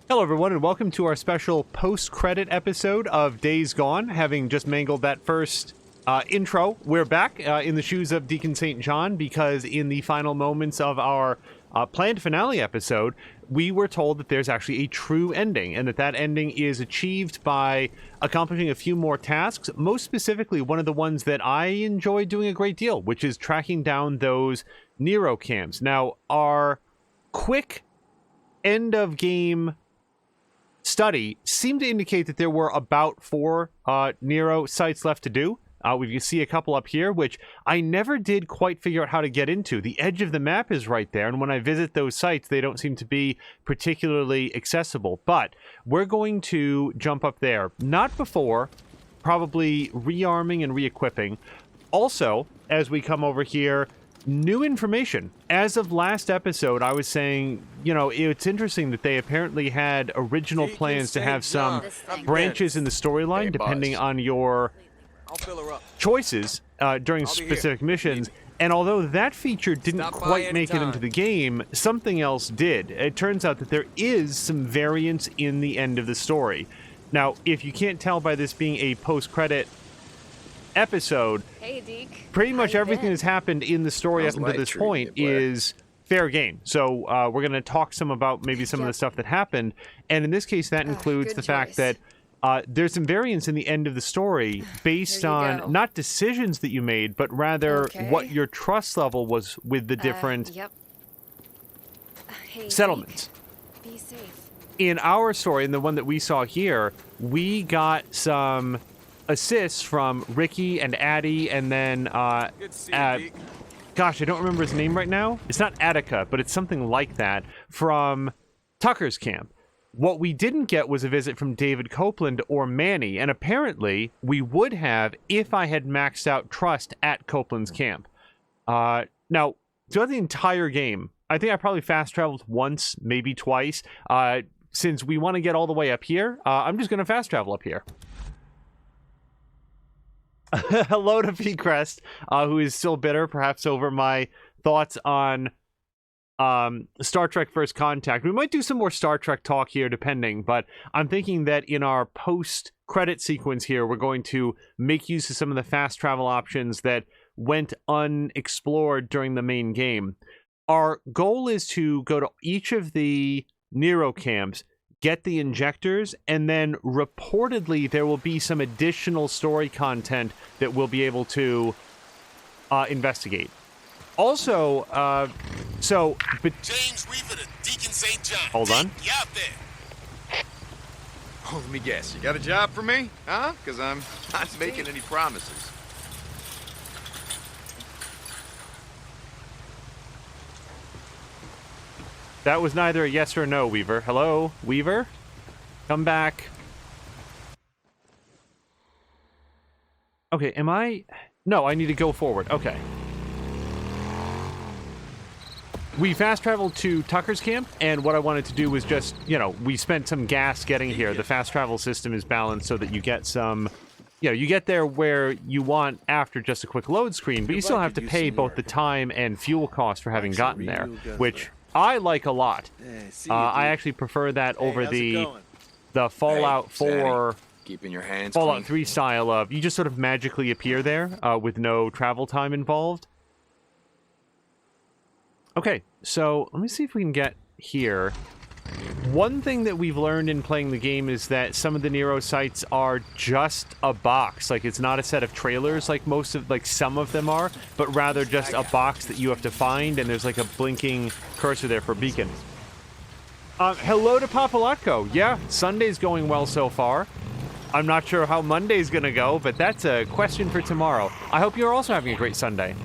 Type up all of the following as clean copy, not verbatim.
Hello everyone and welcome to our special post-credit episode of Days Gone. Having just mangled that first intro, we're back in the shoes of Deacon St. John because in the final moments of our planned finale episode, we were told that there's actually a true ending and that ending is achieved by accomplishing a few more tasks, most specifically one of the ones that I enjoy doing a great deal, which is tracking down those NERO camps. Now, our quick end of game study seemed to indicate that there were about 4 NERO sites left to do. We can see a couple up here, which I never did quite figure out how to get into. The edge of the map is right there, and when I visit those sites, they don't seem to be particularly accessible. But we're going to jump up there, not before probably rearming and re-equipping. Also, as we come over here, new information. As of last episode, I was saying, you know, it's interesting that they apparently had original plans to have some branches in the storyline depending on your choices during specific missions. And although that feature didn't quite make it into the game, something else did. It turns out that there is some variance in the end of the story. Now, if you can't tell by this being a post-credit episode, hey, Deke. Pretty much everything that's happened in the story up until this point is fair game. So we're going to talk some about maybe some of the stuff that happened, and in this case that includes the fact that there's some variance in the end of the story based on not decisions that you made, but rather what your trust level was with the different Hey, settlements. Deke. Be safe. In our story, in the one that we saw here, we got some assists from Ricky and Addie, and then gosh, I don't remember his name right now. It's not Attica, but it's something like that, from Tucker's camp. What we didn't get was a visit from David Copeland or Manny, and apparently we would have if I had maxed out trust at Copeland's camp. Now, throughout the entire game, I think I probably fast traveled once, maybe twice. Since we want to get all the way up here, I'm just going to fast travel up here. Hello to P-Crest, who is still bitter, perhaps over my thoughts on Star Trek First Contact. We might do some more Star Trek talk here, depending, but I'm thinking that in our post-credit sequence here, we're going to make use of some of the fast travel options that went unexplored during the main game. Our goal is to go to each of the NERO camps, get the injectors, and then reportedly there will be some additional story content that we'll be able to investigate. Also, James Reaver to Deacon St. John. Hold on. You out there? Oh, let me guess. You got a job for me? Huh? Because I'm not making any promises. That was neither a yes or a no, Weaver. Hello, Weaver? Come back. Okay, am I... No, I need to go forward. Okay. We fast traveled to Tucker's camp, and what I wanted to do was just, you know, we spent some gas getting here. The fast travel system is balanced so that you get some... You know, you get there where you want after just a quick load screen, but you still have to pay both the time and fuel cost for having gotten there, which I like a lot. I actually prefer that over the Fallout 4, Keeping your hands Fallout clean. 3 style of you just sort of magically appear there with no travel time involved. Okay, so let me see if we can get here. One thing that we've learned in playing the game is that some of the NERO sites are just a box. Like, it's not a set of trailers like some of them are, but rather just a box that you have to find, and there's like a blinking cursor there for a beacon. Hello to Papalatko. Yeah, Sunday's going well so far. I'm not sure how Monday's gonna go, but that's a question for tomorrow. I hope you're also having a great Sunday.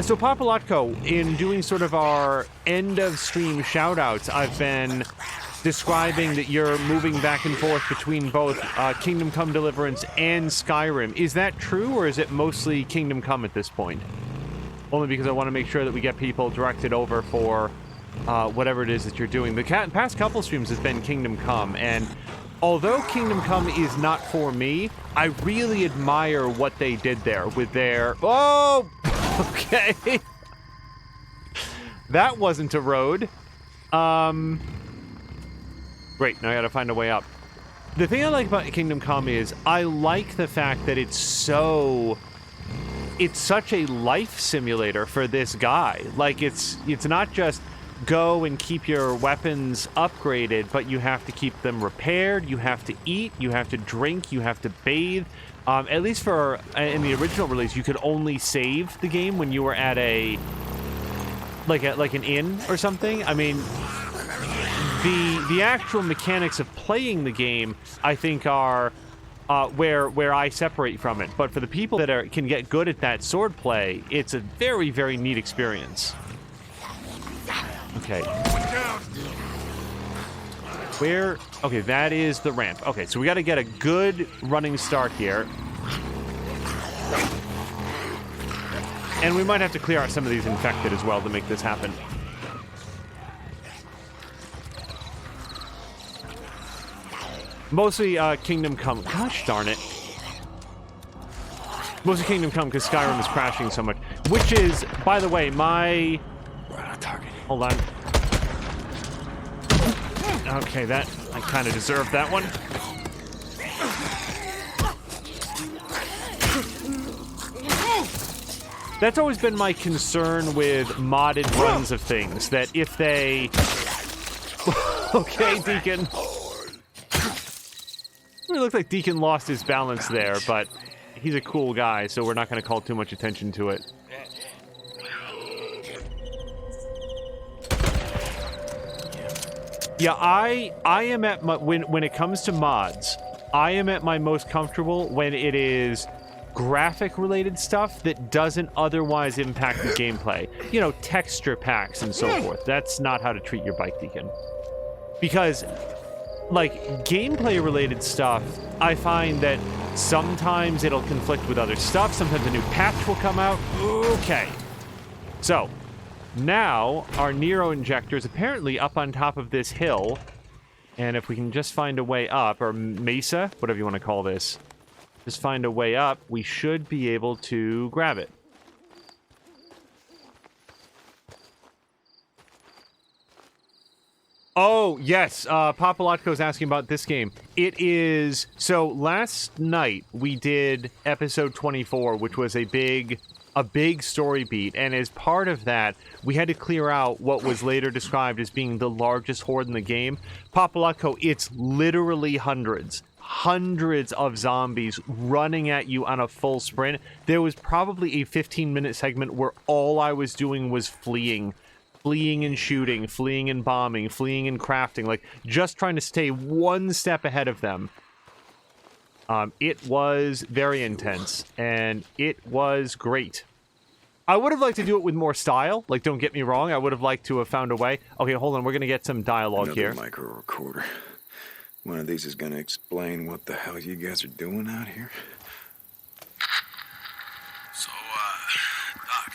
So Papalatko, in doing sort of our end-of-stream shoutouts, I've been describing that you're moving back and forth between both Kingdom Come Deliverance and Skyrim. Is that true, or is it mostly Kingdom Come at this point? Only because I want to make sure that we get people directed over for whatever it is that you're doing. The past couple streams has been Kingdom Come, and although Kingdom Come is not for me, I really admire what they did there with their... Oh! Okay. That wasn't a road. Great, now I gotta find a way up. The thing I like about Kingdom Come is I like the fact that it's such a life simulator for this guy. Like, it's not just go and keep your weapons upgraded, but you have to keep them repaired, you have to eat, you have to drink, you have to bathe. At least in the original release, you could only save the game when you were at like an inn or something. I mean, the actual mechanics of playing the game, I think, are where I separate from it. But for the people that can get good at that sword play, it's a very, very neat experience. Okay. Where? Okay, that is the ramp. Okay, so we got to get a good running start here. And we might have to clear out some of these infected as well to make this happen. Mostly Kingdom Come. Gosh darn it. Mostly Kingdom Come because Skyrim is crashing so much. Which is, by the way, my... Right on target. Hold on. Okay, I kind of deserved that one. That's always been my concern with modded runs of things, that if they... Okay, Deacon. It looked like Deacon lost his balance there, but he's a cool guy, so we're not going to call too much attention to it. Yeah, I am at my... When it comes to mods, I am at my most comfortable when it is graphic-related stuff that doesn't otherwise impact the gameplay. You know, texture packs and so forth. That's not how to treat your bike, Deacon. Because, like, gameplay-related stuff, I find that sometimes it'll conflict with other stuff. Sometimes a new patch will come out. Okay. So, now, our NERO injector is apparently up on top of this hill. And if we can just find a way up, or mesa, whatever you want to call this, just find a way up, we should be able to grab it. Oh, yes, Papalotko's asking about this game. It is... So, last night, we did episode 24, which was a big story beat, and as part of that, we had to clear out what was later described as being the largest horde in the game. Papalotko, it's literally hundreds of zombies running at you on a full sprint. There was probably a 15-minute segment where all I was doing was fleeing and shooting, fleeing and bombing, fleeing and crafting, like, just trying to stay one step ahead of them. It was very intense, and it was great. I would have liked to do it with more style, like, don't get me wrong, I would have liked to have found a way. Okay, hold on, we're gonna get some dialogue here. Another micro recorder. One of these is gonna explain what the hell you guys are doing out here. So, Doc,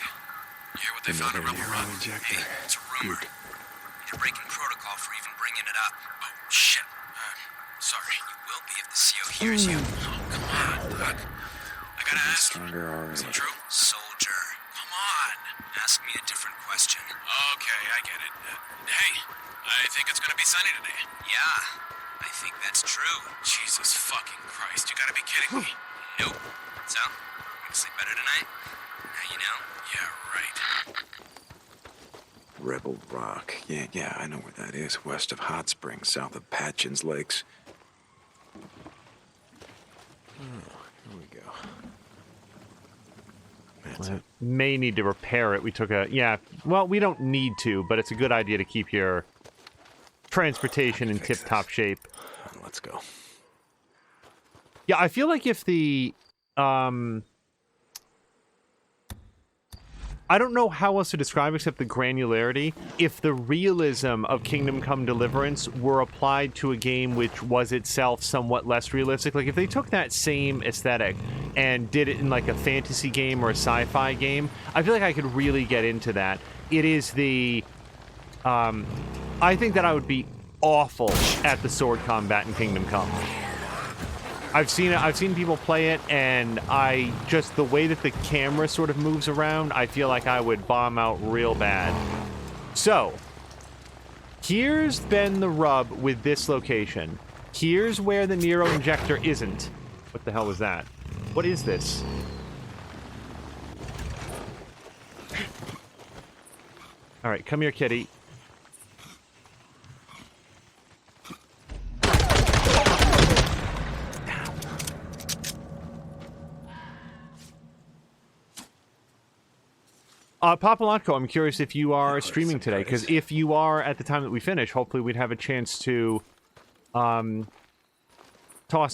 you hear what they found at Rebel Rock? Hey, it's a rumor. You're breaking protocol for even bringing it up. Oh, shit. Sorry, you will be if the CO hears you. Oh, come on, Doc. I gotta ask you. Is it true? Soldier. Come on. Ask me a different question. Okay, I get it. Hey, I think it's gonna be sunny today. Yeah. I think that's true. Jesus fucking Christ, you gotta be kidding me. Nope. So, gonna sleep better tonight? Now you know? Yeah, right. Rebel Rock. Yeah, I know where that is. West of Hot Springs, south of Patchin's Lakes. Here we go. That's it. May need to repair it. We took a... Yeah, well, we don't need to, but it's a good idea to keep your transportation in tip-top shape. Let's go. Yeah, I feel like if the... I don't know how else to describe except the granularity. If the realism of Kingdom Come Deliverance were applied to a game which was itself somewhat less realistic, like if they took that same aesthetic and did it in like a fantasy game or a sci-fi game, I feel like I could really get into that. It is the... I think that I would be awful at the sword combat in Kingdom Come. I've seen people play it, and the way that the camera sort of moves around, I feel like I would bomb out real bad. So, Here's been the rub with this location. Here's where the NERO injector isn't. What the hell was that? What is this? All right, come here, kitty. Papalanko, I'm curious if you are streaming today, because if you are at the time that we finish, hopefully we'd have a chance to toss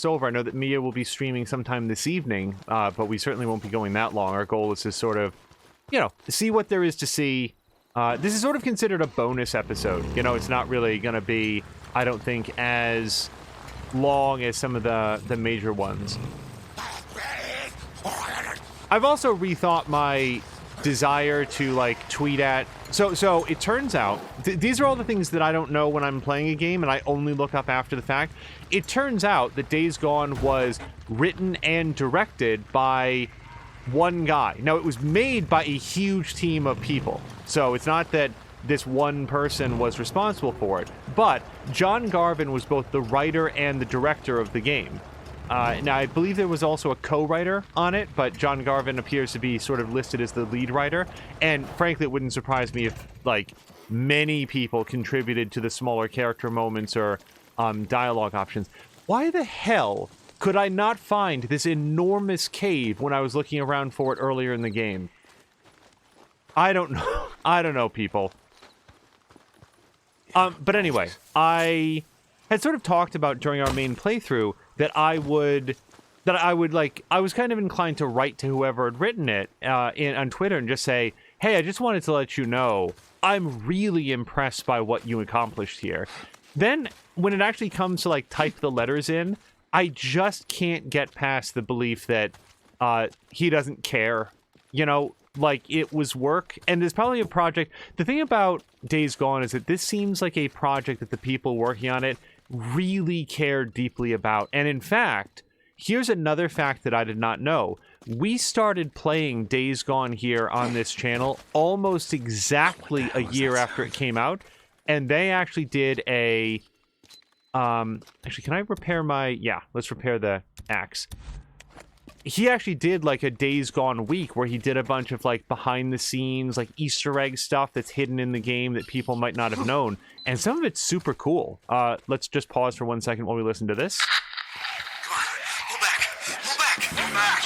over. I know that Mia will be streaming sometime this evening, but we certainly won't be going that long. Our goal is to sort of, you know, see what there is to see. This is sort of considered a bonus episode. You know, it's not really going to be, I don't think, as long as some of the major ones. I've also rethought my desire to, like, tweet at... So it turns out... these are all the things that I don't know when I'm playing a game, and I only look up after the fact. It turns out that Days Gone was written and directed by one guy. Now, it was made by a huge team of people. So it's not that this one person was responsible for it. But John Garvin was both the writer and the director of the game. Now, I believe there was also a co-writer on it, but John Garvin appears to be sort of listed as the lead writer. And frankly, it wouldn't surprise me if, like, many people contributed to the smaller character moments or dialogue options. Why the hell could I not find this enormous cave when I was looking around for it earlier in the game? I don't know. I don't know, people. But anyway, I had sort of talked about during our main playthrough that I was kind of inclined to write to whoever had written it on Twitter and just say, hey, I just wanted to let you know I'm really impressed by what you accomplished here. Then when it actually comes to, like, type the letters in, I just can't get past the belief that he doesn't care. You know, like, it was work, and there's probably a project. The thing about Days Gone is that this seems like a project that the people working on it really care deeply about. And in fact, here's another fact that I did not know. We started playing Days Gone here on this channel almost exactly a year after it came out, and they actually did a... actually, can I repair my... Yeah, let's repair the axe. He actually did, like, a Days Gone week where he did a bunch of, like, behind-the-scenes, like, Easter egg stuff that's hidden in the game that people might not have known. And some of it's super cool. Let's just pause for 1 second while we listen to this. Come on, pull back, pull back, pull back, pull back!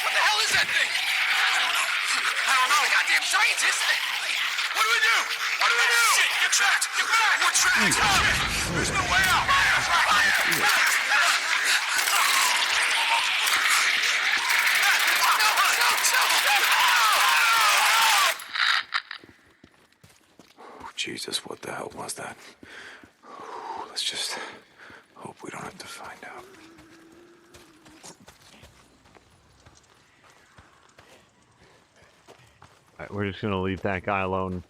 What the hell is that thing? I don't know, goddamn scientist! What do we do? What do we do? Shit, you're trapped! Get back! We're trapped! There's no way out! Jesus, what the hell was that? Let's just hope we don't have to find out. All right, we're just gonna leave that guy alone.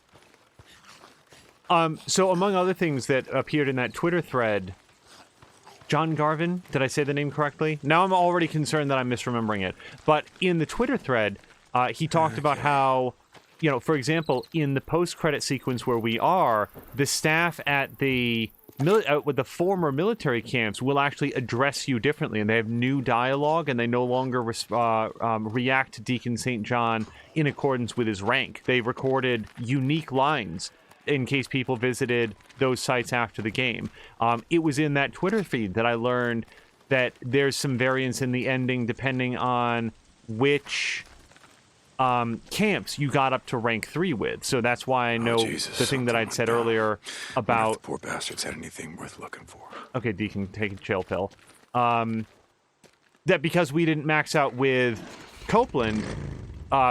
So among other things that appeared in that Twitter thread, John Garvin, did I say the name correctly? Now I'm already concerned that I'm misremembering it. But in the Twitter thread, he talked about how, you know, for example, in the post-credit sequence where we are, the staff at the with the former military camps will actually address you differently, and they have new dialogue, and they no longer react to Deacon St. John in accordance with his rank. They recorded unique lines in case people visited those sites after the game. It was in that Twitter feed that I learned that there's some variance in the ending depending on which camps you got up to rank 3 with. So that's why I know the thing that I'd said earlier about... The poor bastards had anything worth looking for. Okay, Deacon, take a chill pill. That because we didn't max out with Copeland,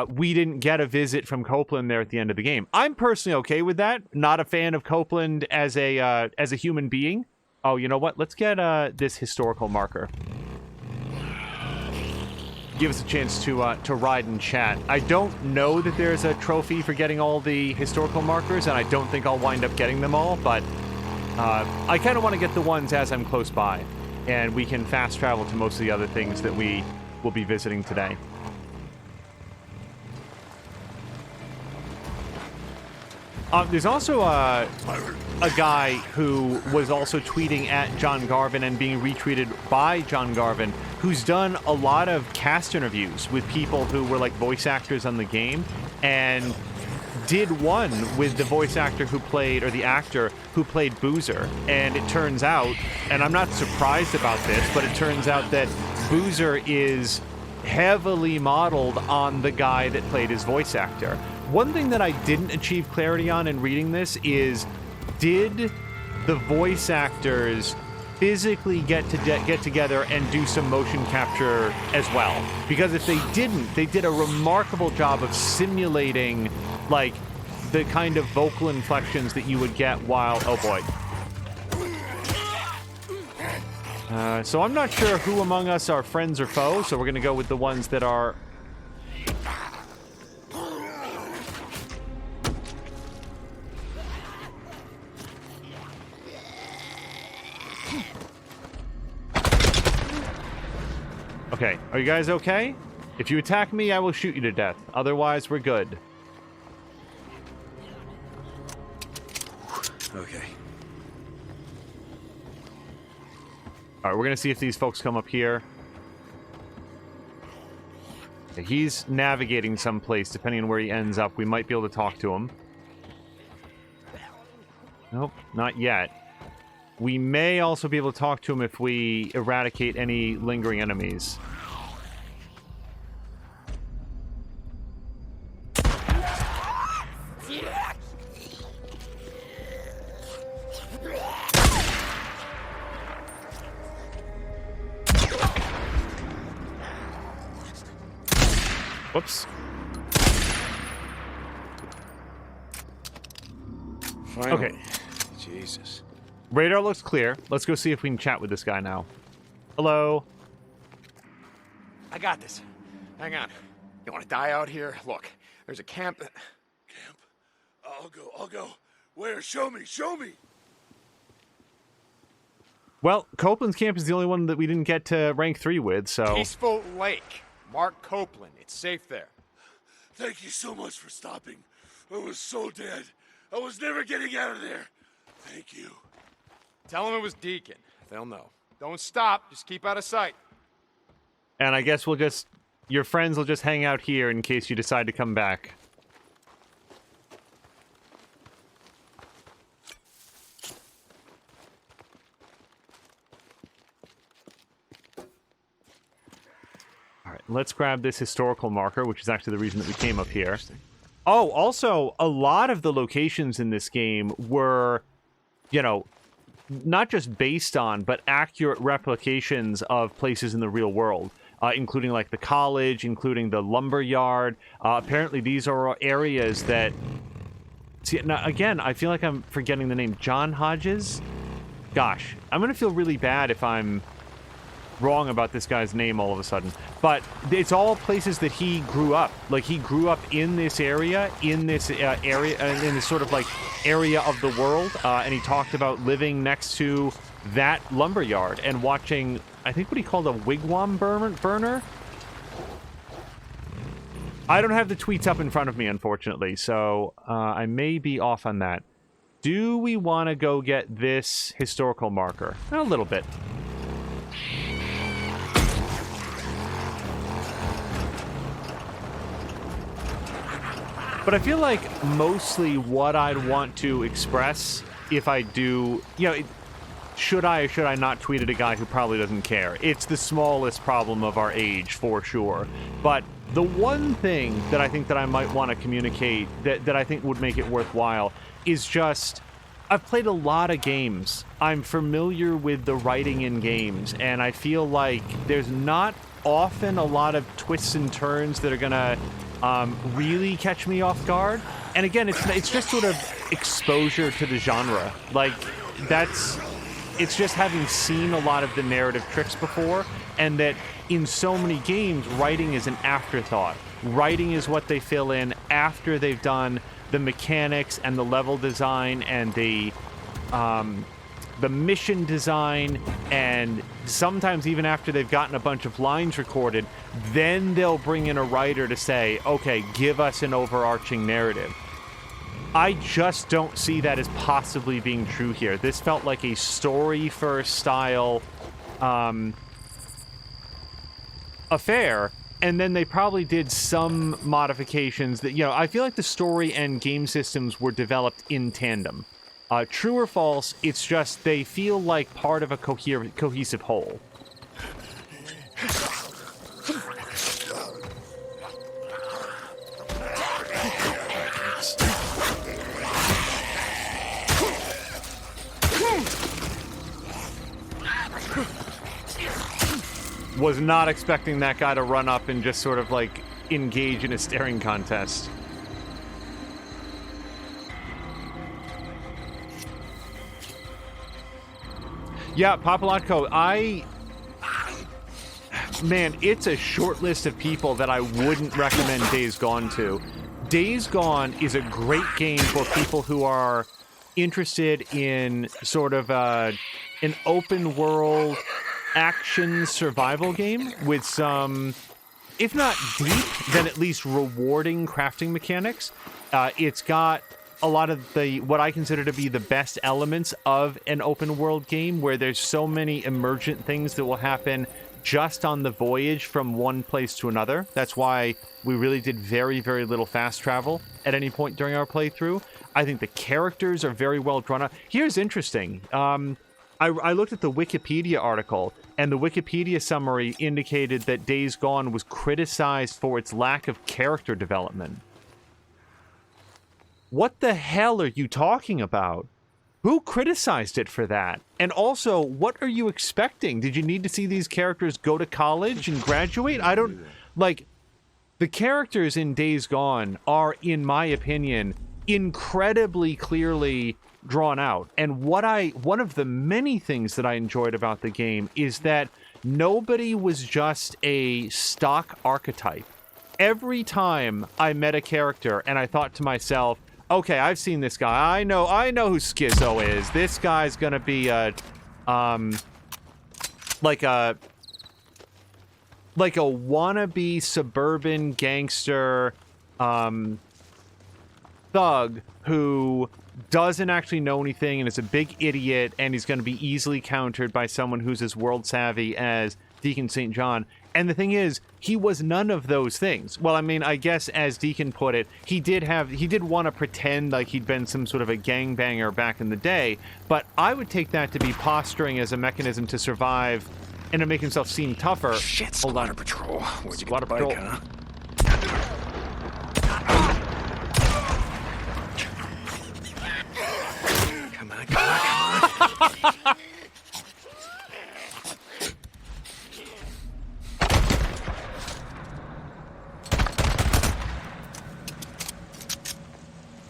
we didn't get a visit from Copeland there at the end of the game. I'm personally okay with that. Not a fan of Copeland as a human being. Oh, you know what? Let's get this historical marker. Give us a chance to ride and chat. I don't know that there's a trophy for getting all the historical markers, and I don't think I'll wind up getting them all, but I kind of want to get the ones as I'm close by, and we can fast travel to most of the other things that we will be visiting today. There's also a guy who was also tweeting at John Garvin and being retweeted by John Garvin, who's done a lot of cast interviews with people who were like voice actors on the game, and did one with the voice actor who played, or the actor who played Boozer. And it turns out, and I'm not surprised about this, but it turns out that Boozer is heavily modeled on the guy that played his voice actor. One thing that I didn't achieve clarity on in reading this is, did the voice actors physically get together and do some motion capture as well? Because if they didn't, they did a remarkable job of simulating like the kind of vocal inflections that you would get while, oh boy. So I'm not sure who among us are friends or foes, so we're gonna go with the ones that are. Okay, are you guys okay? If you attack me, I will shoot you to death. Otherwise, we're good. Okay. Alright, we're gonna see if these folks come up here. He's navigating someplace, depending on where he ends up. We might be able to talk to him. Nope, not yet. We may also be able to talk to him if we eradicate any lingering enemies. Whoops. Finally. Okay. Jesus. Radar looks clear. Let's go see if we can chat with this guy now. Hello. I got this. Hang on. You want to die out here? Look, there's a camp. Camp? I'll go. Where? Show me. Well, Copeland's camp is the only one that we didn't get to rank 3 with, so... Peaceful Lake. Mark Copeland. It's safe there. Thank you so much for stopping. I was so dead. I was never getting out of there. Thank you. Tell them it was Deacon. They'll know. Don't stop. Just keep out of sight. And I guess we'll just... Your friends will just hang out here in case you decide to come back. Alright, let's grab this historical marker, which is actually the reason that we came up here. Oh, also, a lot of the locations in this game were, you know, not just based on, but accurate replications of places in the real world. Including like the college, including the lumber yard. Apparently these are areas that... See, now, again, I feel like I'm forgetting the name. John Hodges? Gosh, I'm going to feel really bad if I'm wrong about this guy's name all of a sudden. But it's all places that he grew up. Like, he grew up in this area, in this sort of like area of the world. And he talked about living next to that lumber yard and watching... I think what he called a wigwam burner. I don't have the tweets up in front of me, unfortunately, so I may be off on that. Do we want to go get this historical marker? A little bit. But I feel like mostly what I'd want to express if I do, you know... Should I or should I not tweet at a guy who probably doesn't care? It's the smallest problem of our age, for sure. But the one thing that I think that I might want to communicate that I think would make it worthwhile is just... I've played a lot of games. I'm familiar with the writing in games, and I feel like there's not often a lot of twists and turns that are gonna really catch me off guard. And again, it's just sort of exposure to the genre. Like, that's... It's just having seen a lot of the narrative tricks before, and that in so many games, writing is an afterthought. Writing is what they fill in after they've done the mechanics and the level design and the mission design, and sometimes even after they've gotten a bunch of lines recorded, then they'll bring in a writer to say, okay, give us an overarching narrative. I just don't see that as possibly being true here. This felt like a story-first style affair, and then they probably did some modifications that, you know, I feel like the story and game systems were developed in tandem. True or false, it's just they feel like part of a cohesive whole. Was not expecting that guy to run up and just sort of like engage in a staring contest. Yeah, Papalotko, man, it's a short list of people that I wouldn't recommend Days Gone to. Days Gone is a great game for people who are interested in sort of an open world action survival game with some, if not deep, then at least rewarding crafting mechanics. It's got a lot of the what I consider to be the best elements of an open world game, where there's so many emergent things that will happen just on the voyage from one place to another. That's why we really did very, very little fast travel at any point during our playthrough. I think the characters are very well drawn up. Here's interesting. I looked at the Wikipedia article, and the Wikipedia summary indicated that Days Gone was criticized for its lack of character development. What the hell are you talking about? Who criticized it for that? And also, what are you expecting? Did you need to see these characters go to college and graduate? I don't... Like, the characters in Days Gone are, in my opinion, incredibly clearly drawn out. And one of the many things that I enjoyed about the game is that nobody was just a stock archetype. Every time I met a character and I thought to myself, okay, I've seen this guy. I know who Schizo is. This guy's gonna be a like a wannabe suburban gangster thug who doesn't actually know anything and is a big idiot, and he's going to be easily countered by someone who's as world savvy as Deacon St. John. And the thing is, he was none of those things. Well, I mean, I guess as Deacon put it, he did want to pretend like he'd been some sort of a gangbanger back in the day, but I would take that to be posturing as a mechanism to survive and to make himself seem tougher. Shit, Squatter Patrol. Where'd you get the Patrol. bike, huh? Come on, come on, come on.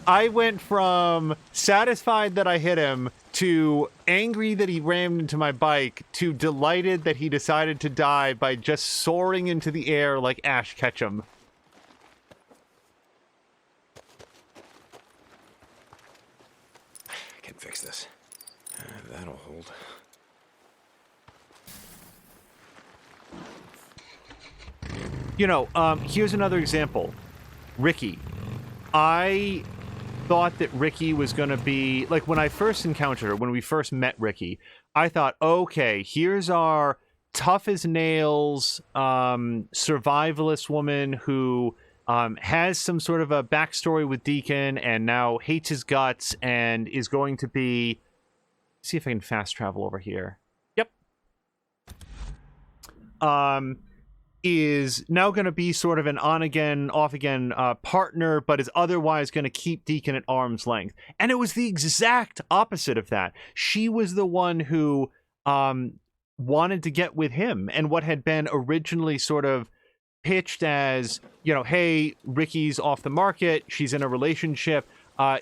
I went from satisfied that I hit him to angry that he rammed into my bike to delighted that he decided to die by just soaring into the air like Ash Ketchum. I can fix this. That'll hold. You know, here's another example. Ricky. I thought that Ricky was going to be, like, when I first encountered her, when we first met Ricky, I thought, okay, here's our tough as nails survivalist woman who has some sort of a backstory with Deacon and now hates his guts and is going to be... See if I can fast travel over here. Yep. Is now going to be sort of an on-again, off-again partner, but is otherwise going to keep Deacon at arm's length. And it was the exact opposite of that. She was the one who wanted to get with him, and what had been originally sort of pitched as, you know, hey, Ricky's off the market, she's in a relationship.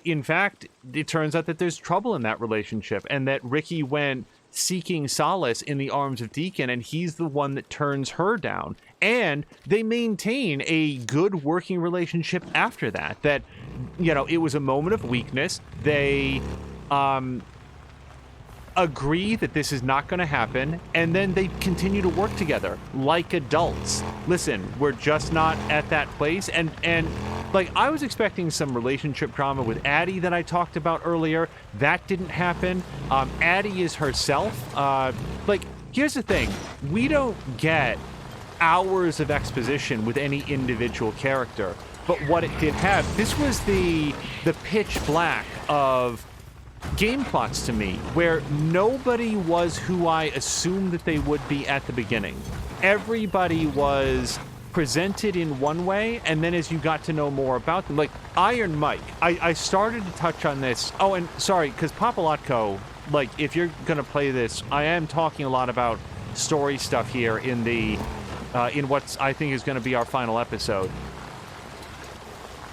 In fact, it turns out that there's trouble in that relationship, and that Ricky went seeking solace in the arms of Deacon, and he's the one that turns her down. And they maintain a good working relationship after that. That, you know, it was a moment of weakness. They agree that this is not going to happen, and then they continue to work together like adults. Listen, we're just not at that place, and Like, I was expecting some relationship drama with Addie that I talked about earlier. That didn't happen. Addie is herself. Like, here's the thing. We don't get hours of exposition with any individual character. But what it did have, this was the pitch black of game plots to me, where nobody was who I assumed that they would be at the beginning. Everybody was presented in one way, and then as you got to know more about them, like Iron Mike, I started to touch on this. Oh, and sorry, because Papalotko, like, if you're gonna play this, I am talking a lot about story stuff here in the in what's I think is going to be our final episode.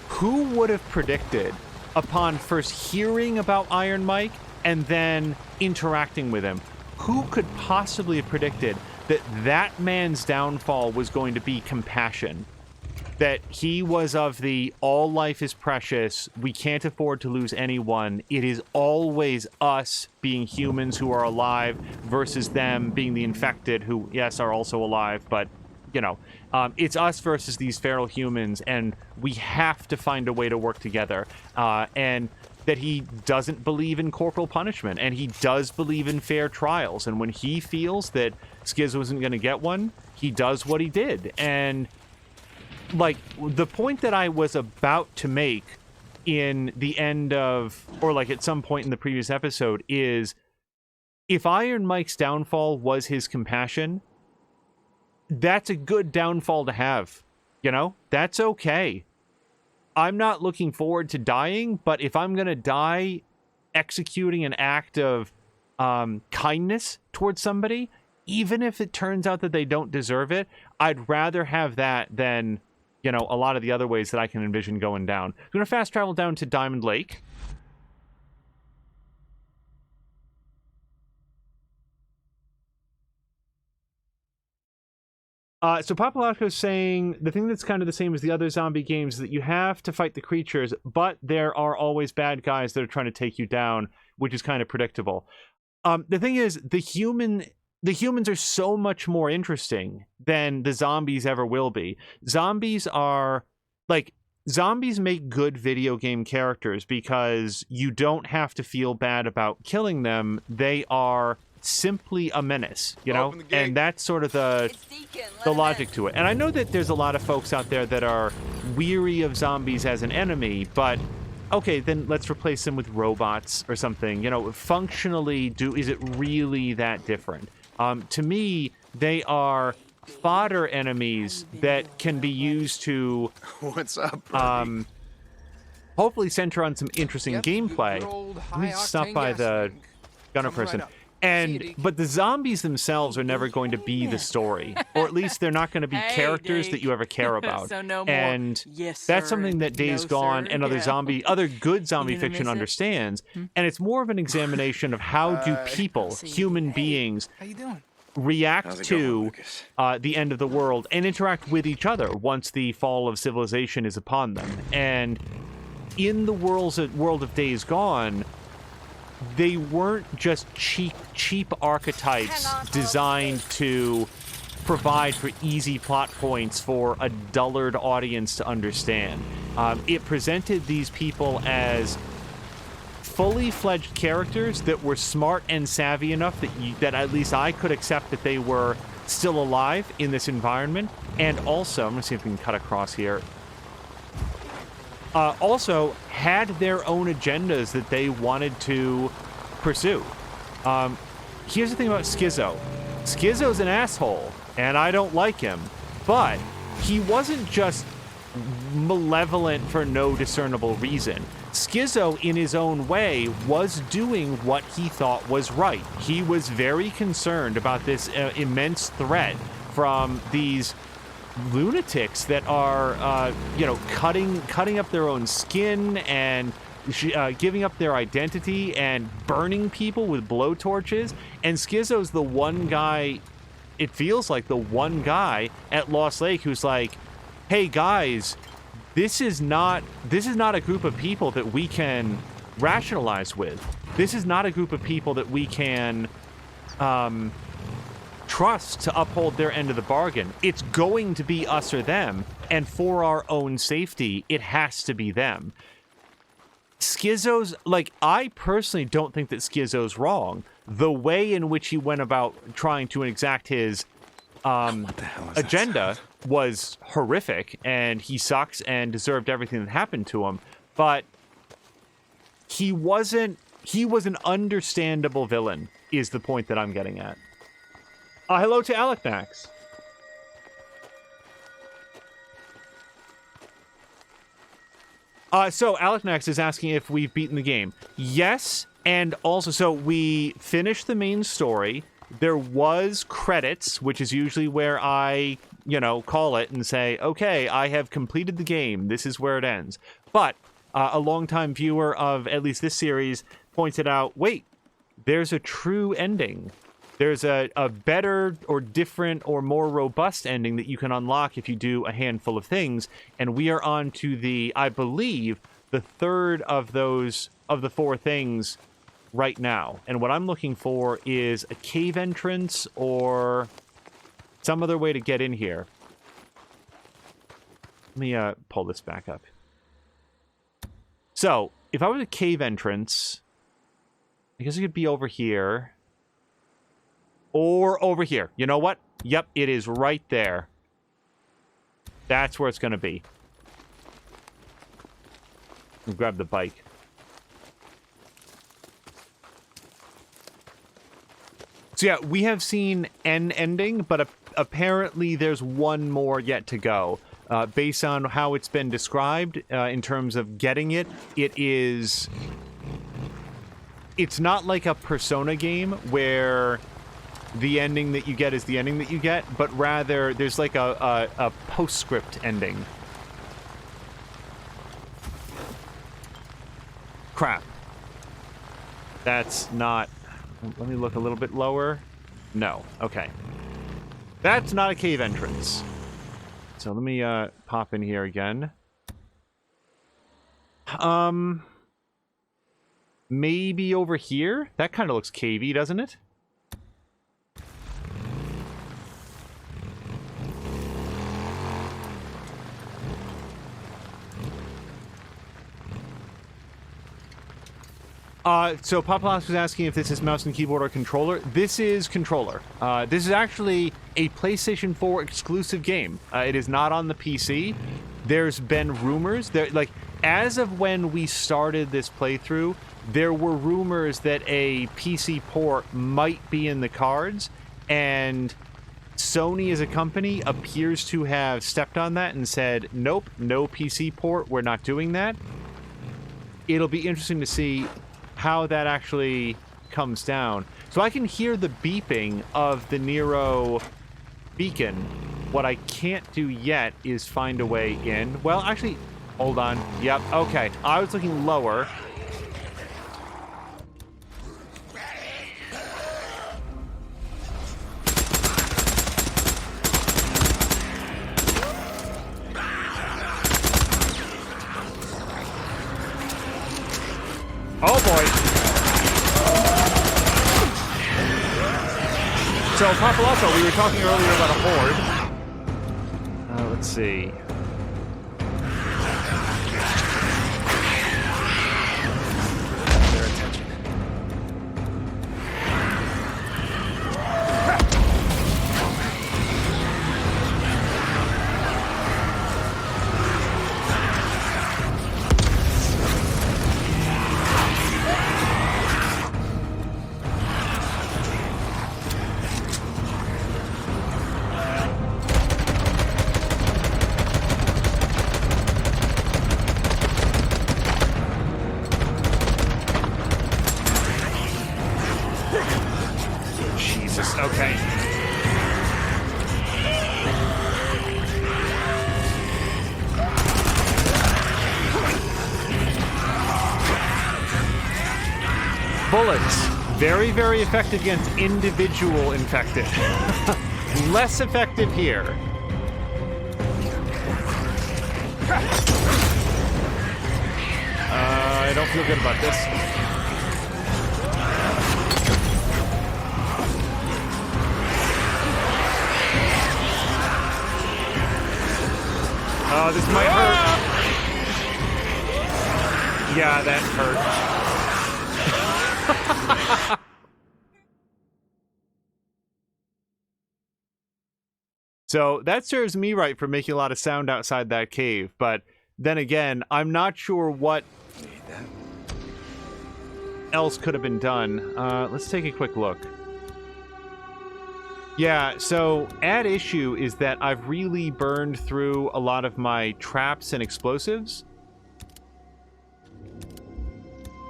Who would have predicted, upon first hearing about Iron Mike and then interacting with him, who could possibly have predicted that that man's downfall was going to be compassion? That he was of the all life is precious, we can't afford to lose anyone, it is always us being humans who are alive versus them being the infected who, yes, are also alive, but, you know, it's us versus these feral humans, and we have to find a way to work together. And that he doesn't believe in corporal punishment, and he does believe in fair trials, and when he feels that Skizzo isn't going to get one, he does what he did. And like, the point that I was about to make in the end of, or like at some point in the previous episode, is if Iron Mike's downfall was his compassion, that's a good downfall to have. You know, that's okay. I'm not looking forward to dying, but if I'm going to die executing an act of kindness towards somebody, even if it turns out that they don't deserve it, I'd rather have that than, you know, a lot of the other ways that I can envision going down. I'm going to fast travel down to Diamond Lake. So Papalotko's saying the thing that's kind of the same as the other zombie games is that you have to fight the creatures, but there are always bad guys that are trying to take you down, which is kind of predictable. The thing is, the humans are so much more interesting than the zombies ever will be. Zombies make good video game characters because you don't have to feel bad about killing them. They are simply a menace, you know? And that's sort of the logic to it. And I know that there's a lot of folks out there that are weary of zombies as an enemy, but okay, then let's replace them with robots or something. You know, functionally, is it really that different? To me, they are fodder enemies that can be used to What's up, buddy? hopefully center on some interesting gameplay. Let me stop by the gunner person. But the zombies themselves are never going to be the story, or at least they're not going to be characters that you ever care about. So no more. And Yes, that's sir. something that Days No, Gone sir. and Yeah. other good zombie You gonna fiction miss it? understands. And it's more of an examination of how do people, see. human beings, How you doing? react How's it to going, Lucas? the end of the world and interact with each other once the fall of civilization is upon them. And in the world of Days Gone, they weren't just cheap archetypes Hang on, designed to provide for easy plot points for a dullard audience to understand. It presented these people as fully fledged characters that were smart and savvy enough that at least I could accept that they were still alive in this environment. And also, I'm gonna see if we can cut across here. Also had their own agendas that they wanted to pursue. Here's the thing about Skizzo. Skizzo's an asshole, and I don't like him, but he wasn't just malevolent for no discernible reason. Skizzo, in his own way, was doing what he thought was right. He was very concerned about this immense threat from these lunatics that are, cutting up their own skin and giving up their identity and burning people with blowtorches. And Skizzo's the one guy, it feels like the one guy at Lost Lake who's like, hey guys, this is not a group of people that we can rationalize with. This is not a group of people that we can trust to uphold their end of the bargain. It's going to be us or them, and for our own safety, it has to be them. Schizo's, like, I personally don't think that Schizo's wrong. The way in which he went about trying to exact his What the hell is that agenda sound? was horrific, and he sucks and deserved everything that happened to him, but he was an understandable villain, is the point that I'm getting at. Hello to Alec Max. So Alec Max is asking if we've beaten the game. Yes, and also, so we finished the main story. There was credits, which is usually where I, call it and say, okay, I have completed the game. This is where it ends. But a longtime viewer of at least this series pointed out, wait, there's a true ending. There's a better or different or more robust ending that you can unlock if you do a handful of things. And we are on to the, I believe, the third of the 4 things right now. And what I'm looking for is a cave entrance or some other way to get in here. Let me pull this back up. So, if I was a cave entrance, I guess it could be over here. Or over here. You know what? Yep, it is right there. That's where it's going to be. I'll grab the bike. So yeah, we have seen an ending, but apparently there's one more yet to go. Based on how it's been described in terms of getting it, it's not like a Persona game where the ending that you get is the ending that you get, but rather there's like a postscript ending. Crap. That's not... Let me look a little bit lower. No. Okay. That's not a cave entrance. So let me pop in here again. Maybe over here? That kind of looks cavey, doesn't it? So Papalas was asking if this is mouse and keyboard or controller. This is controller. This is actually a PlayStation 4 exclusive game. It is not on the PC. There's been rumors that, like, as of when we started this playthrough, there were rumors that a PC port might be in the cards, and Sony as a company appears to have stepped on that and said, nope, no PC port, we're not doing that. It'll be interesting to see how that actually comes down. So I can hear the beeping of the NERO beacon. What I can't do yet is find a way in. Well, actually, hold on. Yep, okay. I was looking lower. Oh boy. So, Papaloso, we were talking earlier about a horde. Let's see. Their attention. Jesus, okay. Bullets. Very, very effective against individual infected. Less effective here. I don't feel good about this. This might hurt. Yeah, that hurt. So that serves me right for making a lot of sound outside that cave, but then again, I'm not sure what else could have been done. Let's take a quick look. Yeah, so at issue is that I've really burned through a lot of my traps and explosives.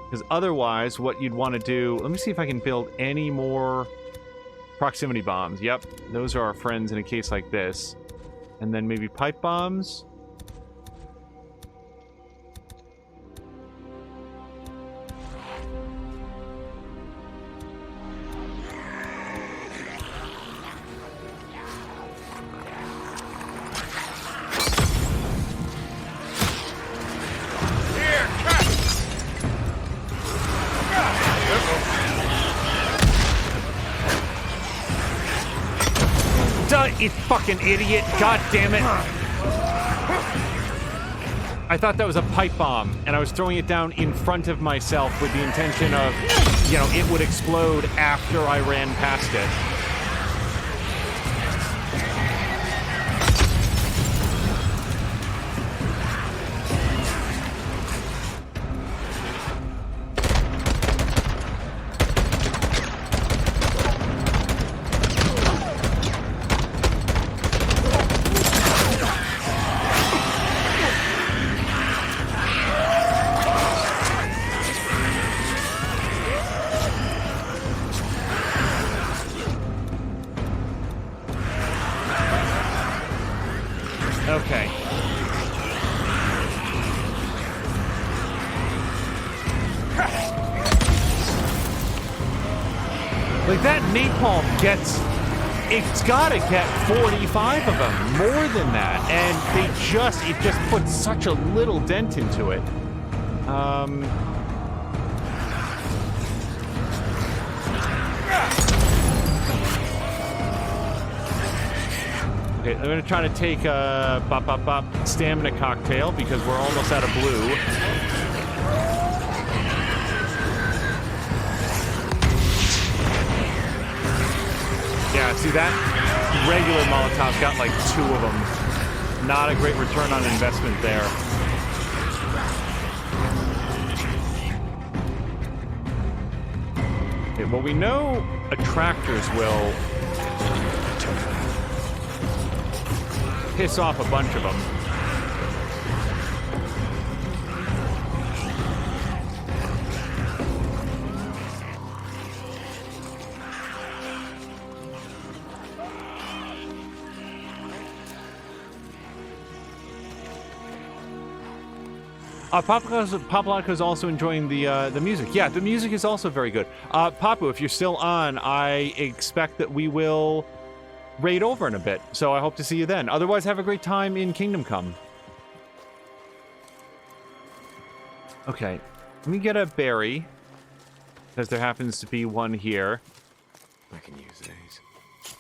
Because otherwise, what you'd want to do... Let me see if I can build any more proximity bombs. Yep, those are our friends in a case like this. And then maybe pipe bombs. You fucking idiot. God damn it. I thought that was a pipe bomb, and I was throwing it down in front of myself with the intention of, you know, it would explode after I ran past it. Okay. Like, that napalm gets... It's gotta get 45 of them, more than that. And it just puts such a little dent into it. Okay, I'm gonna try to take a stamina cocktail because we're almost out of blue. Yeah, see that? Regular Molotov's got like 2 of them. Not a great return on investment there. Okay, well, we know attractors will piss off a bunch of them. Papalaka's also enjoying the music. Yeah, the music is also very good. Papu, if you're still on, I expect that we will raid over in a bit, so I hope to see you then. Otherwise, have a great time in Kingdom Come. Okay, let me get a berry, because there happens to be one here. I can use these.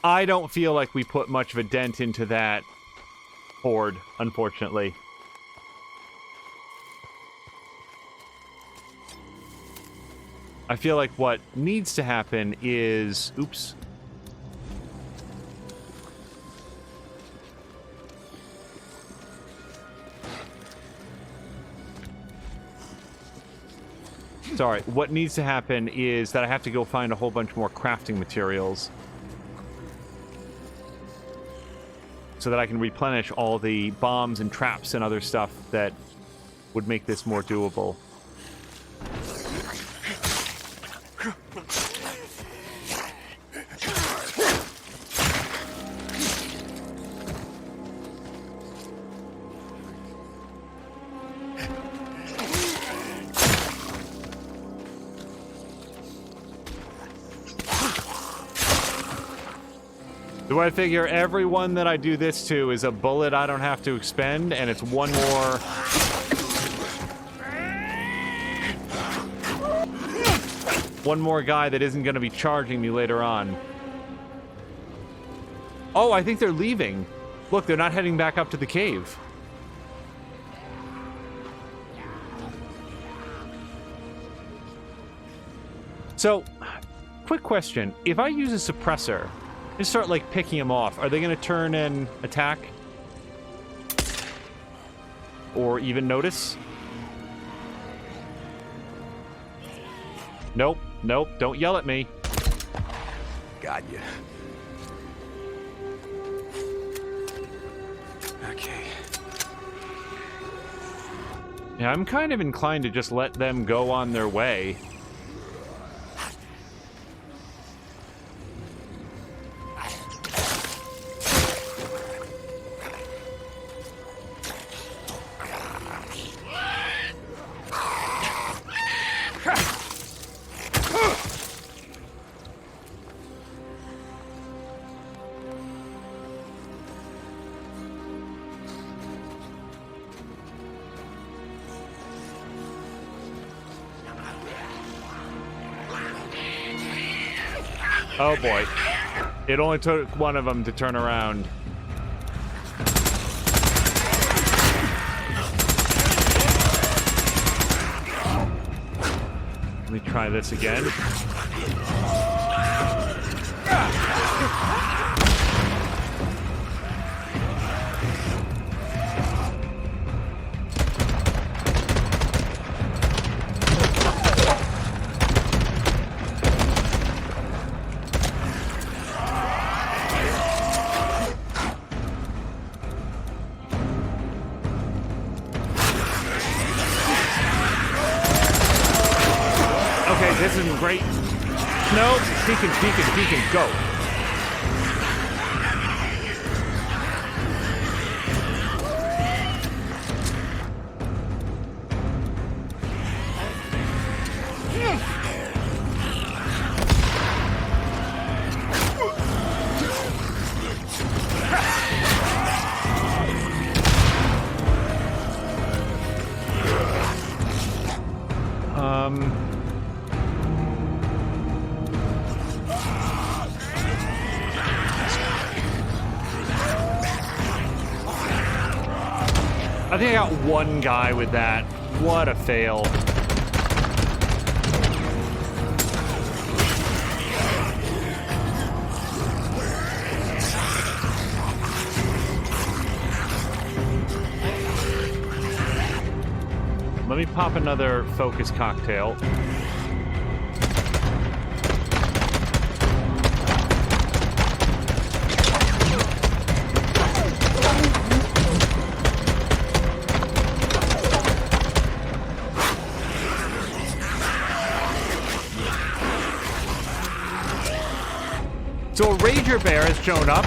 I don't feel like we put much of a dent into that horde, unfortunately. I feel like what needs to happen is... Oops. Sorry, what needs to happen is that I have to go find a whole bunch more crafting materials so that I can replenish all the bombs and traps and other stuff that would make this more doable. Do I figure everyone that I do this to is a bullet I don't have to expend, and it's one more guy that isn't going to be charging me later on. Oh, I think they're leaving. Look, they're not heading back up to the cave. So, quick question. If I use a suppressor and start, like, picking them off, are they going to turn and attack? Or even notice? Nope. Nope. Don't yell at me. Got you. Okay. Yeah, I'm kind of inclined to just let them go on their way. Oh boy. It only took one of them to turn around. Let me try this again. This isn't great. No, Deacon, go. I think I got one guy with that. What a fail. Let me pop another focus cocktail. So a Rager Bear has shown up.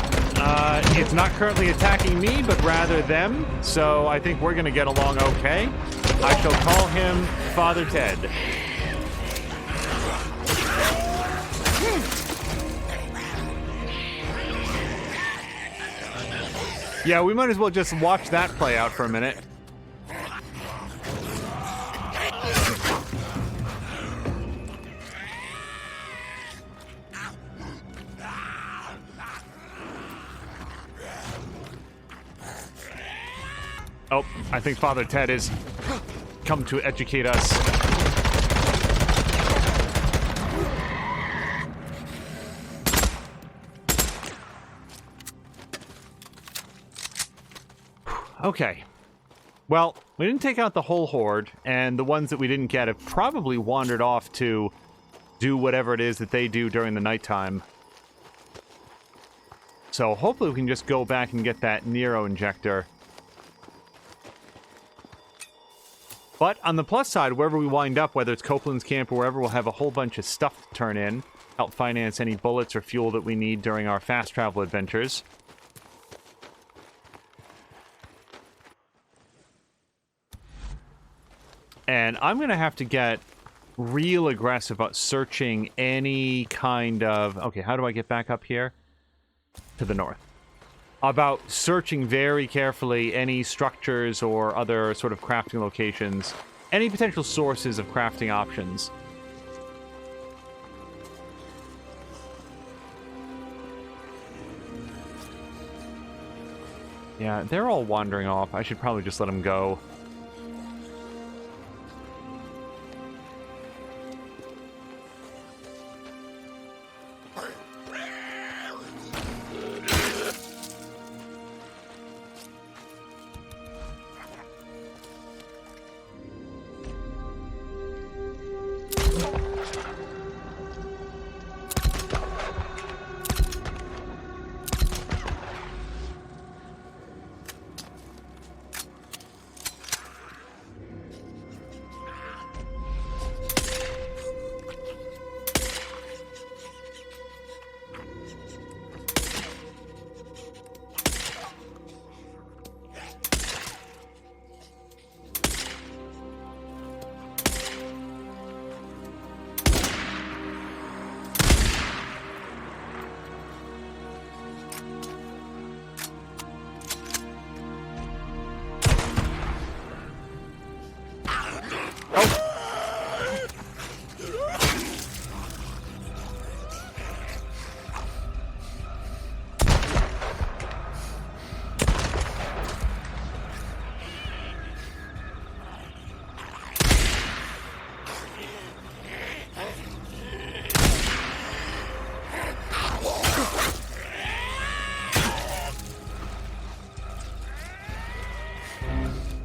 It's not currently attacking me, but rather them. So I think we're going to get along okay. I shall call him Father Ted. Yeah, we might as well just watch that play out for a minute. Oh, I think Father Ted has come to educate us. Okay. Well, we didn't take out the whole horde, and the ones that we didn't get have probably wandered off to do whatever it is that they do during the nighttime. So hopefully we can just go back and get that NERO injector. But on the plus side, wherever we wind up, whether it's Copeland's camp or wherever, we'll have a whole bunch of stuff to turn in, help finance any bullets or fuel that we need during our fast travel adventures. And I'm going to have to get real aggressive about searching any kind of... Okay, how do I get back up here? To the north. About searching very carefully any structures or other sort of crafting locations, any potential sources of crafting options. Yeah, they're all wandering off. I should probably just let them go.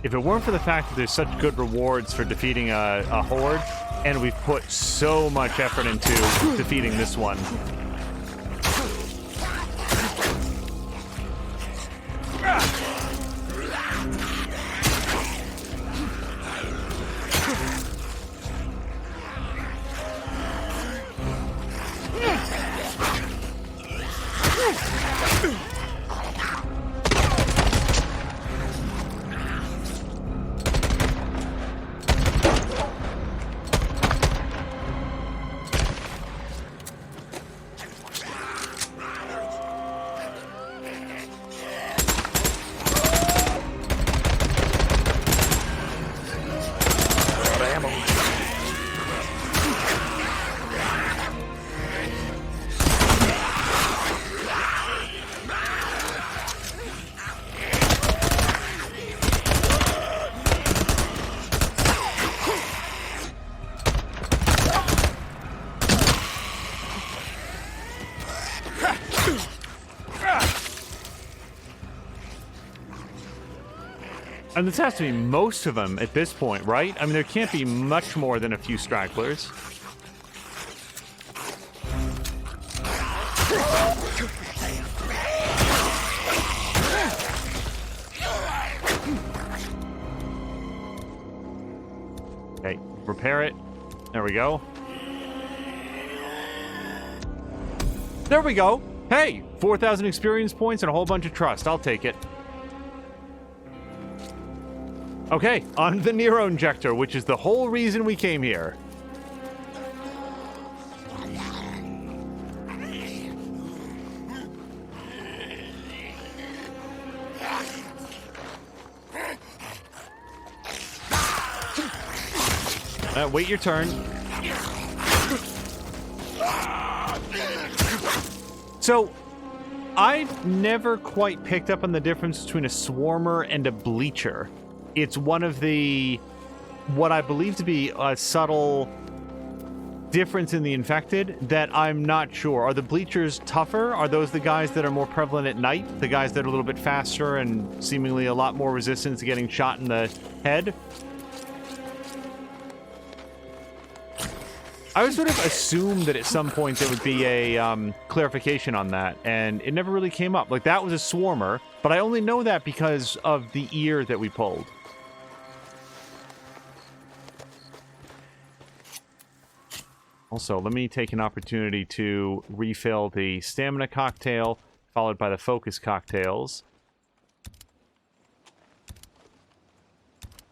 if it weren't for the fact that there's such good rewards for defeating a horde, and we've put so much effort into defeating this one. And this has to be most of them at this point, right? I mean, there can't be much more than a few stragglers. Okay, repair it. There we go. There we go. Hey, 4,000 experience points and a whole bunch of trust. I'll take it. Okay, on the NERO injector, which is the whole reason we came here. Wait your turn. So, I've never quite picked up on the difference between a swarmer and a bleacher. It's one of the, what I believe to be a subtle difference in the infected that I'm not sure. Are the bleachers tougher? Are those the guys that are more prevalent at night? The guys that are a little bit faster and seemingly a lot more resistant to getting shot in the head? I would sort of assume that at some point there would be a clarification on that, and it never really came up. Like, that was a swarmer, but I only know that because of the ear that we pulled. Also, let me take an opportunity to refill the stamina cocktail, followed by the focus cocktails.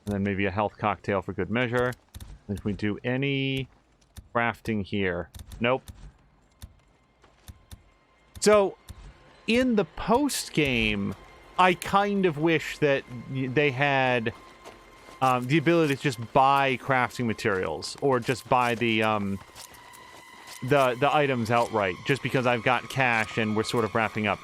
And then maybe a health cocktail for good measure. And if we do any crafting here. Nope. So, in the post-game, I kind of wish that they had the ability to just buy crafting materials, or just buy the items outright, just because I've got cash and we're sort of wrapping up.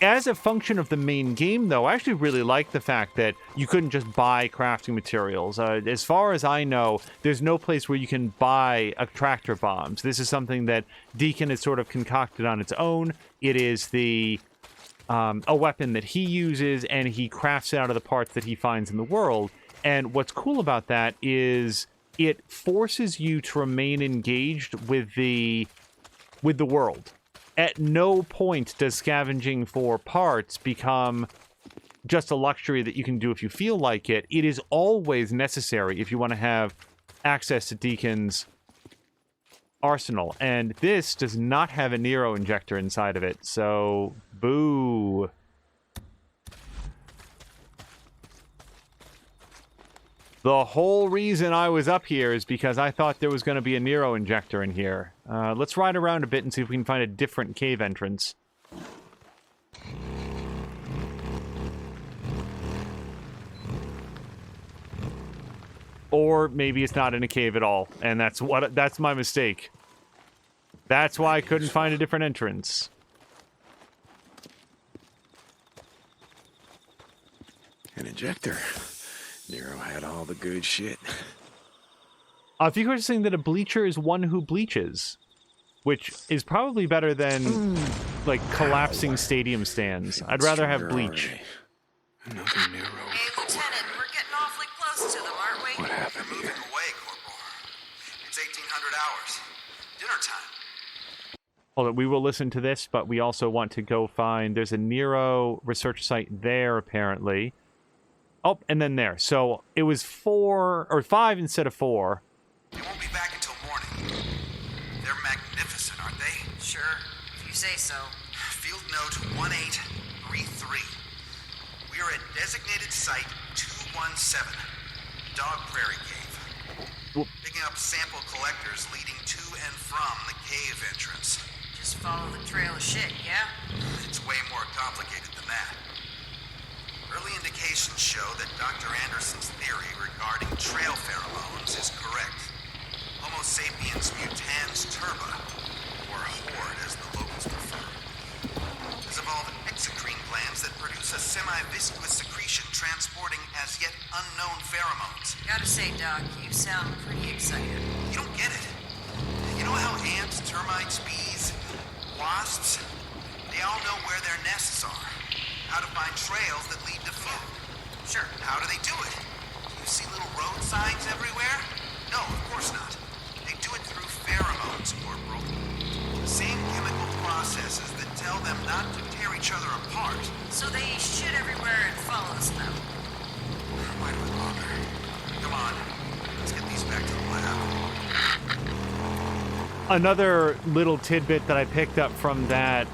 As a function of the main game, though, I actually really like the fact that you couldn't just buy crafting materials. As far as I know, there's no place where you can buy attractor bombs. This is something that Deacon has sort of concocted on its own. It is a weapon that he uses, and he crafts it out of the parts that he finds in the world. And what's cool about that is it forces you to remain engaged with the world. At no point does scavenging for parts become just a luxury that you can do if you feel like it. It is always necessary if you want to have access to Deacon's arsenal. And this does not have a NERO injector inside of it, so boo. The whole reason I was up here is because I thought there was going to be a NERO injector in here. Let's ride around a bit and see if we can find a different cave entrance. Or maybe it's not in a cave at all, and that's my mistake. That's why I couldn't find a different entrance. An injector. NERO had all the good shit. I think we're saying that a bleacher is one who bleaches, which is probably better than, like, collapsing stadium stands. I'd rather have bleach. Another NERO. Hey, Lieutenant, we're getting awfully dinner time. Hold on, we will listen to this, but we also want to go find... There's a NERO research site there, apparently. Oh, and then there. So it was 4 or 5 instead of 4. They won't be back until morning. They're magnificent, aren't they? Sure, if you say so. Field note 1833. We are at designated site 217, Dog Prairie Cave. Picking up sample collectors leading to and from the cave entrance. Just follow the trail of shit, yeah? It's way more complicated than that. Early indications show that Dr. Anderson's theory regarding trail pheromones is correct. Homo sapiens mutans turba, or horde as the locals prefer, has evolved exocrine glands that produce a semi-viscous secretion transporting as yet unknown pheromones. Gotta say, Doc, you sound pretty excited. You don't get it. You know how ants, termites, bees, wasps, they all know where their nests are, how to find trails that lead to food. Sure. How do they do it? Do you see little road signs everywhere? No, of course not. They do it through pheromones, Corporal. The same chemical processes that tell them not to tear each other apart. So they shit everywhere and follow us now. Why do we bother? Come on, let's get these back to the lab. Another little tidbit that I picked up from that,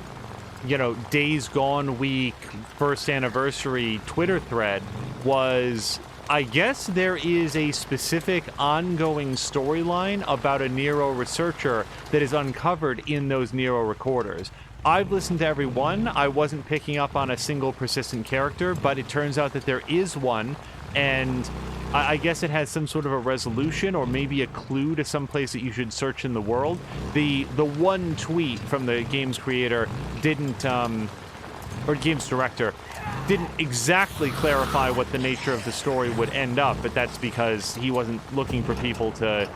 you know, Days Gone week first anniversary Twitter thread was, I guess there is a specific ongoing storyline about a NERO researcher that is uncovered in those NERO recorders. I've listened to every one. I wasn't picking up on a single persistent character, but it turns out that there is one, and I guess it has some sort of a resolution or maybe a clue to some place that you should search in the world. The one tweet from the game's creator didn't, or game's director, didn't exactly clarify what the nature of the story would end up, but that's because he wasn't looking for people to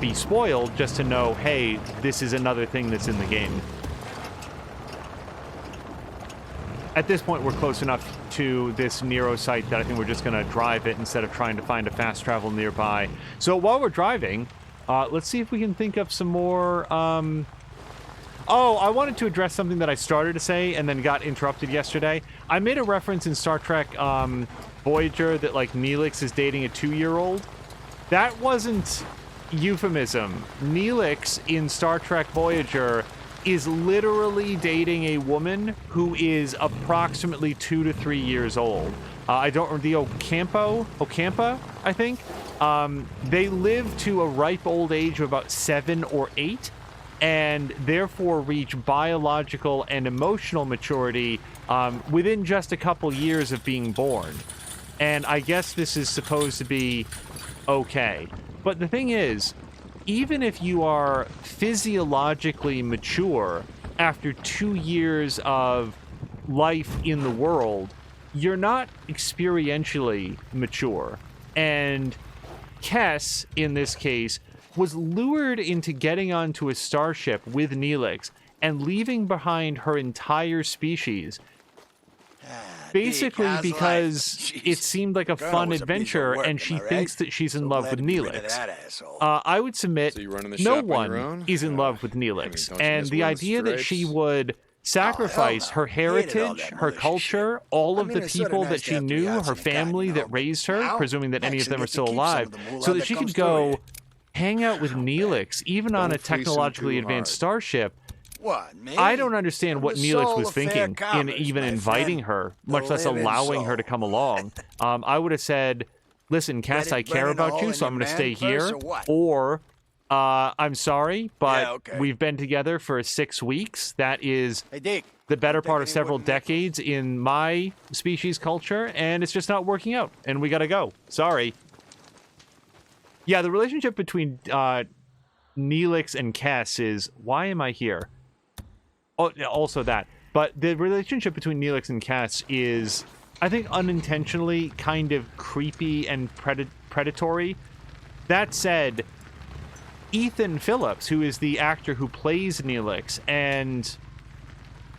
be spoiled, just to know, hey, this is another thing that's in the game. At this point, we're close enough to this NERO site that I think we're just going to drive it instead of trying to find a fast travel nearby. So while we're driving, let's see if we can think of some more... Oh, I wanted to address something that I started to say and then got interrupted yesterday. I made a reference in Star Trek Voyager that, like, Neelix is dating a 2-year-old. That wasn't euphemism. Neelix in Star Trek Voyager is literally dating a woman who is approximately 2 to 3 years old. I don't... The Ocampa, I think? They live to a ripe old age of about 7 or 8, and therefore reach biological and emotional maturity within just a couple years of being born. And I guess this is supposed to be okay. But the thing is, even if you are physiologically mature after 2 years of life in the world, you're not experientially mature. And Kess, in this case, was lured into getting onto a starship with Neelix and leaving behind her entire species. Basically because it seemed like a fun adventure, and she thinks that she's in love with Neelix. I would submit no one is in love with Neelix, and the idea that she would sacrifice her heritage, her culture, all of the people that she knew, her family that raised her, presuming that any of them are still alive, so that she could go hang out with Neelix, even on a technologically advanced starship. What, me? I don't understand what The Neelix soul was of fair thinking in commerce, even my inviting friend. her, The much less living allowing her soul. to come along. I would have said, listen, Cass, I care burning a about hole you, in so I'm your going to stay man purse here. or what? Or, I'm sorry, but Yeah, okay. we've been together for 6 weeks. That is Hey, Dick. the better I'm part of thinking he several wouldn't make it. decades in my species culture, and it's just not working out, and we got to go. Sorry. Yeah, the relationship between Neelix and Cass is, why am I here? Oh, yeah, also that. But the relationship between Neelix and Cass is, I think, unintentionally kind of creepy and predatory. That said, Ethan Phillips, who is the actor who plays Neelix, and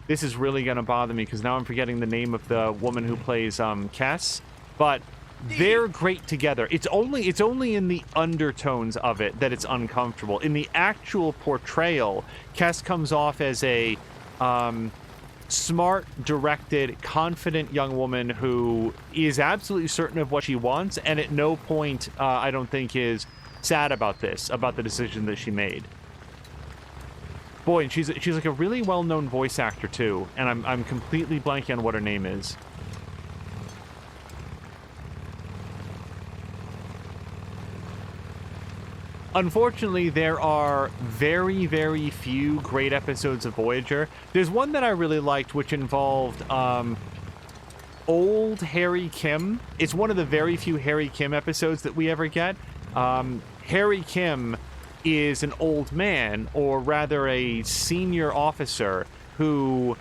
this is really going to bother me because now I'm forgetting the name of the woman who plays Cass, but they're great together. It's only in the undertones of it that it's uncomfortable. In the actual portrayal, Kes comes off as a smart, directed, confident young woman who is absolutely certain of what she wants, and at no point, I don't think, is sad about the decision that she made. Boy, and she's like a really well-known voice actor too, and I'm completely blanking on what her name is. Unfortunately, there are very, very few great episodes of Voyager. There's one that I really liked, which involved old Harry Kim. It's one of the very few Harry Kim episodes that we ever get. Harry Kim is an old man, or rather a senior officer, who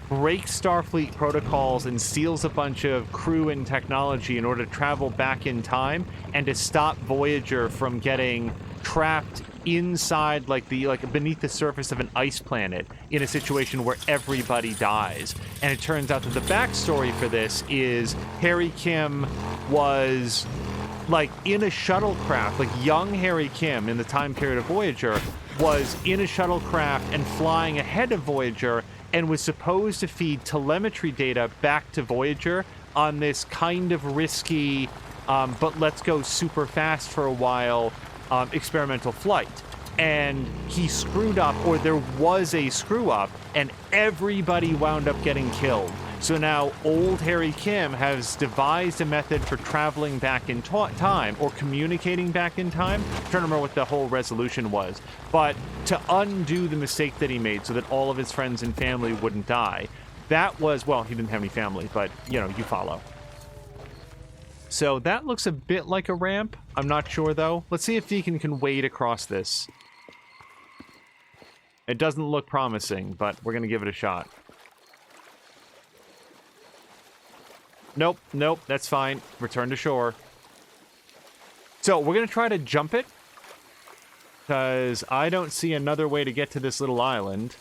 breaks Starfleet protocols and steals a bunch of crew and technology in order to travel back in time and to stop Voyager from getting trapped inside, like beneath the surface of an ice planet in a situation where everybody dies. And it turns out that the backstory for this is Harry Kim was like in a shuttlecraft, like young Harry Kim in the time period of Voyager was in a shuttlecraft and flying ahead of Voyager and was supposed to feed telemetry data back to Voyager on this kind of risky, but let's go super fast for a while, experimental flight. And he screwed up, or there was a screw up, and everybody wound up getting killed. So now old Harry Kim has devised a method for traveling back in time, or communicating back in time. I'm trying to remember what the whole resolution was. But to undo the mistake that he made so that all of his friends and family wouldn't die. That was, well, he didn't have any family, but, you know, you follow. So that looks a bit like a ramp. I'm not sure, though. Let's see if Deacon can wade across this. It doesn't look promising, but we're going to give it a shot. Nope, nope, that's fine. Return to shore. So we're going to try to jump it, because I don't see another way to get to this little island.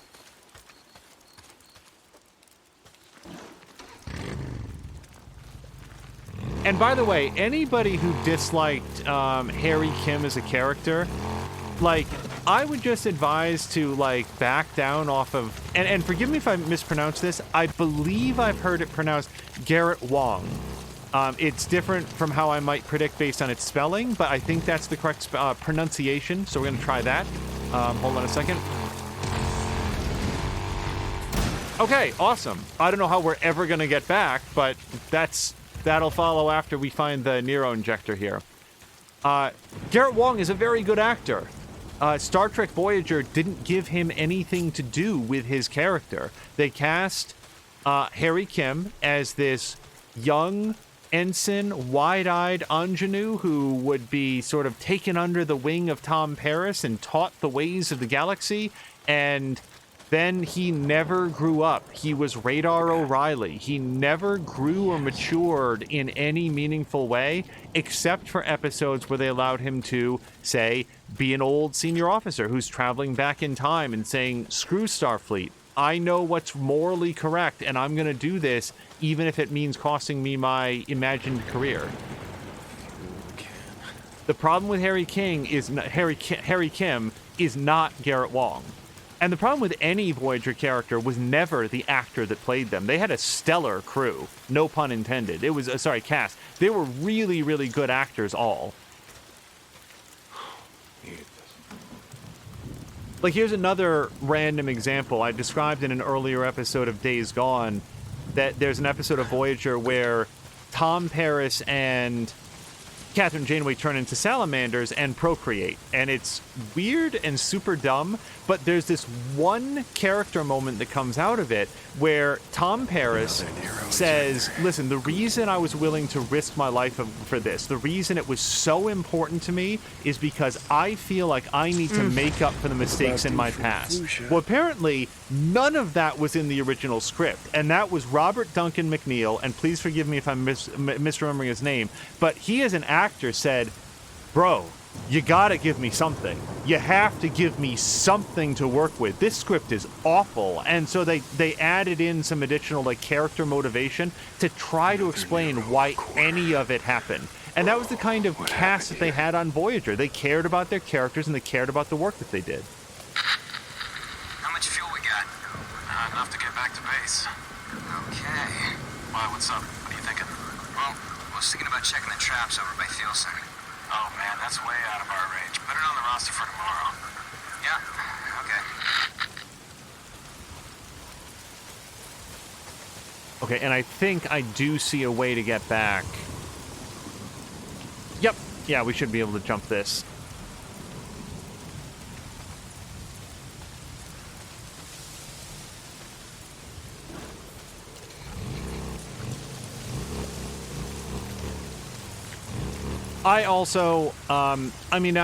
And by the way, anybody who disliked Harry Kim as a character, like, I would just advise to, like, back down off of... And forgive me if I mispronounce this. I believe I've heard it pronounced Garrett Wong. It's different from how I might predict based on its spelling, but I think that's the correct pronunciation, so we're going to try that. Hold on a second. Okay, awesome. I don't know how we're ever going to get back, but that'll follow after we find the NERO injector here. Garrett Wong is a very good actor. Star Trek Voyager didn't give him anything to do with his character. They cast Harry Kim as this young ensign, wide-eyed ingenue who would be sort of taken under the wing of Tom Paris and taught the ways of the galaxy, and then he never grew up. He was Radar O'Reilly. He never grew or matured in any meaningful way, except for episodes where they allowed him to, say, be an old senior officer who's traveling back in time and saying, screw Starfleet. I know what's morally correct, and I'm going to do this, even if it means costing me my imagined career. The problem with Harry Kim is not Garrett Wong. And the problem with any Voyager character was never the actor that played them. They had a stellar crew, no pun intended. It was, cast. They were really, really good actors all. Like, here's another random example. I described in an earlier episode of Days Gone that there's an episode of Voyager where Tom Paris and Catherine Janeway turn into salamanders and procreate. And it's weird and super dumb, but there's this one character moment that comes out of it where Tom Paris says, listen, the reason I was willing to risk my life for this, the reason it was so important to me is because I feel like I need to make up for the mistakes in my past. Well, apparently, none of that was in the original script, and that was Robert Duncan McNeil, and please forgive me if I'm misremembering his name, but he as an actor said, bro, you gotta give me something. You have to give me something to work with. This script is awful. And so they added in some additional like character motivation to try to explain why any of it happened. And that was the kind of cast that they had on Voyager. They cared about their characters and they cared about the work that they did. How much fuel we got? Enough to get back to base. Okay. Why, what's up? What are you thinking? Well, I was thinking about checking the traps over by Fuel Center. Oh man, that's way out of our range. Put it on the roster for tomorrow. Yeah, okay. Okay, and I think I do see a way to get back. Yep. Yeah, we should be able to jump this. I also, I mean,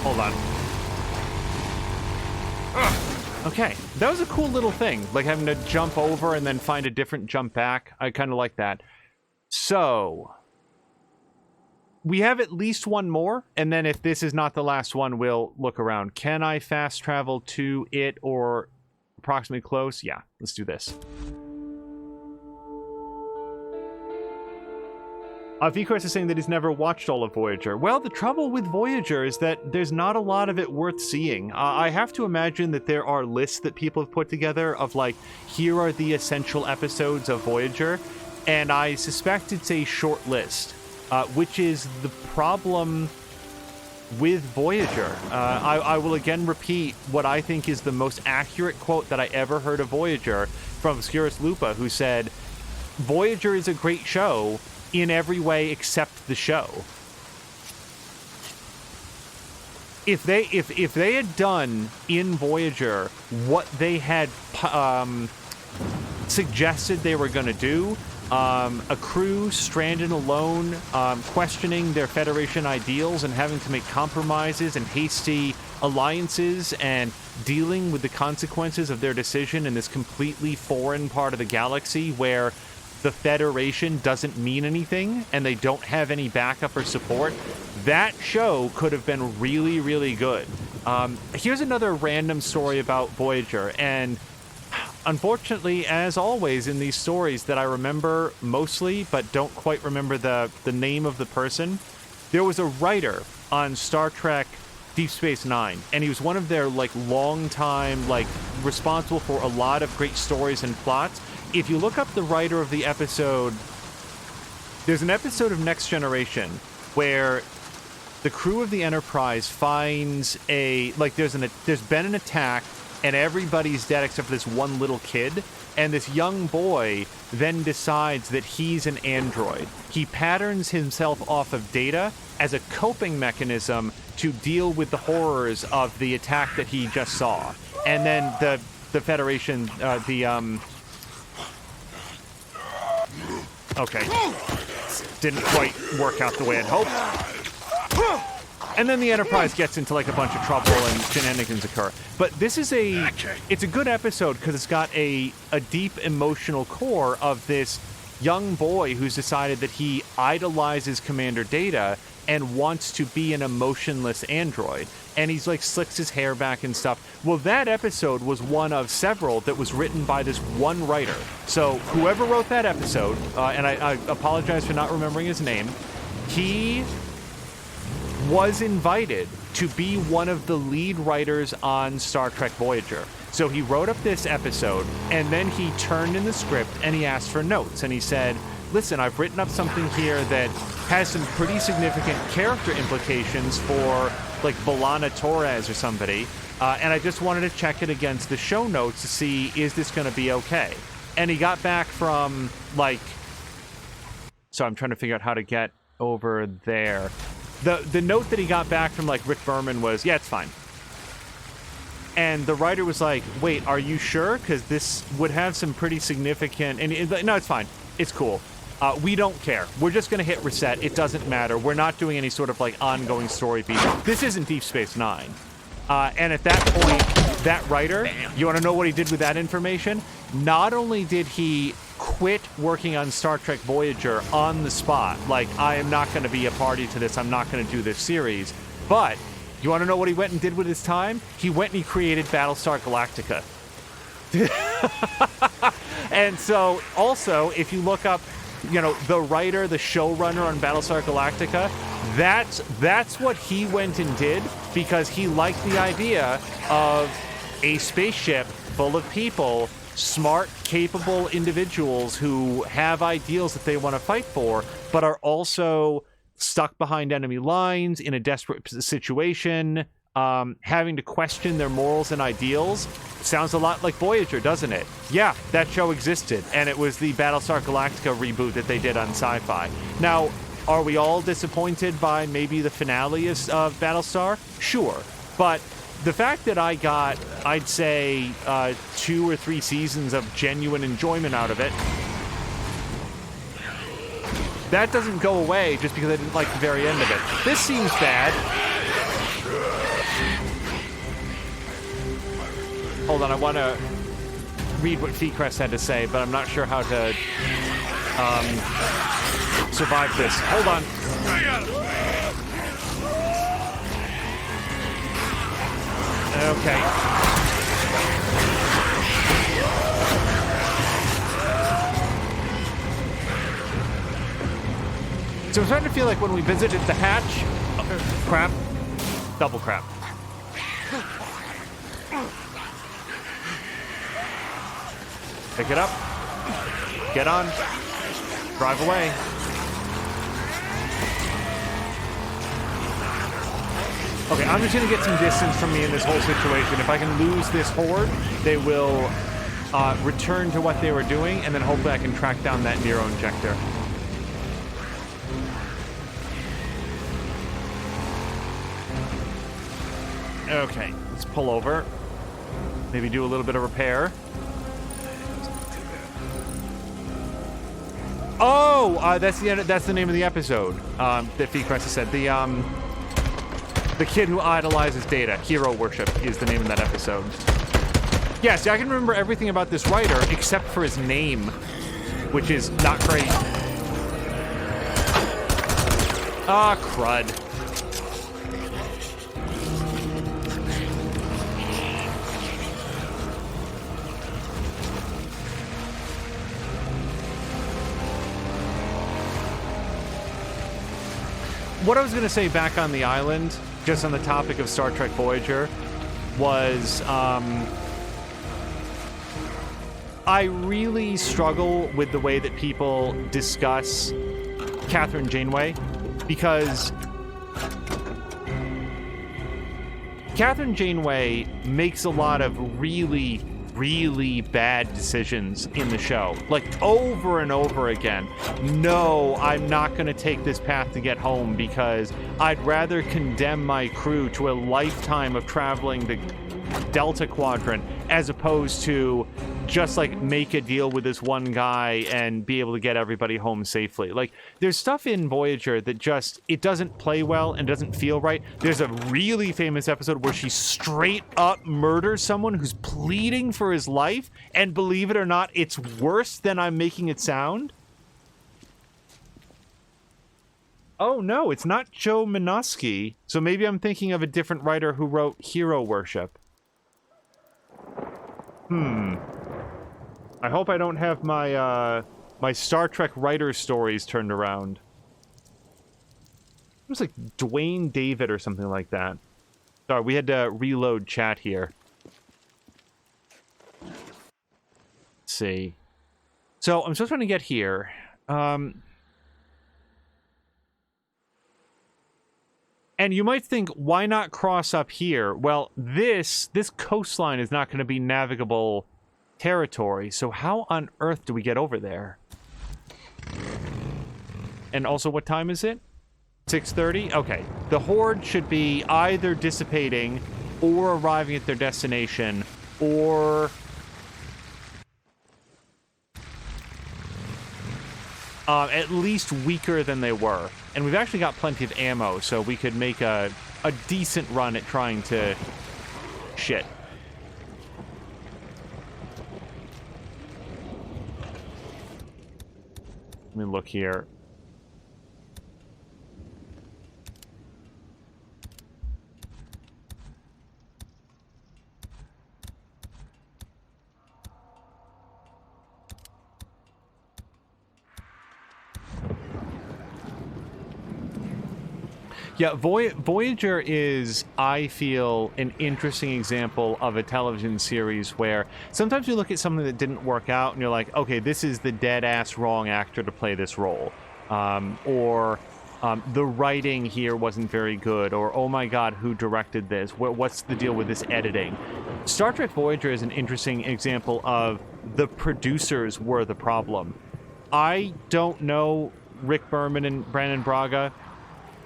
hold on. Okay, that was a cool little thing, like having to jump over and then find a different jump back. I kind of like that. So, we have at least one more, and then if this is not the last one, we'll look around. Can I fast travel to it or approximately close? Yeah, let's do this. Vcourse is saying that he's never watched all of Voyager. Well, the trouble with Voyager is that there's not a lot of it worth seeing. I have to imagine that there are lists that people have put together of, like, here are the essential episodes of Voyager, and I suspect it's a short list, which is the problem with Voyager. I will again repeat what I think is the most accurate quote that I ever heard of Voyager from Obscurus Lupa, who said, Voyager is a great show in every way except the show. If they had done in Voyager what they had suggested they were going to do, a crew stranded alone, questioning their Federation ideals and having to make compromises and hasty alliances and dealing with the consequences of their decision in this completely foreign part of the galaxy where the Federation doesn't mean anything and they don't have any backup or support, that show could have been really, really good. Here's another random story about Voyager, and unfortunately, as always in these stories that I remember mostly but don't quite remember the name of the person, there was a writer on Star Trek Deep Space Nine, and he was one of their like long time, like responsible for a lot of great stories and plots. If you look up the writer of the episode, there's an episode of Next Generation where the crew of the Enterprise finds there's been an attack and everybody's dead except for this one little kid, and this young boy then decides that he's an android. He patterns himself off of Data as a coping mechanism to deal with the horrors of the attack that he just saw. And then the Federation, okay. Didn't quite work out the way I'd hoped. And then the Enterprise gets into like a bunch of trouble and shenanigans occur. But this is it's a good episode because it's got a deep emotional core of this young boy who's decided that he idolizes Commander Data and wants to be an emotionless android. And he's like slicks his hair back and stuff. Well, that episode was one of several that was written by this one writer. So whoever wrote that episode, and I apologize for not remembering his name, he was invited to be one of the lead writers on Star Trek Voyager. So he wrote up this episode, and then he turned in the script and he asked for notes. And he said, listen, I've written up something here that has some pretty significant character implications for like B'Elanna Torres or somebody, and I just wanted to check it against the show notes to see, is this going to be okay? And he got back from like, so I'm trying to figure out how to get over there. The note that he got back from like Rick Berman was, yeah, it's fine. And the writer was like, wait, are you sure? Because this would have some pretty significant, and no, it's fine. It's cool. We don't care. We're just going to hit reset. It doesn't matter. We're not doing any sort of like ongoing story beat. This isn't Deep Space Nine. And at that point, that writer, you want to know what he did with that information? Not only did he quit working on Star Trek Voyager on the spot. Like, I am not going to be a party to this. I'm not going to do this series. But you want to know what he went and did with his time? He went and he created Battlestar Galactica. And so, also, if you look up, you know, the writer, the showrunner on Battlestar Galactica, that's what he went and did because he liked the idea of a spaceship full of people, smart, capable individuals who have ideals that they want to fight for, but are also stuck behind enemy lines in a desperate situation, having to question their morals and ideals. Sounds a lot like Voyager, doesn't it? Yeah, that show existed, and it was the Battlestar Galactica reboot that they did on Sci-Fi. Now, are we all disappointed by maybe the finale of Battlestar? Sure, but the fact that I got, I'd say, 2 or 3 seasons of genuine enjoyment out of it, that doesn't go away just because I didn't like the very end of it. This seems bad. Hold on, I want to read what Feecrest had to say, but I'm not sure how to survive this. Hold on. Okay. So I'm starting to feel like when we visited the hatch... crap. Double crap. Pick it up. Get on. Drive away. Okay, I'm just going to get some distance from me in this whole situation. If I can lose this horde, they will return to what they were doing, and then hopefully I can track down that NERO injector. Okay, let's pull over. Maybe do a little bit of repair. Oh, that's the name of the episode that Feecrest said. The kid who idolizes Data. Hero worship is the name of that episode. Yeah, see, I can remember everything about this writer except for his name, which is not great. Ah, crud. What I was going to say back on the island, just on the topic of Star Trek Voyager, was I really struggle with the way that people discuss Catherine Janeway, because Catherine Janeway makes a lot of really, really bad decisions in the show. Like, over and over again. No, I'm not going to take this path to get home because I'd rather condemn my crew to a lifetime of traveling the Delta Quadrant as opposed to just, like, make a deal with this one guy and be able to get everybody home safely. Like, there's stuff in Voyager that just, it doesn't play well and doesn't feel right. There's a really famous episode where she straight up murders someone who's pleading for his life, and believe it or not, it's worse than I'm making it sound. Oh no, it's not Joe Minosky. So maybe I'm thinking of a different writer who wrote Hero Worship. I hope I don't have my, my Star Trek writer stories turned around. It was like Dwayne David or something like that. Sorry, we had to reload chat here. Let's see. So, I'm still trying to get here. And you might think, why not cross up here? Well, this coastline is not going to be navigable territory, so how on earth do we get over there? And also, what time is it? 6:30? Okay. The Horde should be either dissipating or arriving at their destination, or at least weaker than they were. And we've actually got plenty of ammo, so we could make a decent run at trying to... Shit. Let me look here. Yeah, Voyager is, I feel, an interesting example of a television series where sometimes you look at something that didn't work out and you're like, okay, this is the dead-ass wrong actor to play this role. Or the writing here wasn't very good. Or, oh my god, who directed this? What's the deal with this editing? Star Trek Voyager is an interesting example of the producers were the problem. I don't know Rick Berman and Brandon Braga,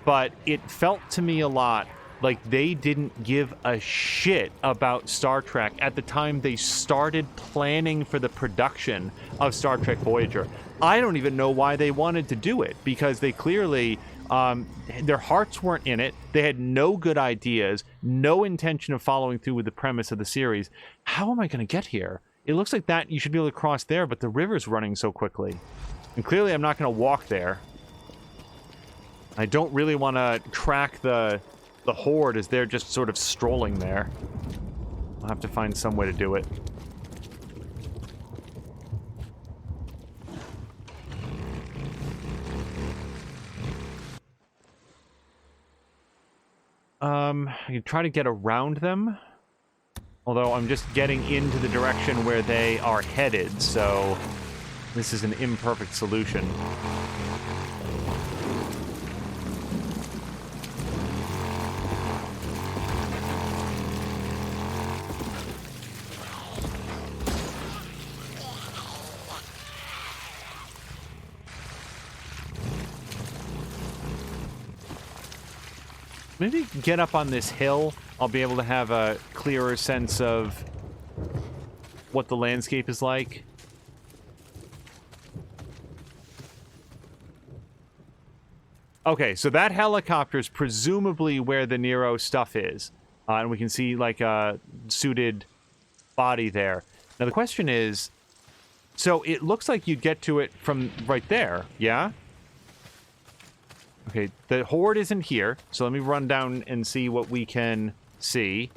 but it felt to me a lot like they didn't give a shit about Star Trek at the time they started planning for the production of Star Trek Voyager. I don't even know why they wanted to do it, because they clearly, their hearts weren't in it. They had no good ideas, no intention of following through with the premise of the series. How am I going to get here? It looks like that you should be able to cross there, but the river's running so quickly. And clearly I'm not going to walk there. I don't really want to track the horde as they're just sort of strolling there. I'll have to find some way to do it. I can try to get around them. Although I'm just getting into the direction where they are headed, so this is an imperfect solution. Maybe get up on this hill. I'll be able to have a clearer sense of what the landscape is like. Okay, so that helicopter is presumably where the NERO stuff is. And we can see, like, a suited body there. Now, the question is... So, it looks like you get to it from right there, yeah? Okay, the horde isn't here, so let me run down and see what we can see.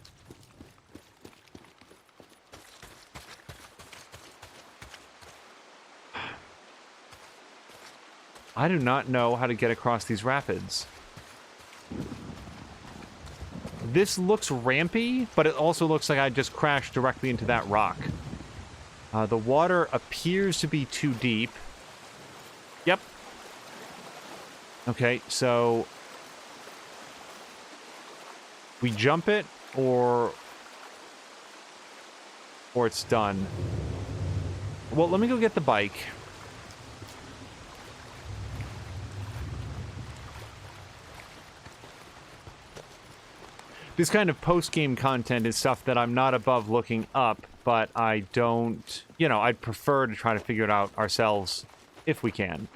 I do not know how to get across these rapids. This looks rampy, but it also looks like I just crashed directly into that rock. The water appears to be too deep. Yep. Okay, so we jump it, or it's done. Well, let me go get the bike. This kind of post-game content is stuff that I'm not above looking up, but I don't, you know, I'd prefer to try to figure it out ourselves if we can.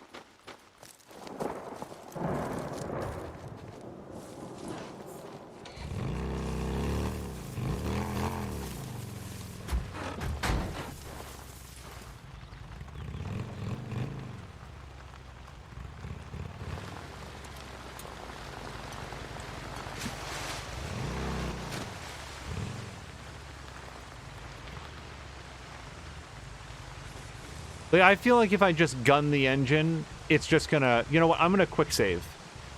Like, I feel like if I just gun the engine, it's just gonna... You know what? I'm gonna quick save.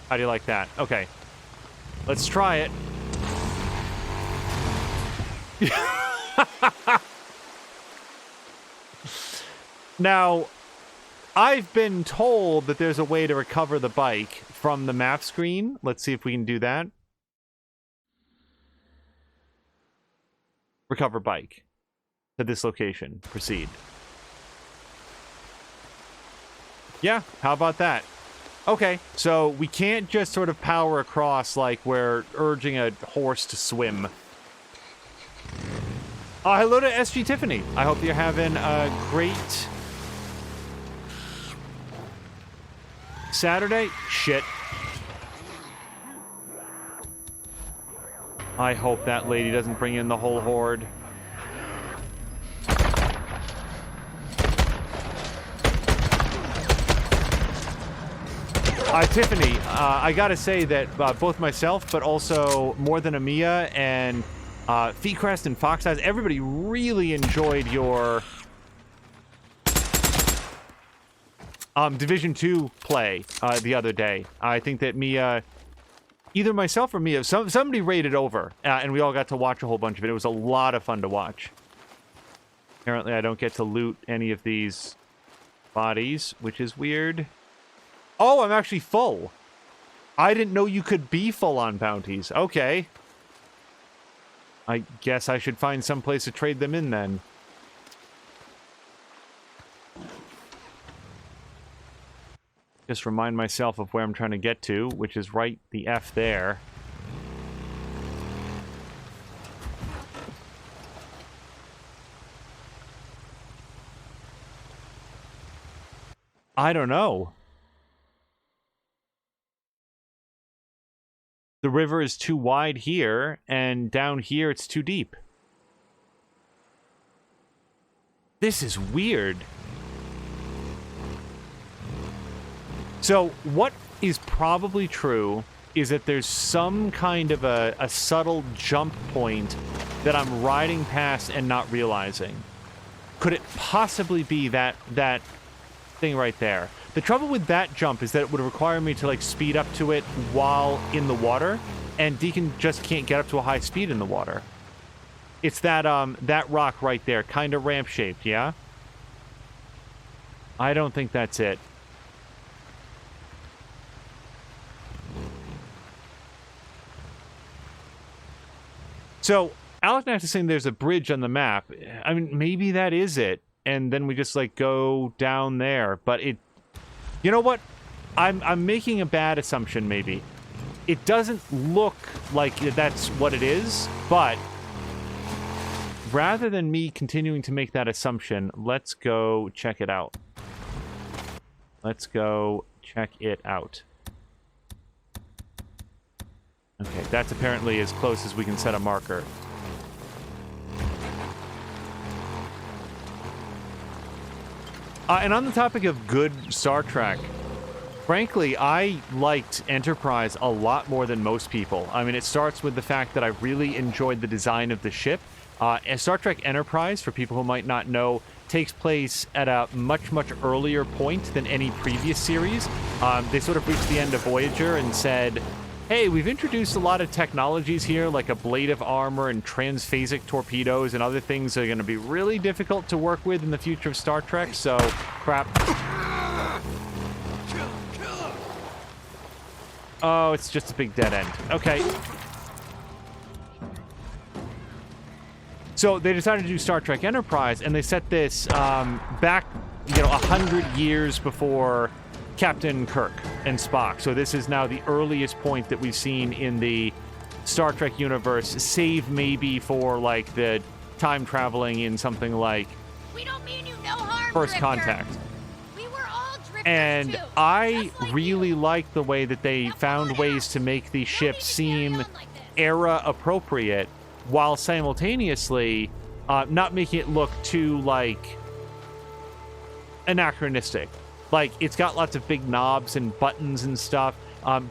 How do you like that? Okay. Let's try it. Now, I've been told that there's a way to recover the bike from the map screen. Let's see if we can do that. Recover bike. To this location. Proceed. Yeah, how about that? Okay, so we can't just sort of power across like we're urging a horse to swim. Hello to SG Tiffany. I hope you're having a great Saturday. Shit. I hope that lady doesn't bring in the whole horde. Tiffany, I gotta say that both myself, but also more than Amia and Feecrest and Fox Eyes, everybody really enjoyed your Division 2 play the other day. I think that Mia, either myself or Mia, somebody raided over, and we all got to watch a whole bunch of it. It was a lot of fun to watch. Apparently, I don't get to loot any of these bodies, which is weird. Oh, I'm actually full. I didn't know you could be full on bounties. Okay. I guess I should find some place to trade them in then. Just remind myself of where I'm trying to get to, which is right the F there. I don't know. The river is too wide here, and down here it's too deep. This is weird. So, what is probably true is that there's some kind of a subtle jump point that I'm riding past and not realizing. Could it possibly be that thing right there? The trouble with that jump is that it would require me to, like, speed up to it while in the water, and Deacon just can't get up to a high speed in the water. It's that rock right there, kind of ramp-shaped, yeah? I don't think that's it. So, Alec is saying there's a bridge on the map. I mean, maybe that is it, and then we just, like, go down there, but it... You know what? I'm making a bad assumption, maybe. It doesn't look like that's what it is, but rather than me continuing to make that assumption, let's go check it out. Let's go check it out. Okay, that's apparently as close as we can set a marker. And on the topic of good Star Trek, frankly, I liked Enterprise a lot more than most people. I mean, it starts with the fact that I really enjoyed the design of the ship. Star Trek Enterprise, for people who might not know, takes place at a much, much earlier point than any previous series. They sort of reached the end of Voyager and said, hey, we've introduced a lot of technologies here, like ablative armor and transphasic torpedoes and other things that are going to be really difficult to work with in the future of Star Trek, so crap. Oh, it's just a big dead end. Okay. So they decided to do Star Trek Enterprise, and they set this back, 100 years before Captain Kirk and Spock. So this is now the earliest point that we've seen in the Star Trek universe, save maybe for, like, the time traveling in something like We don't mean you no harm, First Drifter. Contact. We were all drifters And too, I just like really you. like the way that they found ways to make the ship seem Like this. era appropriate while simultaneously not making it look too, like, anachronistic. Like, it's got lots of big knobs and buttons and stuff,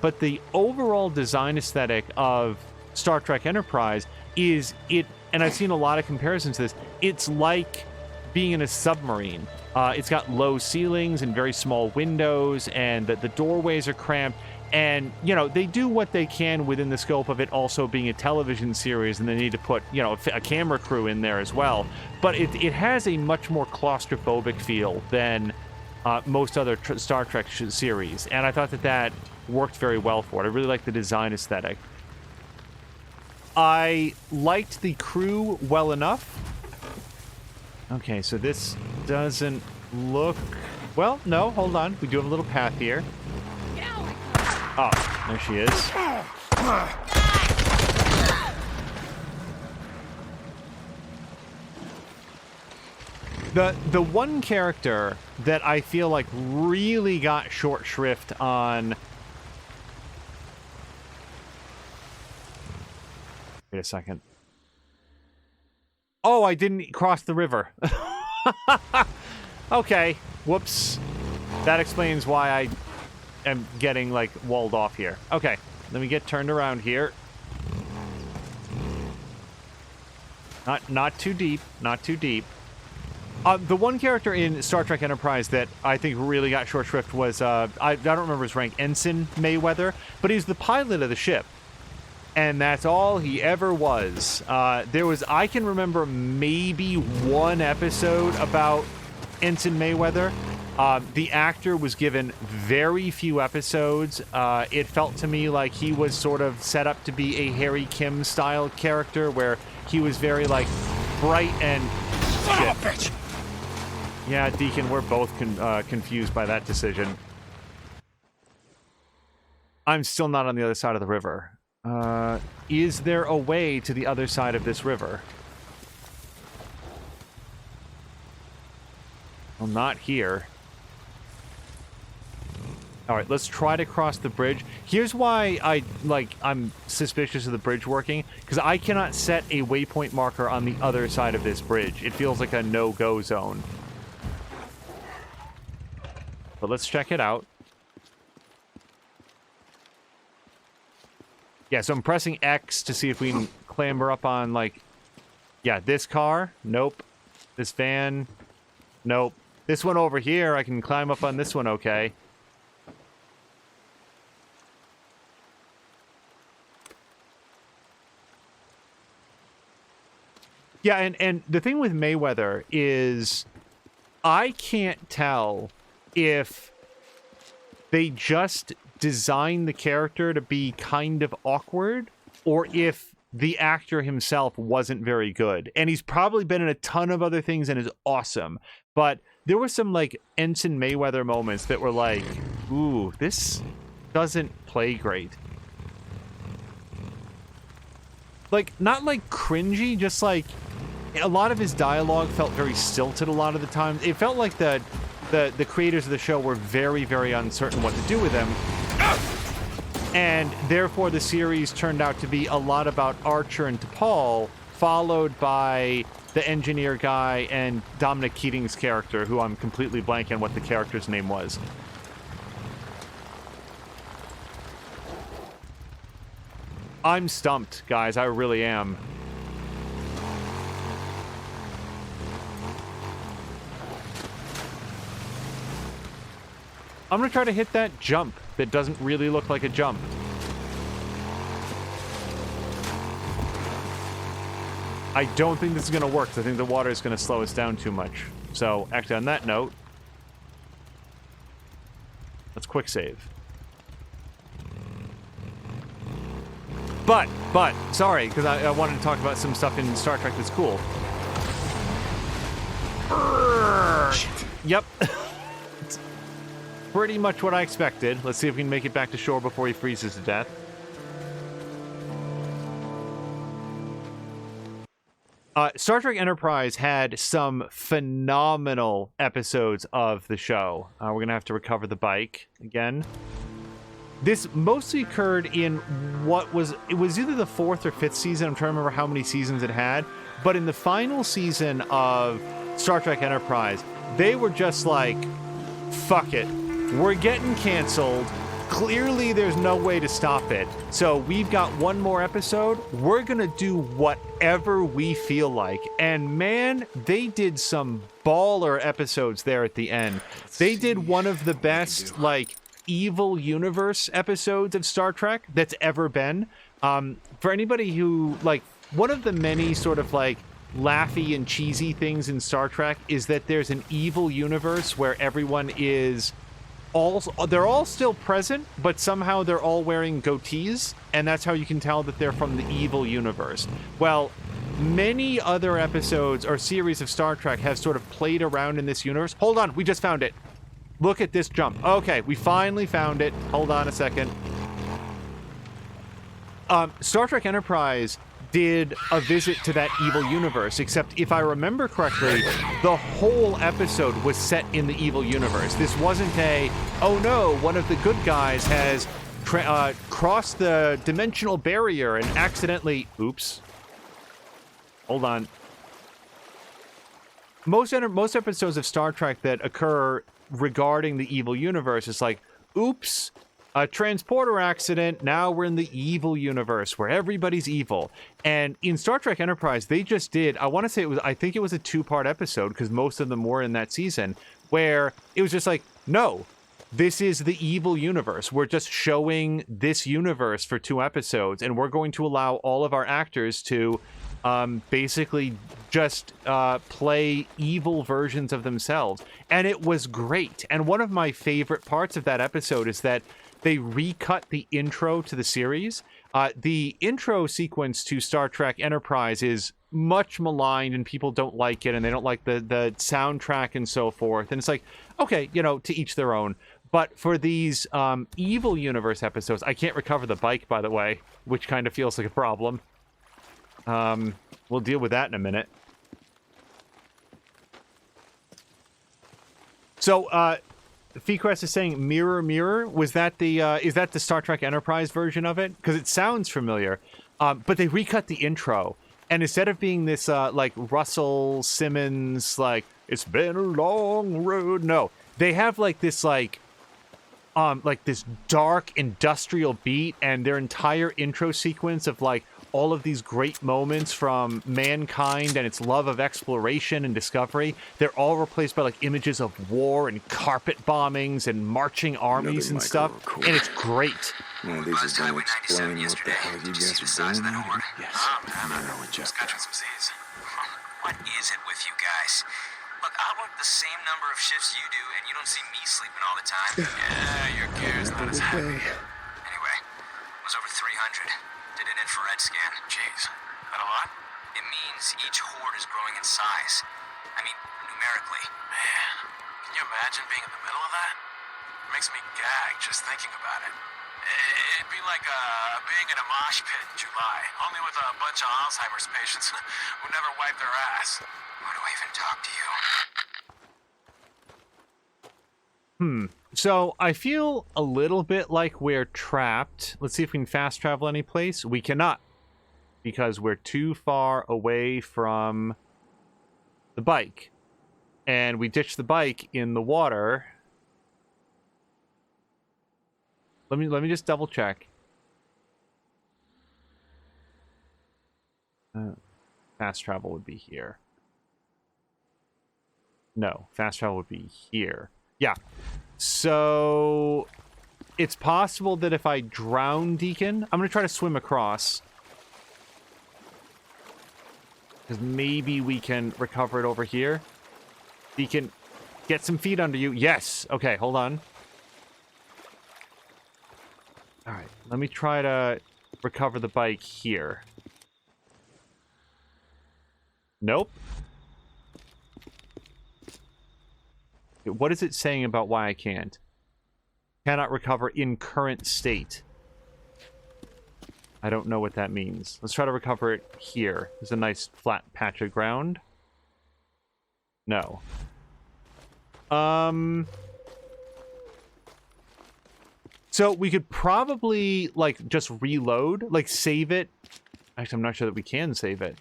but the overall design aesthetic of Star Trek Enterprise is it, and I've seen a lot of comparisons to this, it's like being in a submarine. It's got low ceilings and very small windows, and the doorways are cramped, and, they do what they can within the scope of it also being a television series, and they need to put, a camera crew in there as well. But it has a much more claustrophobic feel than most other Star Trek series, and I thought that worked very well for it. I really liked the design aesthetic. I liked the crew well enough. Okay, so this doesn't look... Well, no, hold on. We do have a little path here. Oh, there she is. The one character that I feel like really got short shrift on... Wait a second. Oh, I didn't cross the river. Okay, whoops. That explains why I am getting, like, walled off here. Okay, let me get turned around here. Not too deep. Not too deep. The one character in Star Trek Enterprise that I think really got short shrift was, I don't remember his rank, Ensign Mayweather, but he was the pilot of the ship. And that's all he ever was. I can remember maybe one episode about Ensign Mayweather. The actor was given very few episodes. It felt to me like he was sort of set up to be a Harry Kim style character where he was very, like, bright and... Son of a bitch! Yeah, Deacon, we're both confused by that decision. I'm still not on the other side of the river. Is there a way to the other side of this river? Well, not here. Alright, let's try to cross the bridge. Here's why I'm suspicious of the bridge working, because I cannot set a waypoint marker on the other side of this bridge. It feels like a no-go zone. But let's check it out. Yeah, so I'm pressing X to see if we can clamber up on, like... Yeah, this car? Nope. This van? Nope. This one over here, I can climb up on this one okay. Yeah, and the thing with Mayweather is I can't tell if they just designed the character to be kind of awkward or if the actor himself wasn't very good. And he's probably been in a ton of other things and is awesome. But there were some, like, Ensign Mayweather moments that were like, ooh, this doesn't play great. Like, not like cringy, just like a lot of his dialogue felt very stilted a lot of the time. It felt like the creators of the show were very, very uncertain what to do with him. And therefore the series turned out to be a lot about Archer and T'Pol, followed by the engineer guy and Dominic Keating's character, who I'm completely blanking on what the character's name was. I'm stumped, guys. I really am. I'm gonna try to hit that jump that doesn't really look like a jump. I don't think this is gonna work, 'cause I think the water is gonna slow us down too much. So, actually, on that note, let's quick save. But, sorry, because I wanted to talk about some stuff in Star Trek that's cool. Shit. Yep. It's pretty much what I expected. Let's see if we can make it back to shore before he freezes to death. Star Trek Enterprise had some phenomenal episodes of the show. We're going to have to recover the bike again. This mostly occurred in it was either the 4th or 5th season. I'm trying to remember how many seasons it had. But in the final season of Star Trek Enterprise, they were just like, fuck it. We're getting canceled. Clearly, there's no way to stop it. So we've got one more episode. We're going to do whatever we feel like. And man, they did some baller episodes there at the end. They did one of the best, like, evil universe episodes of Star Trek that's ever been. For anybody who, like, one of the many sort of, like, laughy and cheesy things in Star Trek is that there's an evil universe where everyone is... they're all still present, but somehow they're all wearing goatees, and that's how you can tell that they're from the evil universe. Well, many other episodes or series of Star Trek have sort of played around in this universe. Hold on, we just found it. Look at this jump. Okay, we finally found it. Hold on a second. Star Trek Enterprise did a visit to that evil universe, except if I remember correctly, the whole episode was set in the evil universe. This wasn't oh no, one of the good guys has crossed the dimensional barrier and accidentally... Oops. Hold on. Most episodes of Star Trek that occur regarding the evil universe is like, oops, a transporter accident. Now we're in the evil universe where everybody's evil. And in Star Trek Enterprise, they just did, I think it was a 2-part episode, because most of them were in that season, where it was just like, no, this is the evil universe. We're just showing this universe for 2 episodes, and we're going to allow all of our actors to basically just play evil versions of themselves. And it was great. And one of my favorite parts of that episode is that they recut the intro to the series. The intro sequence to Star Trek Enterprise is much maligned, and people don't like it, and they don't like the soundtrack and so forth. And it's like, okay, to each their own. But for these evil universe episodes, I can't recover the bike, by the way, which kind of feels like a problem. We'll deal with that in a minute. So, Fequest is saying Mirror Mirror. Was that is that the Star Trek Enterprise version of it? Because it sounds familiar. But they recut the intro. And instead of being this, like, Russell Simmons, like, it's been a long road. No. They have, like, this, like this dark industrial beat, and their entire intro sequence of, like, all of these great moments from mankind and its love of exploration and discovery, they're all replaced by, like, images of war and carpet bombings and marching armies and stuff. And it's great. One of these is going to explain what the hell you guys are doing there. Yes, NERO injector. What is it with you guys? Look, I work the same number of shifts you do, and you don't see me sleeping all the time. Yeah, your gear's not as heavy. Anyway, it was over 300. Did an infrared scan. Jeez, that a lot? It means each horde is growing in size. I mean, numerically. Man, can you imagine being in the middle of that? It makes me gag just thinking about it. It'd be like being in a mosh pit in July, only with a bunch of Alzheimer's patients who never wipe their ass. Why do I even talk to you? So I feel a little bit like we're trapped. Let's see if we can fast travel any place. We cannot, because we're too far away from the bike. And we ditched the bike in the water. Let me just double check. Fast travel would be here. No, fast travel would be here. Yeah. So it's possible that if I drown Deacon, I'm going to try to swim across. Because maybe we can recover it over here. Deacon, get some feet under you. Yes. Okay, hold on. All right, let me try to recover the bike here. Nope. What is it saying about why I can't? Cannot recover in current state. I don't know what that means. Let's try to recover it here. There's a nice flat patch of ground. No. So we could probably, like, just reload, like, save it. Actually, I'm not sure that we can save it.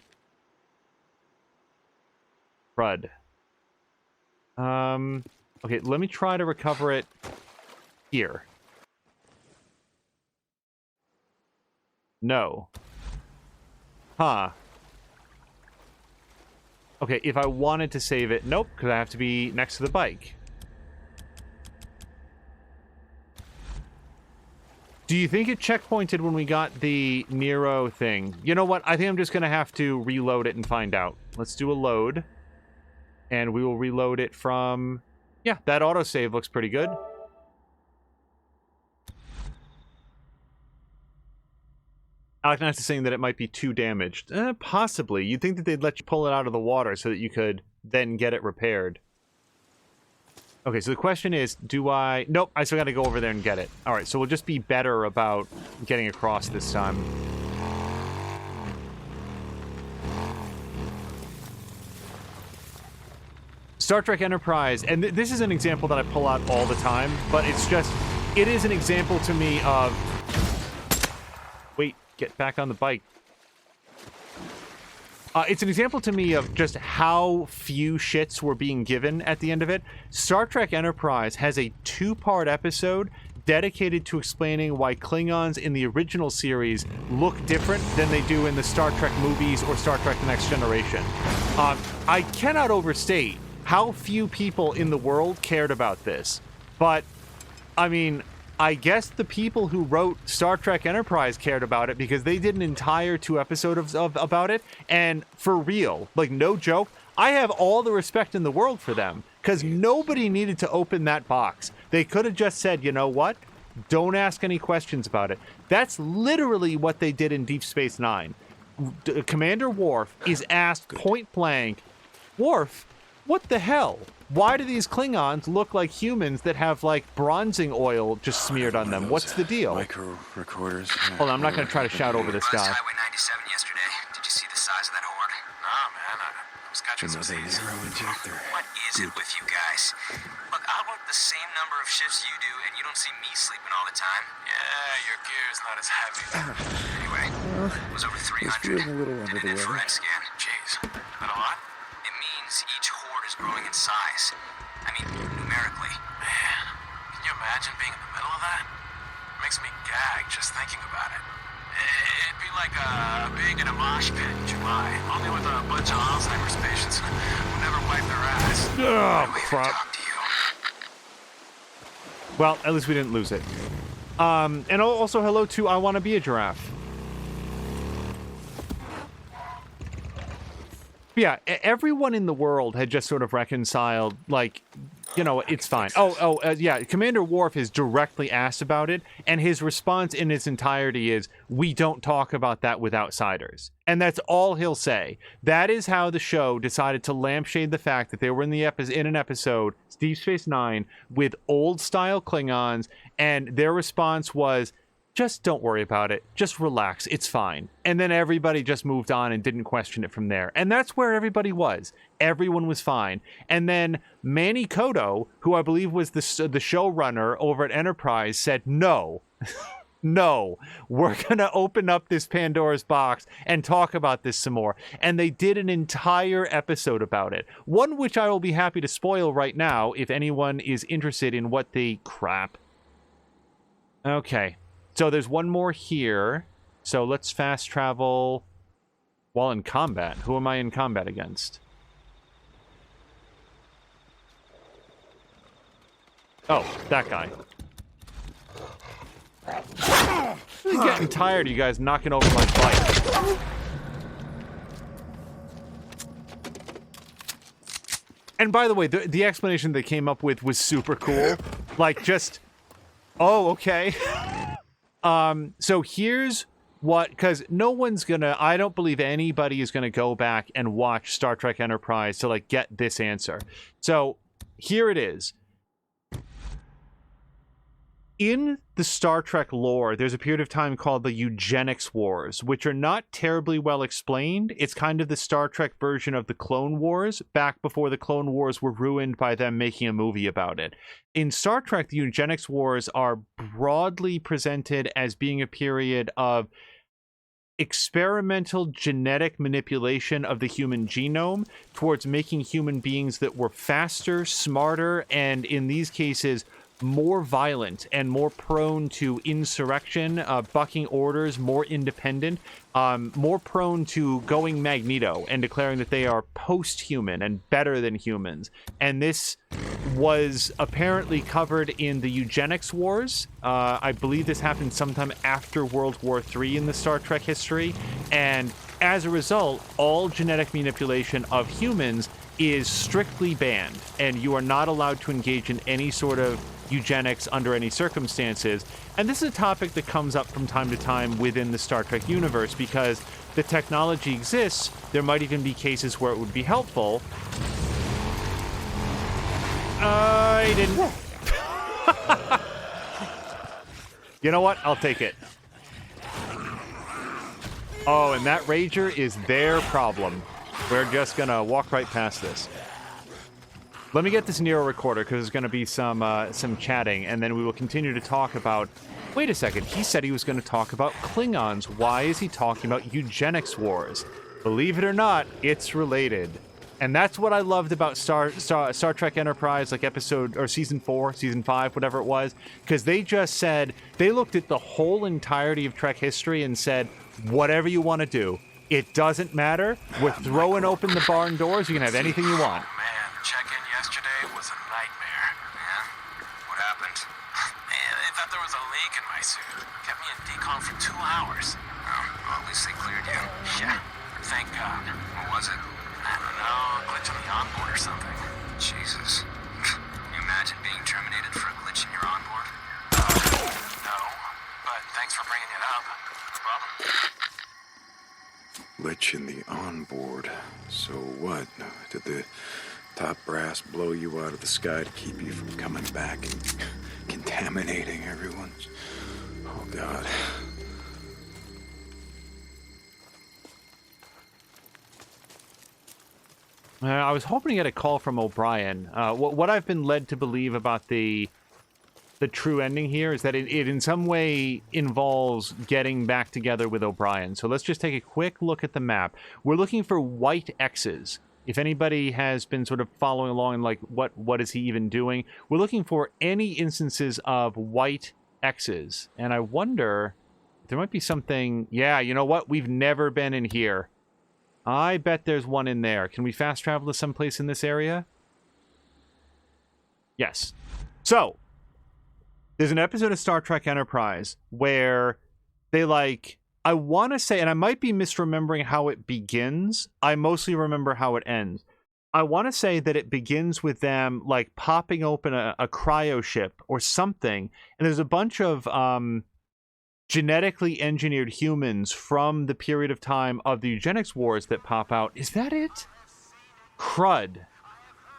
Crud. Okay, let me try to recover it here. No. Huh. Okay, if I wanted to save it, nope, because I have to be next to the bike. Do you think it checkpointed when we got the NERO thing? You know what? I think I'm just going to have to reload it and find out. Let's do a load. And we will reload it from... Yeah, that autosave looks pretty good. Alec is saying that it might be too damaged. Possibly. You'd think that they'd let you pull it out of the water so that you could then get it repaired. Okay, so the question is, do I... Nope, I still gotta go over there and get it. Alright, so we'll just be better about getting across this time. Star Trek Enterprise, and this is an example that I pull out all the time, but it's just... It is an example to me of... Wait, get back on the bike. It's an example to me of just how few shits were being given at the end of it. Star Trek Enterprise has a 2-part episode dedicated to explaining why Klingons in the original series look different than they do in the Star Trek movies or Star Trek The Next Generation. I cannot overstate how few people in the world cared about this. But, I mean, I guess the people who wrote Star Trek Enterprise cared about it because they did an entire 2 episodes about it. And for real, like, no joke, I have all the respect in the world for them because nobody needed to open that box. They could have just said, you know what? Don't ask any questions about it. That's literally what they did in Deep Space Nine. Commander Worf is asked point blank, Worf, what the hell? Why do these Klingons look like humans that have, like, bronzing oil just smeared on them? What's the deal? Micro recorders. Hold on, I'm not going to try to shout over this guy. Highway 97 yesterday. Did you see the size of that horde? Nah, man. I was catching some Another Z's. NERO injector. What is it with you guys? Look, I work the same number of shifts you do, and you don't see me sleeping all the time. Yeah, your gear's not as heavy. Anyway, it was over 300. feeling a little under Did the an weather. infrared scan. Jeez, that a lot? It means each horde is growing in size. I mean, numerically. Man, can you imagine being in the middle of that? Makes me gag just thinking about it. It'd be like being in a mosh pit in July, only with a bunch of Alzheimer's patients who never wipe their ass. Oh, Wait to crap. talk to you. Well, at least we didn't lose it. And also hello to I Want to Be a Giraffe. Yeah, everyone in the world had just sort of reconciled, like, you know, it's fine. Yeah, Commander Worf is directly asked about it, and his response in its entirety is, we don't talk about that with outsiders. And that's all he'll say. That is how the show decided to lampshade the fact that they were in an episode, Deep Space Nine, with old-style Klingons, and their response was, just don't worry about it. Just relax. It's fine. And then everybody just moved on and didn't question it from there. And that's where everybody was. Everyone was fine. And then Manny Koto, who I believe was the showrunner over at Enterprise, said, no, no, we're going to open up this Pandora's box and talk about this some more. And they did an entire episode about it. One which I will be happy to spoil right now if anyone is interested in what the crap. Okay. So there's one more here. So let's fast travel while in combat. Who am I in combat against? Oh, that guy. I'm getting tired of you guys knocking over my bike. And by the way, the explanation they came up with was super cool. Like, just... Oh, okay. So here's what, because no one's gonna, I don't believe anybody is gonna go back and watch Star Trek Enterprise to, like, get this answer. So here it is. In the Star Trek lore, there's a period of time called the Eugenics Wars, which are not terribly well explained. It's kind of the Star Trek version of the Clone Wars, back before the Clone Wars were ruined by them making a movie about it. In Star Trek, the Eugenics Wars are broadly presented as being a period of experimental genetic manipulation of the human genome towards making human beings that were faster, smarter, and in these cases, more violent and more prone to insurrection, bucking orders, more independent, more prone to going Magneto and declaring that they are post-human and better than humans. And this was apparently covered in the Eugenics Wars. I believe this happened sometime after World War III in the Star Trek history. And as a result, all genetic manipulation of humans is strictly banned, and you are not allowed to engage in any sort of eugenics under any circumstances. And this is a topic that comes up from time to time within the Star Trek universe because the technology exists. There might even be cases where it would be helpful. I didn't. You know what? I'll take it. Oh, and that Rager is their problem. We're just gonna walk right past this. Let me get this NERO recorder because there's going to be some chatting, and then we will continue to talk about... Wait a second, he said he was going to talk about Klingons. Why is he talking about eugenics wars? Believe it or not, it's related. And that's what I loved about Star Trek Enterprise, like episode or season 4, season 5, whatever it was, because they just said they looked at the whole entirety of Trek history and said, whatever you want to do, it doesn't matter. We're throwing open the barn doors. You can have anything you want. Man, the check-in yesterday was a nightmare. Yeah? What happened? Man, they thought there was a leak in my suit. Kept me in decon for 2 hours. Oh, well, at least they cleared you. Yeah. Thank God. What was it? I don't know, a glitch on the onboard or something. Jesus. Can you imagine being terminated for a glitch in your onboard? No, but thanks for bringing it up. No problem. Glitch in the onboard. So what? Did the top brass blow you out of the sky to keep you from coming back and contaminating everyone? Oh, God. I was hoping to get a call from O'Brien. What I've been led to believe about the true ending here is that it in some way involves getting back together with O'Brien. So let's just take a quick look at the map. We're looking for white X's. If anybody has been sort of following along and like, what is he even doing? We're looking for any instances of white X's. And I wonder, there might be something... Yeah, you know what? We've never been in here. I bet there's one in there. Can we fast travel to someplace in this area? Yes. So, there's an episode of Star Trek Enterprise where they like... I want to say, and I might be misremembering how it begins. I mostly remember how it ends. I want to say that it begins with them like popping open a cryo ship or something. And there's a bunch of... genetically engineered humans from the period of time of the eugenics wars that pop out. Is that it? Crud.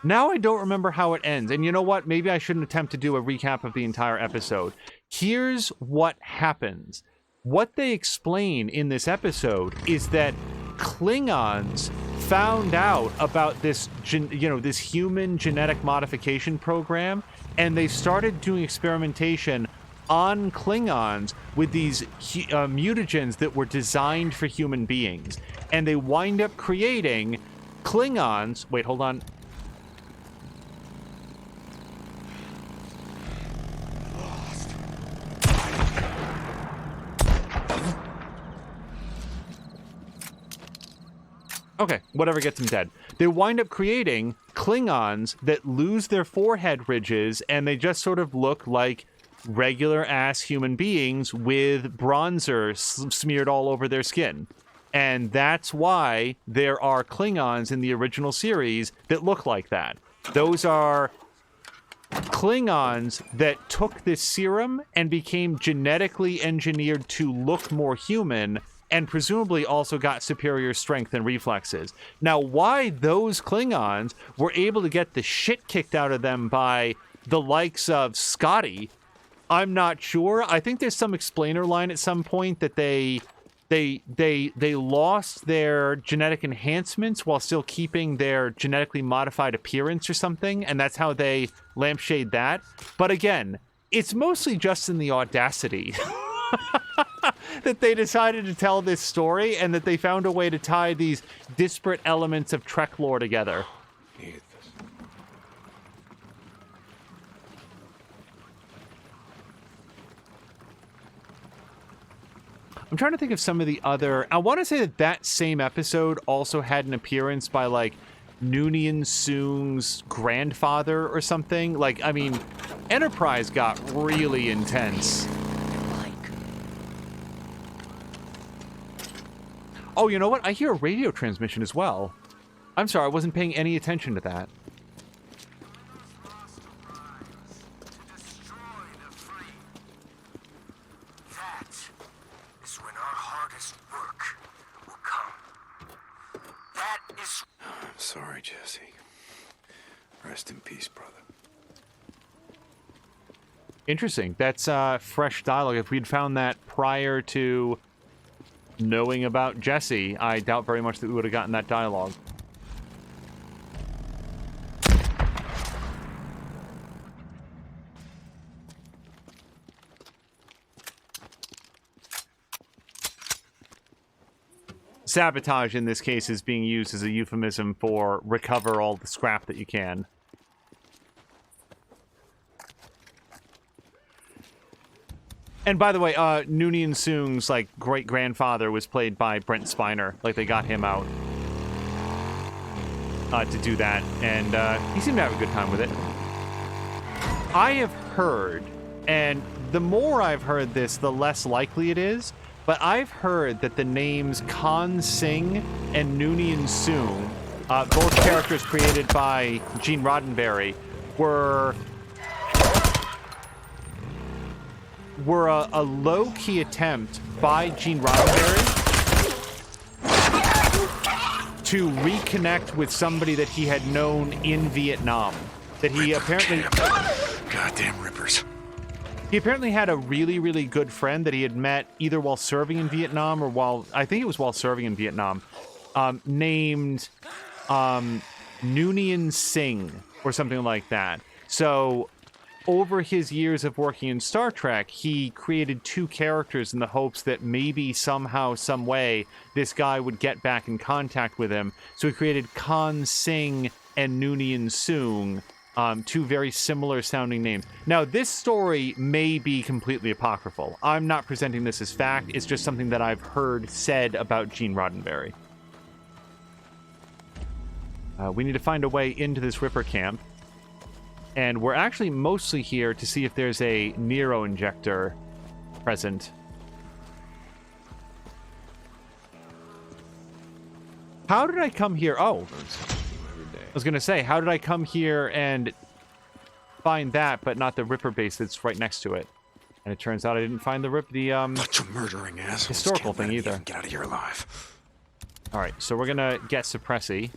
Now I don't remember how it ends. And you know what? Maybe I shouldn't attempt to do a recap of the entire episode. Here's what happens. What they explain in this episode is that Klingons found out about this, this human genetic modification program, and they started doing experimentation on Klingons with these mutagens that were designed for human beings. And they wind up creating Klingons... Wait, hold on. Okay, whatever gets them dead. They wind up creating Klingons that lose their forehead ridges, and they just sort of look like regular-ass human beings with bronzer smeared all over their skin. And that's why there are Klingons in the original series that look like that. Those are Klingons that took this serum and became genetically engineered to look more human, and presumably also got superior strength and reflexes. Now, why those Klingons were able to get the shit kicked out of them by the likes of Scotty, I'm not sure. I think there's some explainer line at some point that they lost their genetic enhancements while still keeping their genetically modified appearance or something, and that's how they lampshade that. But again, it's mostly just in the audacity that they decided to tell this story, and that they found a way to tie these disparate elements of Trek lore together. I'm trying to think of some of the other... I want to say that that same episode also had an appearance by, like, Noonien Soong's grandfather or something. Like, I mean, Enterprise got really intense. Oh, you know what? I hear a radio transmission as well. I'm sorry, I wasn't paying any attention to that. I'm sorry, Jesse. Rest in peace, brother. Interesting. That's fresh dialogue. If we'd found that prior to knowing about Jesse, I doubt very much that we would have gotten that dialogue. sabotage in this case is being used as a euphemism for recover all the scrap that you can. And by the way, Noonien Soong's like great-grandfather was played by Brent Spiner. Like, they got him out to do that, and he seemed to have a good time with it. I have heard, and the more I've heard this, the less likely it is, but I've heard that the names Khan Singh and Noonien Soong, both characters created by Gene Roddenberry, were a low-key attempt by Gene Roddenberry to reconnect with somebody that he had known in Vietnam. That he apparently... Goddamn rippers. He apparently had a really, really good friend that he had met either while serving in Vietnam or while... I think it was while serving in Vietnam. Named Noonien Singh or something like that. So... over his years of working in Star Trek, he created two characters in the hopes that maybe somehow, some way, this guy would get back in contact with him. So he created Khan Singh and Noonien Soong, two very similar sounding names. Now, this story may be completely apocryphal. I'm not presenting this as fact. It's just something that I've heard said about Gene Roddenberry. We need to find a way into this Ripper camp. And we're actually mostly here to see if there's a NERO injector present. How did I come here? Oh, I was going to say, how did I come here and find that, but not the Ripper base that's right next to it? And it turns out I didn't find the Bunch of murdering assholes. historical thing either. Get out of here alive. All right, so we're going to get Suppressi.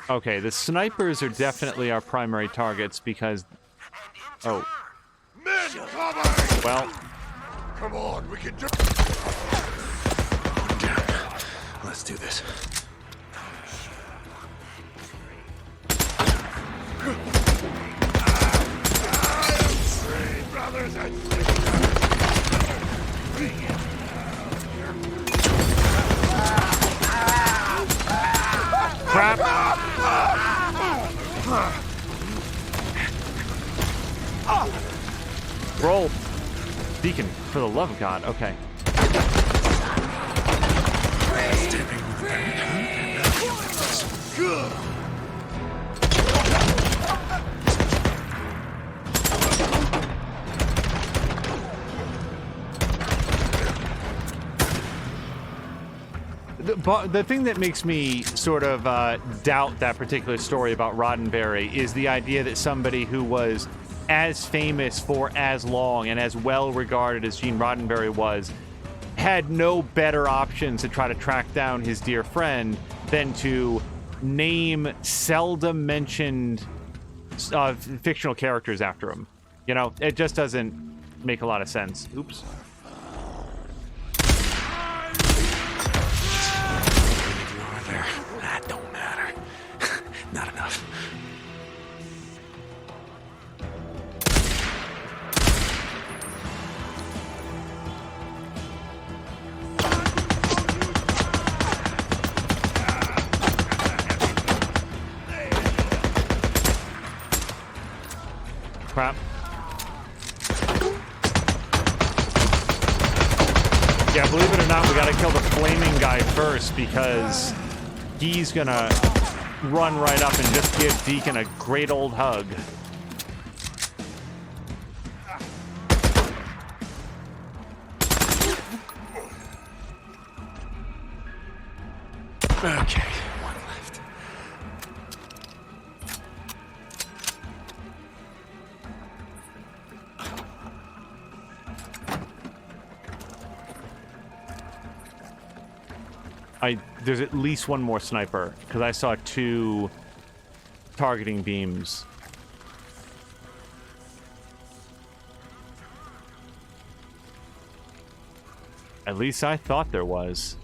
Okay, the snipers are definitely our primary targets because... Oh. Men, cover! Well... Come on, we can do... Let's do this. Three brothers and Crap! Roll. Deacon, for the love of God. Okay. The thing that makes me sort of doubt that particular story about Roddenberry is the idea that somebody who was as famous for as long and as well regarded as Gene Roddenberry was had no better options to try to track down his dear friend than to name seldom mentioned fictional characters after him. You know, it just doesn't make a lot of sense. Oops. There. That don't matter. Not enough. Crap. Yeah, believe it or not, we gotta kill the flaming guy first because he's gonna run right up and just give Deacon a great old hug. Okay, one left. There's at least one more sniper, because I saw two targeting beams. At least I thought there was.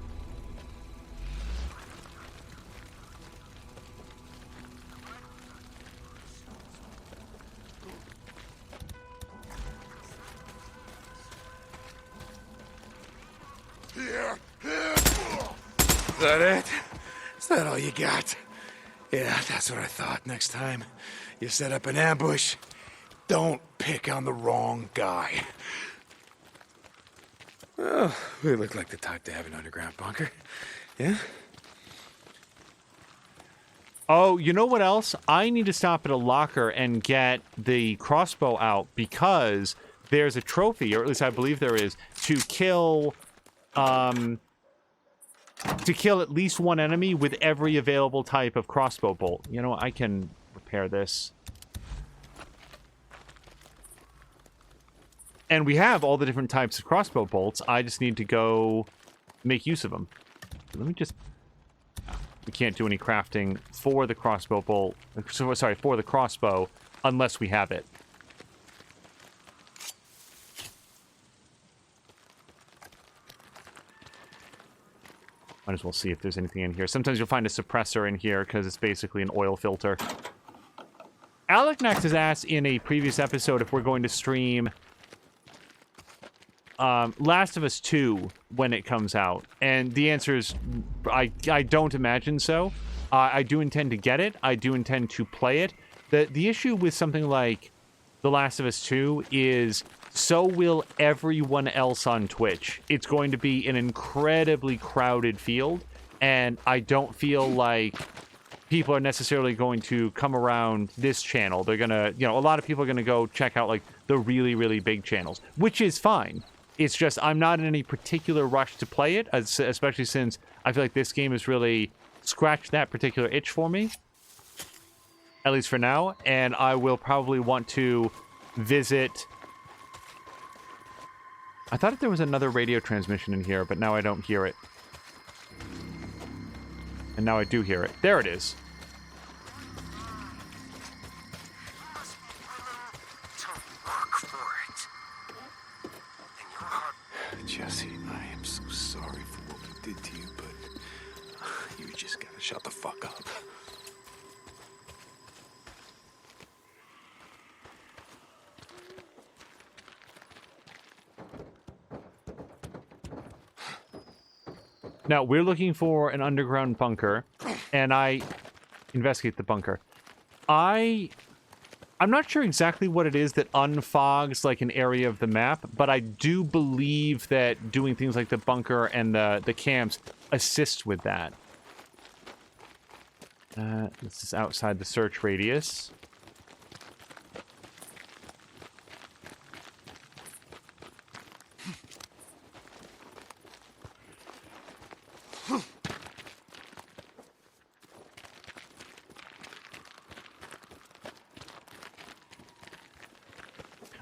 Here. Is that it? Is that all you got? Yeah, that's what I thought. Next time you set up an ambush, don't pick on the wrong guy. Well, we look like the type to have an underground bunker. Yeah? Oh, you know what else? I need to stop at a locker and get the crossbow out because there's a trophy, or at least I believe there is, to kill at least one enemy with every available type of crossbow bolt. You know, I can repair this. And we have all the different types of crossbow bolts. I just need to go make use of them. Let me just... We can't do any crafting for the crossbow bolt. Sorry, for the crossbow, unless we have it. Might as well see if there's anything in here. Sometimes you'll find a suppressor in here because it's basically an oil filter. Alec Nax has asked in a previous episode if we're going to stream Last of Us 2 when it comes out. And the answer is I don't imagine so. I do intend to get it. I do intend to play it. The issue with something like The Last of Us 2 is so will everyone else on Twitch. It's going to be an incredibly crowded field, and I don't feel like people are necessarily going to come around this channel. They're gonna, you know, a lot of people are gonna go check out like the really, really big channels, which is fine. It's just I'm not in any particular rush to play it, especially since I feel like this game has really scratched that particular itch for me, at least for now, and I will probably want to visit... I thought there was another radio transmission in here, but now I don't hear it. And now I do hear it. There it is. Jesse, I am so sorry for what we did to you, but you just gotta shut the fuck up. Now, we're looking for an underground bunker, and I investigate the bunker. I'm not sure exactly what it is that unfogs like an area of the map, but I do believe that doing things like the bunker and the camps assist with that. This is outside the search radius.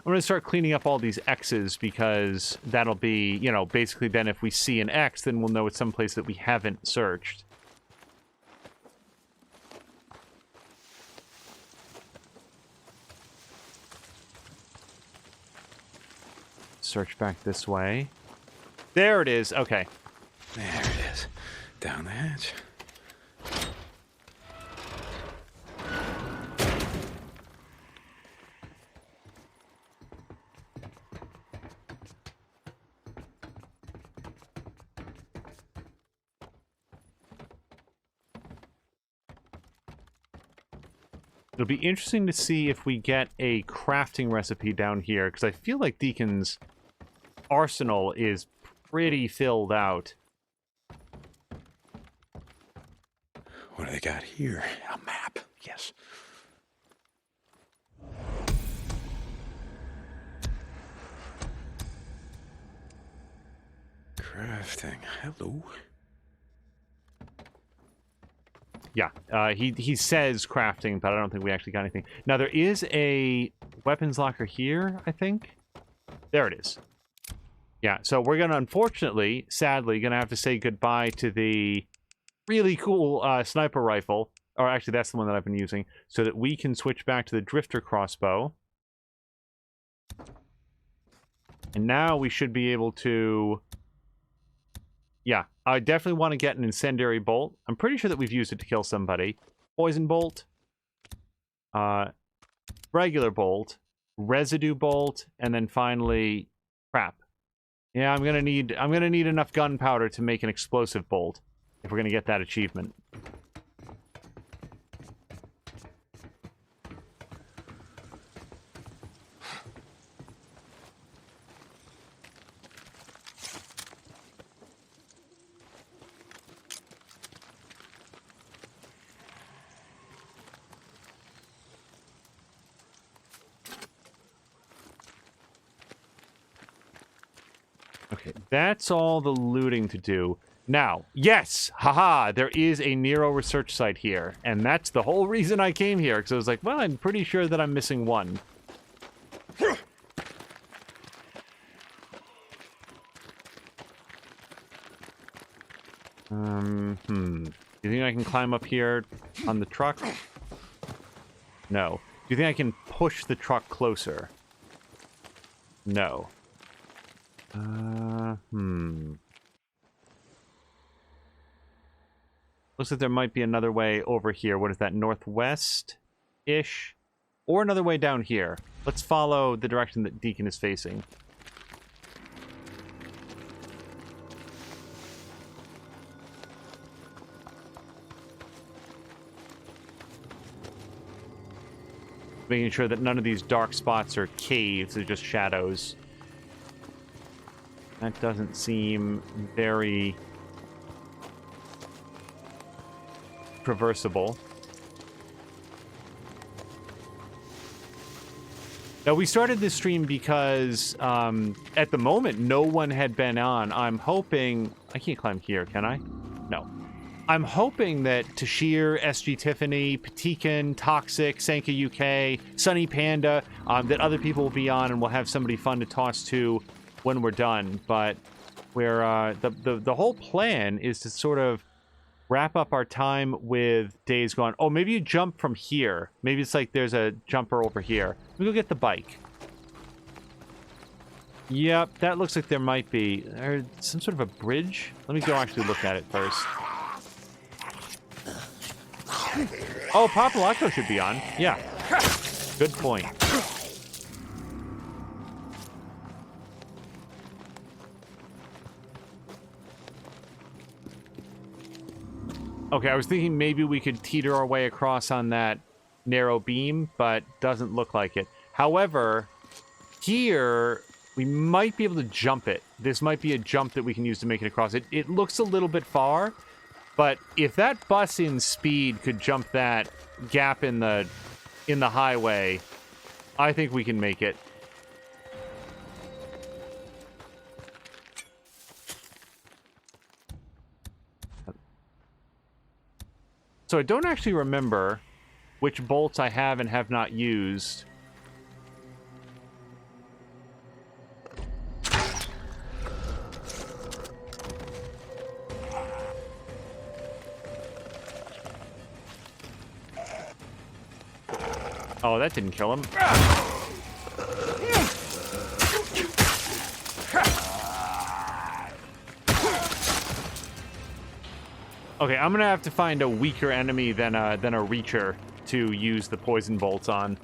I'm going to start cleaning up all these X's because that'll be, you know, basically then if we see an X, then we'll know it's someplace that we haven't searched. Search back this way. There it is. Okay. There it is. Down the hatch. It'll be interesting to see if we get a crafting recipe down here, because I feel like Deacon's arsenal is pretty filled out. What do they got here? A map. Yes. Crafting. Hello. Yeah, he says crafting, but I don't think we actually got anything. Now, there is a weapons locker here, I think. There it is. Yeah, so we're going to, unfortunately, sadly, going to have to say goodbye to the really cool sniper rifle. Or actually, that's the one that I've been using. So that we can switch back to the drifter crossbow. And now we should be able to Yeah, I definitely want to get an incendiary bolt. I'm pretty sure that we've used it to kill somebody. Poison bolt. Regular bolt. Residue bolt. And then finally... Crap. Yeah, I'm gonna need enough gunpowder to make an explosive bolt. If we're gonna get that achievement. Okay, that's all the looting to do. Now, yes! Haha! There is a NERO research site here. And that's the whole reason I came here. Because I was like, well, I'm pretty sure that I'm missing one. Do you think I can climb up here on the truck? No. Do you think I can push the truck closer? No. Looks like there might be another way over here. What is that, northwest-ish? Or another way down here. Let's follow the direction that Deacon is facing. Making sure that none of these dark spots are caves, they're just shadows. That doesn't seem very traversable. Now, we started this stream because, at the moment, no one had been on. I'm hoping... I can't climb here, can I? No. I'm hoping that Tashir, SG Tiffany, Patikan, Toxic, Sanka UK, Sunny Panda, that other people will be on and we'll have somebody fun to toss to when we're done. But we're, the whole plan is to sort of wrap up our time with Days Gone. Oh, maybe you jump from here. Maybe it's like there's a jumper over here. Let me go get the bike. Yep, that looks like there might be some sort of a bridge. Let me go actually look at it first. Oh, Papalaco should be on. Yeah. Good point. Okay, I was thinking maybe we could teeter our way across on that narrow beam, but doesn't look like it. However, here, we might be able to jump it. This might be a jump that we can use to make it across. It looks a little bit far, but if that bus in speed could jump that gap in the highway, I think we can make it. So I don't actually remember which bolts I have and have not used. Oh, that didn't kill him. Okay, I'm gonna have to find a weaker enemy than a Reacher to use the poison bolts on.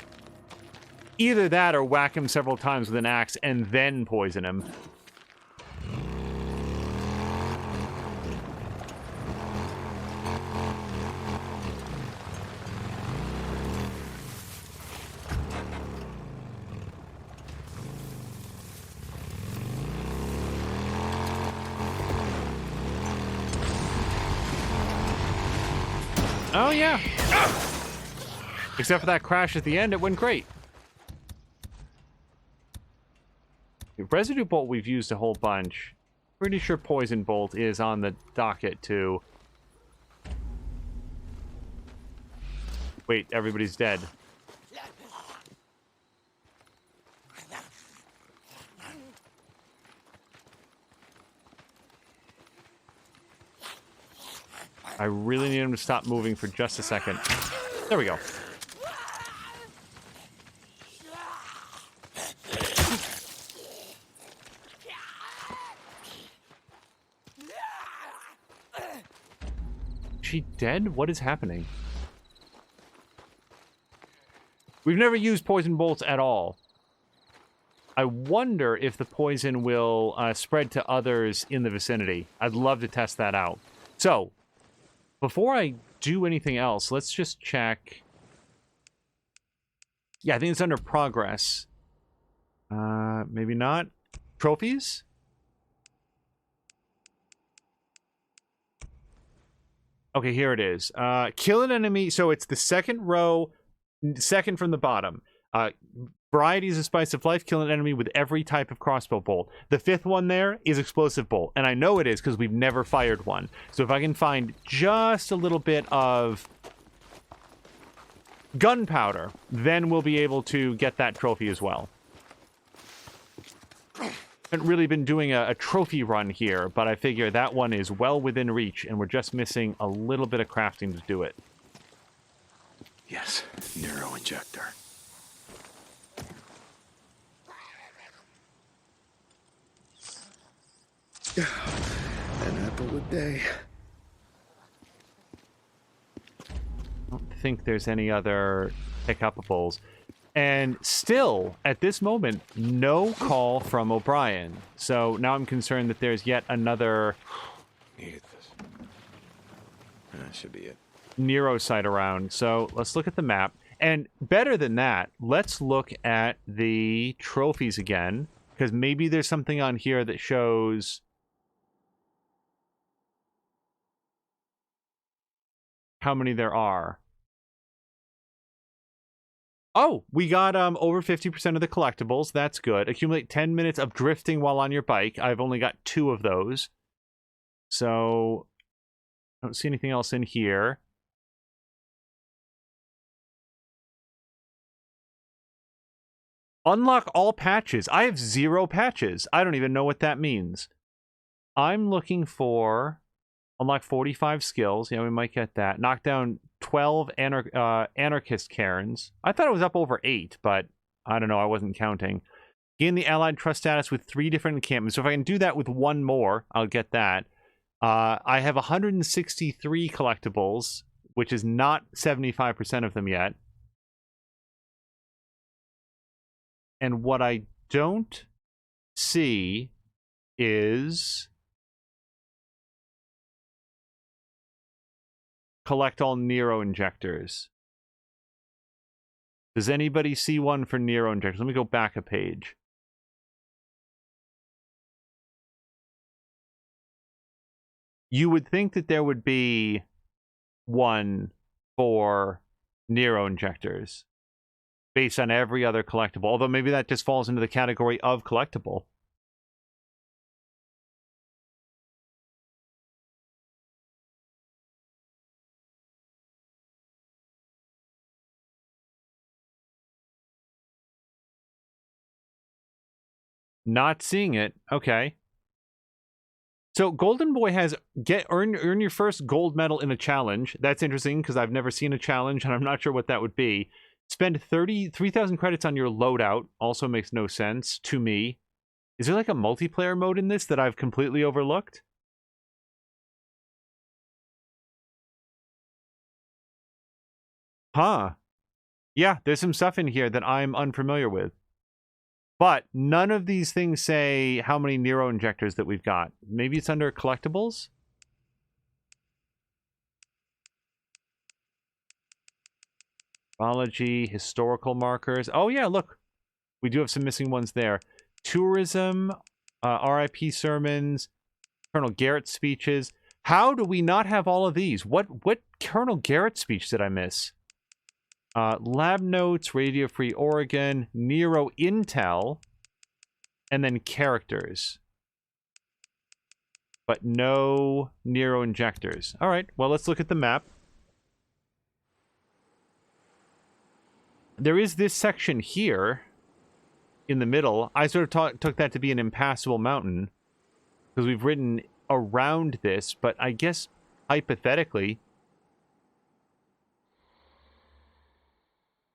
Either that or whack him several times with an axe and then poison him. Oh, yeah. Except for that crash at the end, it went great. The residue bolt we've used a whole bunch. Pretty sure poison bolt is on the docket, too. Wait, everybody's dead. I really need him to stop moving for just a second. There we go. She dead? What is happening? We've never used poison bolts at all. I wonder if the poison will spread to others in the vicinity. I'd love to test that out. So, before I do anything else, let's just check. Yeah, I think it's under progress. Maybe not. Trophies? Okay, here it is. Kill an enemy. So it's the second row, second from the bottom. Varieties of Spice of Life, kill an enemy with every type of crossbow bolt. The fifth one there is explosive bolt. And I know it is because we've never fired one. So if I can find just a little bit of gunpowder, then we'll be able to get that trophy as well. Haven't really been doing a trophy run here, but I figure that one is well within reach, and we're just missing a little bit of crafting to do it. Yes, NERO injector. An apple a day. I don't think there's any other pick-upables. And still, at this moment, no call from O'Brien. So now I'm concerned that there's yet another Needed this. That should be it. NERO site around. So let's look at the map. And better than that, let's look at the trophies again. Because maybe there's something on here that shows how many there are. Oh, we got over 50% of the collectibles. That's good. Accumulate 10 minutes of drifting while on your bike. I've only got 2 of those. So, I don't see anything else in here. Unlock all patches. I have 0 patches. I don't even know what that means. I'm looking for unlock 45 skills. Yeah, we might get that. Knock down 12 anarchist Karens. I thought it was up over 8, but I don't know. I wasn't counting. Gain the allied trust status with 3 different encampments. So if I can do that with 1 more, I'll get that. I have 163 collectibles, which is not 75% of them yet. And what I don't see is collect all NERO injectors. Does anybody see one for NERO injectors? Let me go back a page. You would think that there would be one for NERO injectors based on every other collectible, although maybe that just falls into the category of collectible. Not seeing it. Okay. So Golden Boy has earn your first gold medal in a challenge. That's interesting because I've never seen a challenge and I'm not sure what that would be. Spend 3,000 credits on your loadout. Also makes no sense to me. Is there like a multiplayer mode in this that I've completely overlooked? Huh. Yeah, there's some stuff in here that I'm unfamiliar with. But none of these things say how many NERO injectors that we've got. Maybe it's under collectibles? Biology, historical markers. Oh yeah, look. We do have some missing ones there. Tourism, RIP sermons, Colonel Garrett speeches. How do we not have all of these? What Colonel Garrett speech did I miss? Lab notes, Radio Free Oregon, NERO Intel, and then characters. But no NERO injectors. All right, well, let's look at the map. There is this section here in the middle. I sort of took that to be an impassable mountain because we've ridden around this, but I guess hypothetically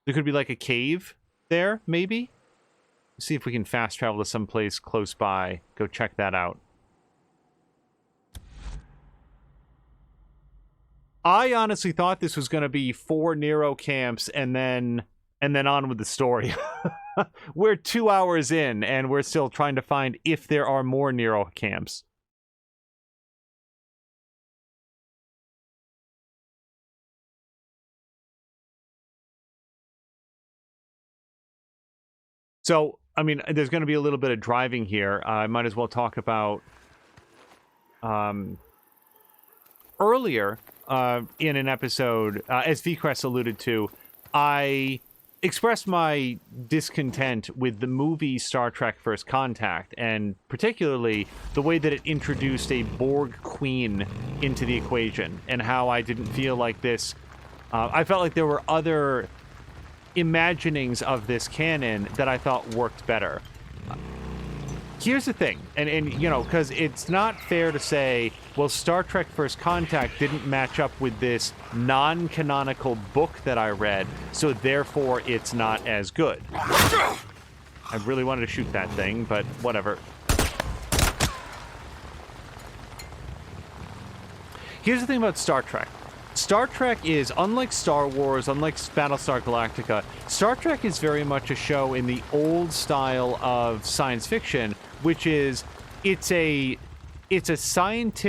there could be like a cave there, maybe? Let's see if we can fast travel to someplace close by. Go check that out. I honestly thought this was going to be 4 NERO camps and then on with the story. We're 2 hours in, and we're still trying to find if there are more NERO camps. So, I mean, there's going to be a little bit of driving here. I might as well talk about earlier in an episode, as VCrest alluded to, I expressed my discontent with the movie Star Trek First Contact, and particularly the way that it introduced a Borg queen into the equation, and how I didn't feel like this. I felt like there were other imaginings of this canon that I thought worked better. Here's the thing, and you know, because it's not fair to say, well, Star Trek First Contact didn't match up with this non-canonical book that I read, so therefore it's not as good. I really wanted to shoot that thing, but whatever. Here's the thing about Star Trek. Star Trek is, unlike Star Wars, unlike Battlestar Galactica, Star Trek is very much a show in the old style of science fiction, which is, it's a science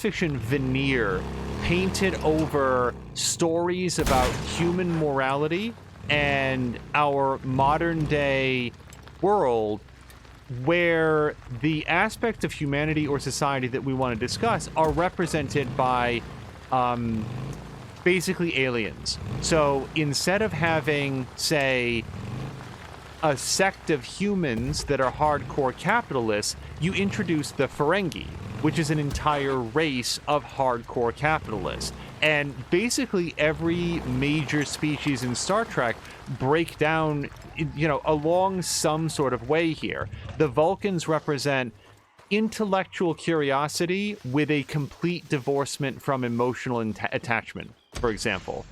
fiction veneer painted over stories about human morality and our modern day world, where the aspects of humanity or society that we want to discuss are represented by basically aliens. So instead of having, say, a sect of humans that are hardcore capitalists, you introduce the Ferengi, which is an entire race of hardcore capitalists. And basically every major species in Star Trek break down, you know, along some sort of way here. The Vulcans represent intellectual curiosity with a complete divorcement from emotional attachment, for example.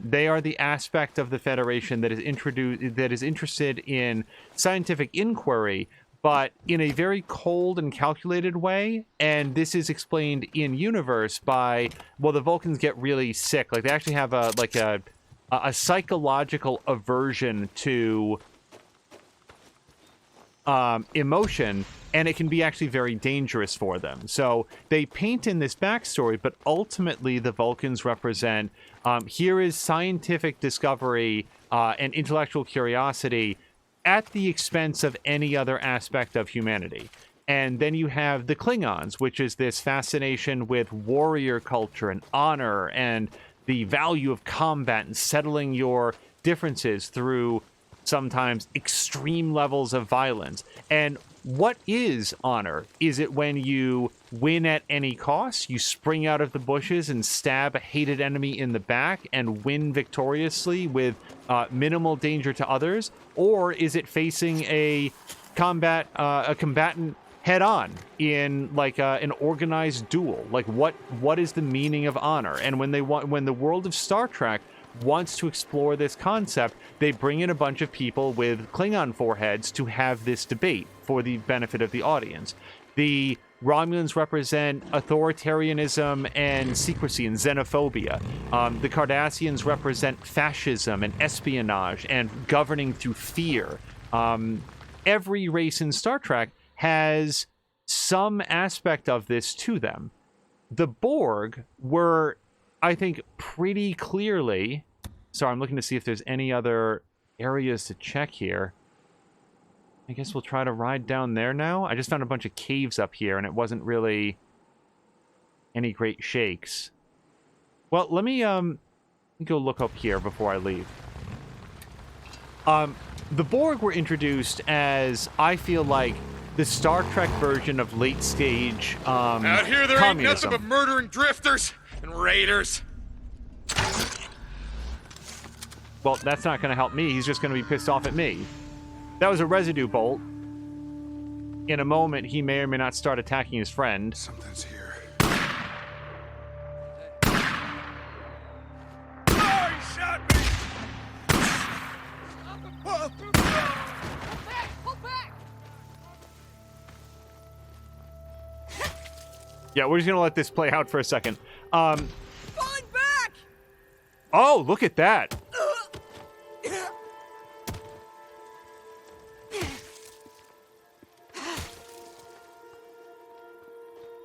They are the aspect of the Federation that is interested in scientific inquiry, but in a very cold and calculated way. And this is explained in universe by, well, the Vulcans get really sick. Like, they actually have a psychological aversion to emotion, and it can be actually very dangerous for them. So they paint in this backstory, but ultimately the Vulcans represent, here is scientific discovery and intellectual curiosity at the expense of any other aspect of humanity. And then you have the Klingons, which is this fascination with warrior culture and honor and the value of combat and settling your differences through sometimes extreme levels of violence. And what is honor? Is it when you win at any cost? You spring out of the bushes and stab a hated enemy in the back and win victoriously with minimal danger to others? Or is it facing a combatant head on in like an organized duel? Like what is the meaning of honor? And when the world of Star Trek wants to explore this concept, they bring in a bunch of people with Klingon foreheads to have this debate for the benefit of the audience. The Romulans represent authoritarianism and secrecy and xenophobia. The Cardassians represent fascism and espionage and governing through fear. Every race in Star Trek has some aspect of this to them. The Borg were, I think, pretty clearly... Sorry, I'm looking to see if there's any other areas to check here. I guess we'll try to ride down there now. I just found a bunch of caves up here, and it wasn't really any great shakes. Well, let me go look up here before I leave. The Borg were introduced as, I feel like, the Star Trek version of late-stage Out here there ain't communism. nothing but murdering drifters and raiders. Well, that's not going to help me. He's just going to be pissed off at me. That was a residue bolt. In a moment, he may or may not start attacking his friend. Something's here. Yeah, we're just going to let this play out for a second. Oh, look at that.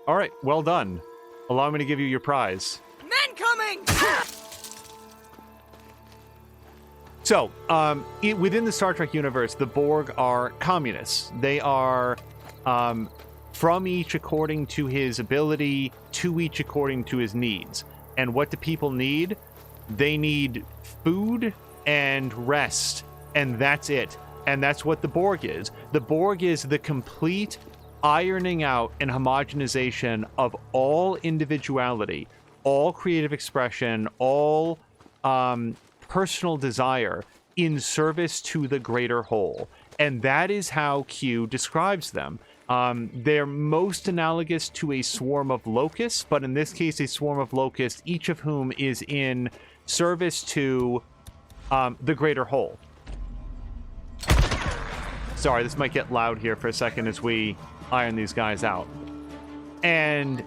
All right, well done. Allow me to give you your prize. Men coming! So, within the Star Trek universe, the Borg are communists. They are from each according to his ability, to each according to his needs. And what do people need? They need food and rest, and that's it. And that's what the Borg is. The Borg is the complete ironing out and homogenization of all individuality, all creative expression, all personal desire in service to the greater whole. And that is how Q describes them. They're most analogous to a swarm of locusts, but in this case, a swarm of locusts, each of whom is in service to the greater whole. Sorry, this might get loud here for a second as we iron these guys out. And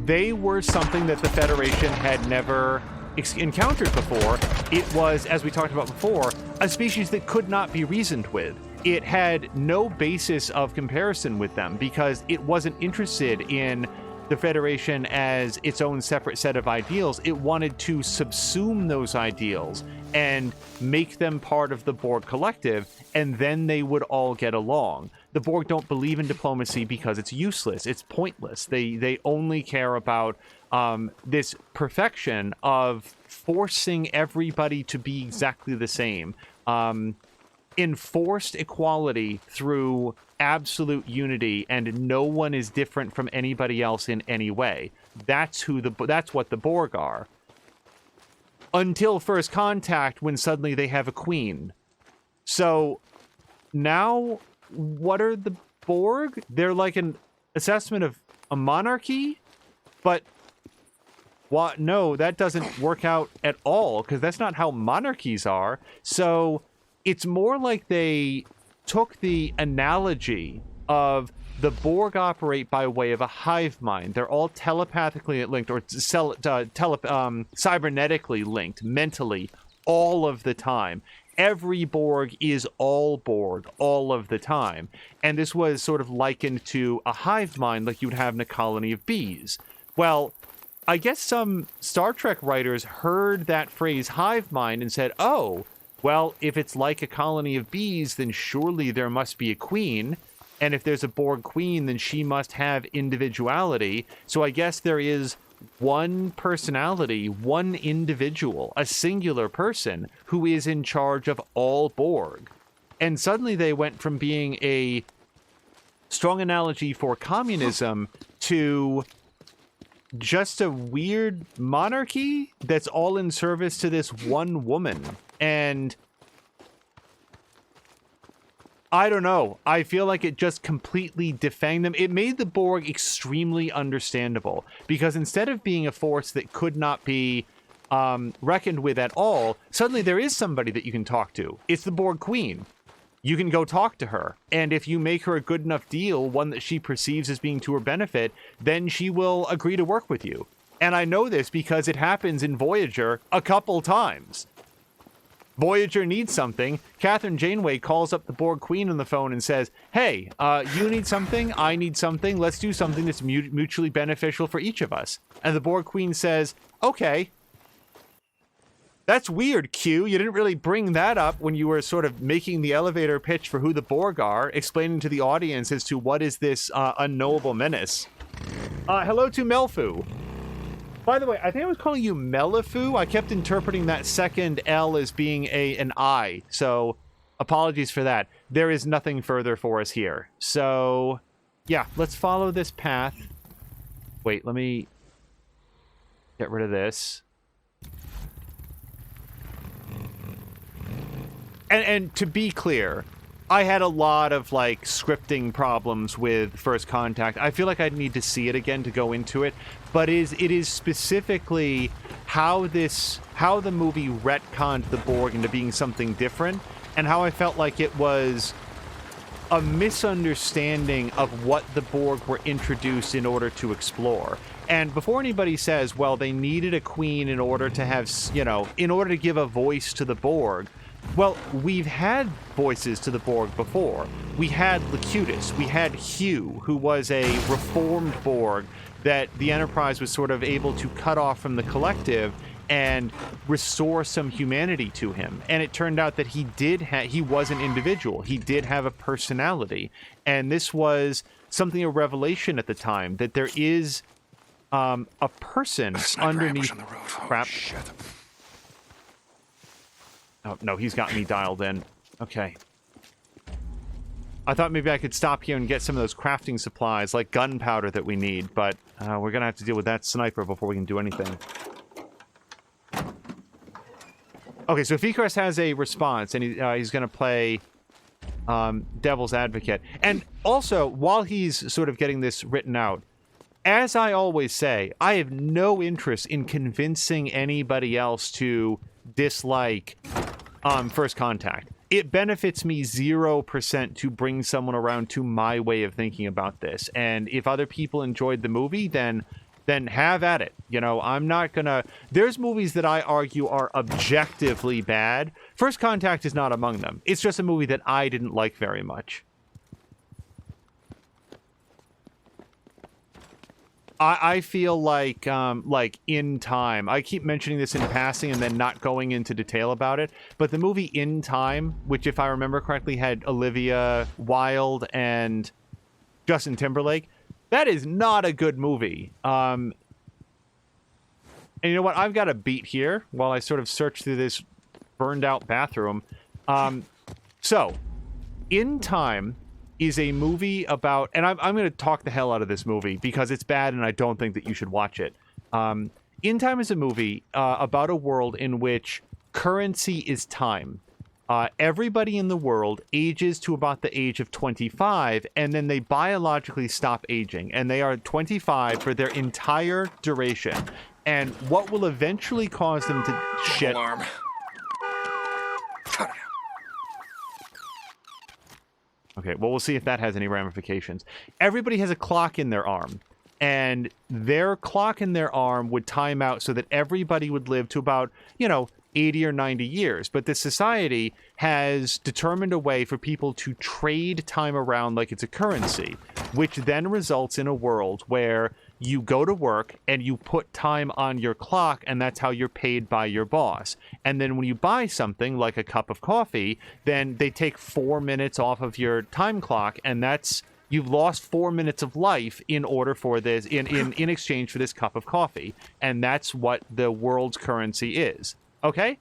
they were something that the Federation had never encountered before. It was, as we talked about before, a species that could not be reasoned with. It had no basis of comparison with them because it wasn't interested in the Federation as its own separate set of ideals. It wanted to subsume those ideals and make them part of the Borg collective, and then they would all get along. The Borg don't believe in diplomacy because it's useless. It's pointless. They only care about this perfection of forcing everybody to be exactly the same. Enforced equality through absolute unity, and no one is different from anybody else in any way. That's what the Borg are. Until first contact, when suddenly they have a queen. So now, what are the Borg? They're like an assessment of a monarchy, but what? No, that doesn't work out at all, because that's not how monarchies are. So it's more like they took the analogy of the Borg operate by way of a hive mind. They're all telepathically linked, or cybernetically linked, mentally, all of the time. Every Borg is all Borg all of the time. And this was sort of likened to a hive mind like you'd have in a colony of bees. Well, I guess some Star Trek writers heard that phrase hive mind and said, oh, well, if it's like a colony of bees, then surely there must be a queen. And if there's a Borg queen, then she must have individuality. So I guess there is one personality, one individual, a singular person who is in charge of all Borg. And suddenly they went from being a strong analogy for communism to just a weird monarchy that's all in service to this one woman. And I don't know. I feel like it just completely defanged them. It made the Borg extremely understandable, because instead of being a force that could not be reckoned with at all, suddenly there is somebody that you can talk to. It's the Borg Queen. You can go talk to her. And if you make her a good enough deal, one that she perceives as being to her benefit, then she will agree to work with you. And I know this because it happens in Voyager a couple times. Voyager needs something. Catherine Janeway calls up the Borg Queen on the phone and says, hey, you need something, I need something, let's do something that's mutually beneficial for each of us. And the Borg Queen says, okay. That's weird, Q. You didn't really bring that up when you were sort of making the elevator pitch for who the Borg are, explaining to the audience as to what is this unknowable menace. Hello to Melfu. By the way, I think I was calling you Melifu. I kept interpreting that second L as being an I, so apologies for that. There is nothing further for us here. So, yeah, let's follow this path. Wait, let me get rid of this. And to be clear, I had a lot of, like, scripting problems with First Contact. I feel like I'd need to see it again to go into it. But it is specifically how the movie retconned the Borg into being something different, and how I felt like it was a misunderstanding of what the Borg were introduced in order to explore. And before anybody says, well, they needed a queen in order to have, in order to give a voice to the Borg, well, we've had voices to the Borg before. We had Locutus, we had Hugh, who was a reformed Borg that the Enterprise was sort of able to cut off from the collective and restore some humanity to him. And it turned out that he was an individual. He did have a personality. And this was something of a revelation at the time, that there is a person underneath... On the road. Oh, crap. Shit. Oh, no, he's got me dialed in. Okay. I thought maybe I could stop here and get some of those crafting supplies, like gunpowder that we need, but we're going to have to deal with that sniper before we can do anything. Okay, so Fikras has a response, and he's going to play Devil's Advocate. And also, while he's sort of getting this written out, as I always say, I have no interest in convincing anybody else to dislike First Contact. It benefits me 0% to bring someone around to my way of thinking about this. And if other people enjoyed the movie, then have at it. I'm not gonna... There's movies that I argue are objectively bad. First Contact is not among them. It's just a movie that I didn't like very much. I feel like In Time, I keep mentioning this in passing and then not going into detail about it, but the movie In Time, which if I remember correctly had Olivia Wilde and Justin Timberlake, that is not a good movie. And you know what? I've got a beat here while I sort of search through this burned out bathroom. So, In Time is a movie about, and I'm going to talk the hell out of this movie because it's bad and I don't think that you should watch it. In Time is a movie about a world in which currency is time. Everybody in the world ages to about the age of 25, and then they biologically stop aging, and they are 25 for their entire duration. And what will eventually cause them to shit... Alarm. Cut it out. Okay, well, we'll see if that has any ramifications. Everybody has a clock in their arm, and their clock in their arm would time out so that everybody would live to about, 80 or 90 years. But this society has determined a way for people to trade time around like it's a currency, which then results in a world where you go to work and you put time on your clock, and that's how you're paid by your boss. And then when you buy something like a cup of coffee, then they take 4 minutes off of your time clock, and that's... You've lost 4 minutes of life in order for this, in exchange for this cup of coffee. And that's what the world's currency is. Okay?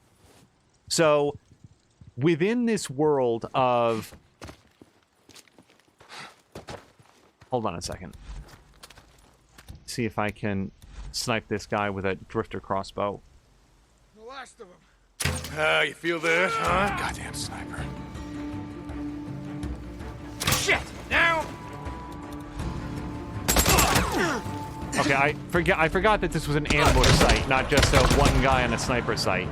So, within this world of... Hold on a second. See if I can snipe this guy with a drifter crossbow. The last of them. You feel that, huh? Goddamn sniper. Shit! Now! Okay, I forgot that this was an ambush site, not just a one guy on a sniper site.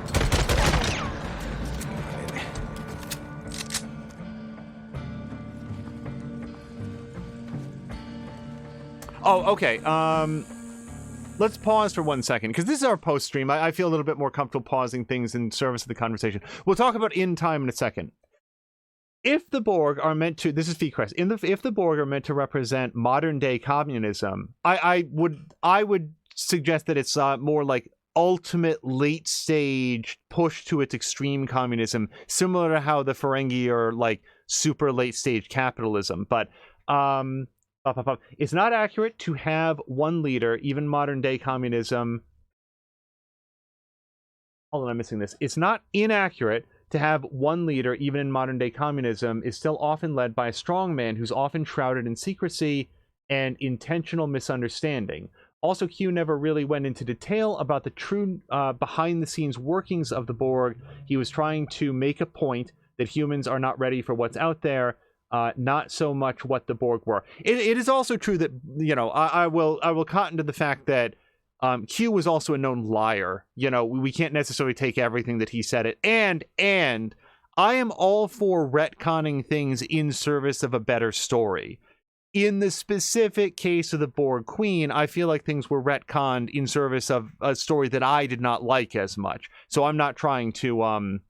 Oh, okay. Let's pause for 1 second, because this is our post-stream. I feel a little bit more comfortable pausing things in service of the conversation. We'll talk about In Time in a second. If the Borg are meant to, this is Feecrest, if the Borg are meant to represent modern day communism, I would suggest that it's more like ultimate late stage push to its extreme communism, similar to how the Ferengi are like super late stage capitalism. But it's not accurate to have one leader, even modern day communism. Hold on, I'm missing this. It's not inaccurate to have one leader, even in modern-day communism, is still often led by a strong man who's often shrouded in secrecy and intentional misunderstanding. Also, Q never really went into detail about the true behind-the-scenes workings of the Borg. He was trying to make a point that humans are not ready for what's out there, not so much what the Borg were. It is also true that, I will cotton to the fact that Q was also a known liar. We can't necessarily take everything that he said. And I am all for retconning things in service of a better story. In the specific case of the Borg Queen, I feel like things were retconned in service of a story that I did not like as much. So I'm not trying to, I'm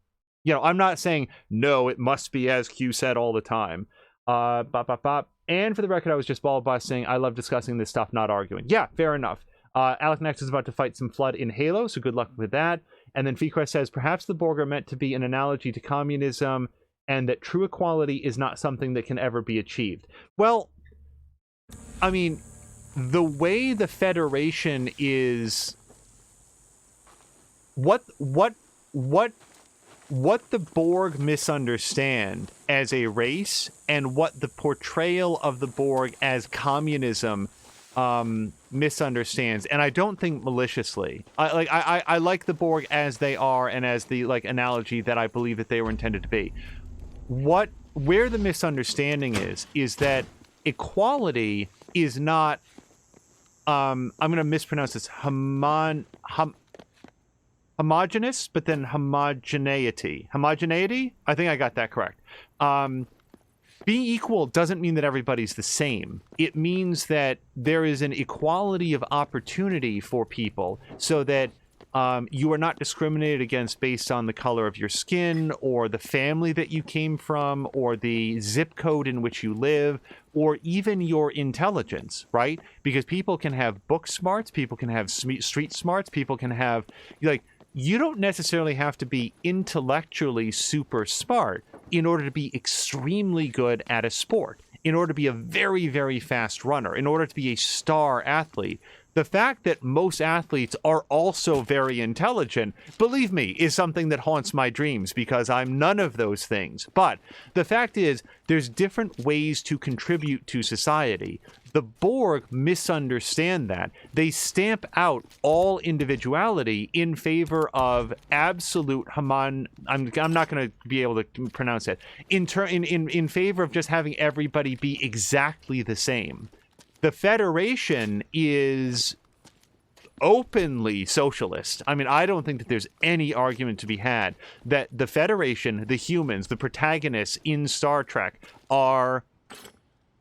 not saying, no, it must be as Q said all the time. And for the record, I was just ball busting. I love discussing this stuff, not arguing. Yeah, fair enough. Alec Next is about to fight some Flood in Halo, so good luck with that. And then Fequest says, perhaps the Borg are meant to be an analogy to communism, and that true equality is not something that can ever be achieved. Well, I mean, the way the Federation is... What the Borg misunderstand as a race and what the portrayal of the Borg as communism misunderstands, and I don't think maliciously. I like the Borg as they are and as the analogy that I believe that they were intended to be. Where the misunderstanding is that equality is not I'm going to mispronounce this, homogeneous, but then homogeneity. Homogeneity? I think I got that correct. Being equal doesn't mean that everybody's the same. It means that there is an equality of opportunity for people so that you are not discriminated against based on the color of your skin or the family that you came from or the zip code in which you live or even your intelligence, right? Because people can have book smarts, people can have street smarts, people can have, you don't necessarily have to be intellectually super smart in order to be extremely good at a sport, in order to be a very, very fast runner, in order to be a star athlete. The fact that most athletes are also very intelligent, believe me, is something that haunts my dreams because I'm none of those things. But the fact is, there's different ways to contribute to society. The Borg misunderstand that. They stamp out all individuality in favor of absolute I'm not going to be able to pronounce it. In favor of just having everybody be exactly the same. The Federation is openly socialist. I mean, I don't think that there's any argument to be had that the Federation, the humans, the protagonists in Star Trek are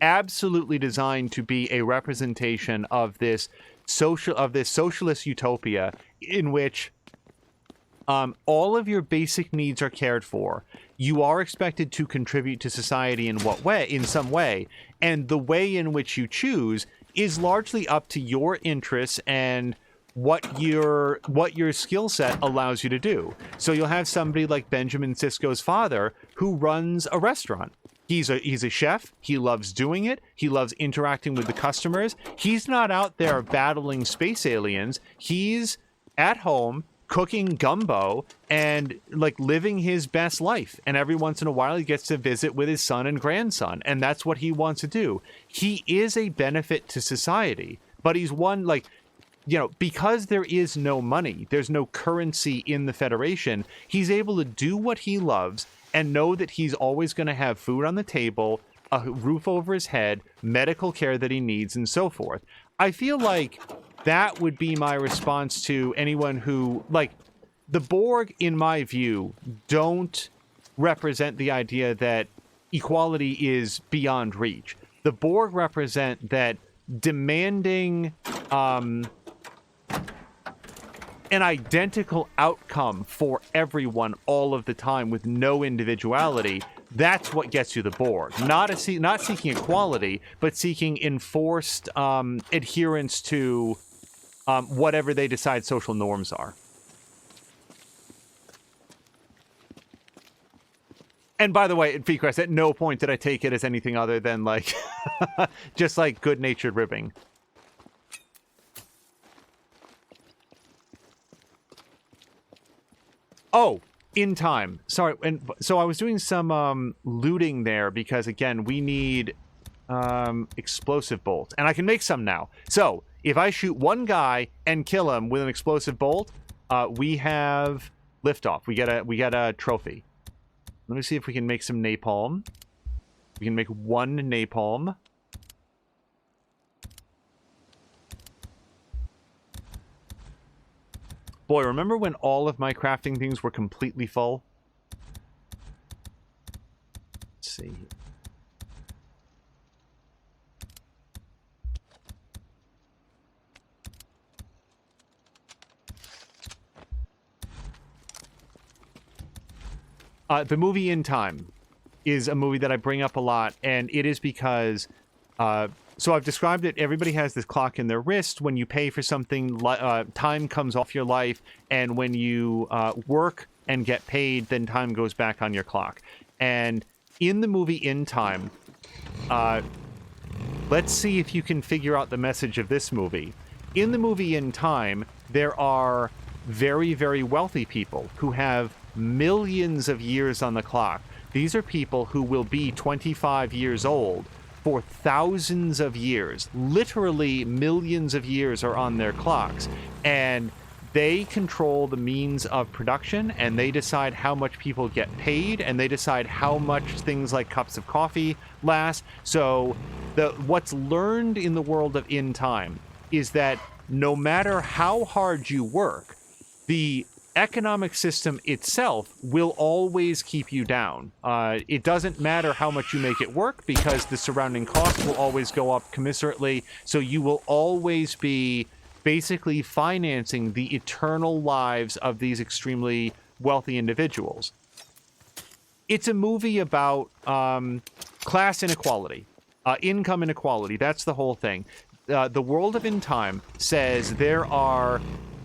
absolutely designed to be a representation of this socialist utopia in which all of your basic needs are cared for. You are expected to contribute to society in some way, and the way in which you choose is largely up to your interests and what your skill set allows you to do. So you'll have somebody like Benjamin Sisko's father who runs a restaurant. He's a chef. He loves doing it. He loves interacting with the customers. He's not out there battling space aliens. He's at home cooking gumbo and living his best life, and every once in a while he gets to visit with his son and grandson, and that's what he wants to do. He is a benefit to society, but he's one because there is no money, there's no currency in the Federation, he's able to do what he loves and know that he's always going to have food on the table, a roof over his head, medical care that he needs, and so forth. I feel like that would be my response to anyone who, the Borg, in my view, don't represent the idea that equality is beyond reach. The Borg represent that demanding an identical outcome for everyone all of the time with no individuality, that's what gets you the Borg. Not seeking equality, but seeking enforced adherence to whatever they decide social norms are. And by the way, Fequest, at no point did I take it as anything other than just good-natured ribbing. Oh, in time. Sorry, and so I was doing some looting there because again we need explosive bolts, and I can make some now. So if I shoot one guy and kill him with an explosive bolt, we have liftoff. We get a trophy. Let me see if we can make some napalm. We can make one napalm. Boy, remember when all of my crafting things were completely full? The movie In Time is a movie that I bring up a lot, and it is because... so I've described it, everybody has this clock in their wrist. When you pay for something, time comes off your life, and when you work and get paid, then time goes back on your clock. And in the movie In Time, let's see if you can figure out the message of this movie. In the movie In Time, there are very, very wealthy people who have millions of years on the clock. These are people who will be 25 years old for thousands of years. Literally millions of years are on their clocks. And they control the means of production, and they decide how much people get paid, and they decide how much things like cups of coffee last. So what's learned in the world of In Time is that no matter how hard you work, the economic system itself will always keep you down. It doesn't matter how much you make it work, because the surrounding costs will always go up commensurately. So you will always be basically financing the eternal lives of these extremely wealthy individuals. It's a movie about class inequality, income inequality. That's the whole thing. The world of In Time says there are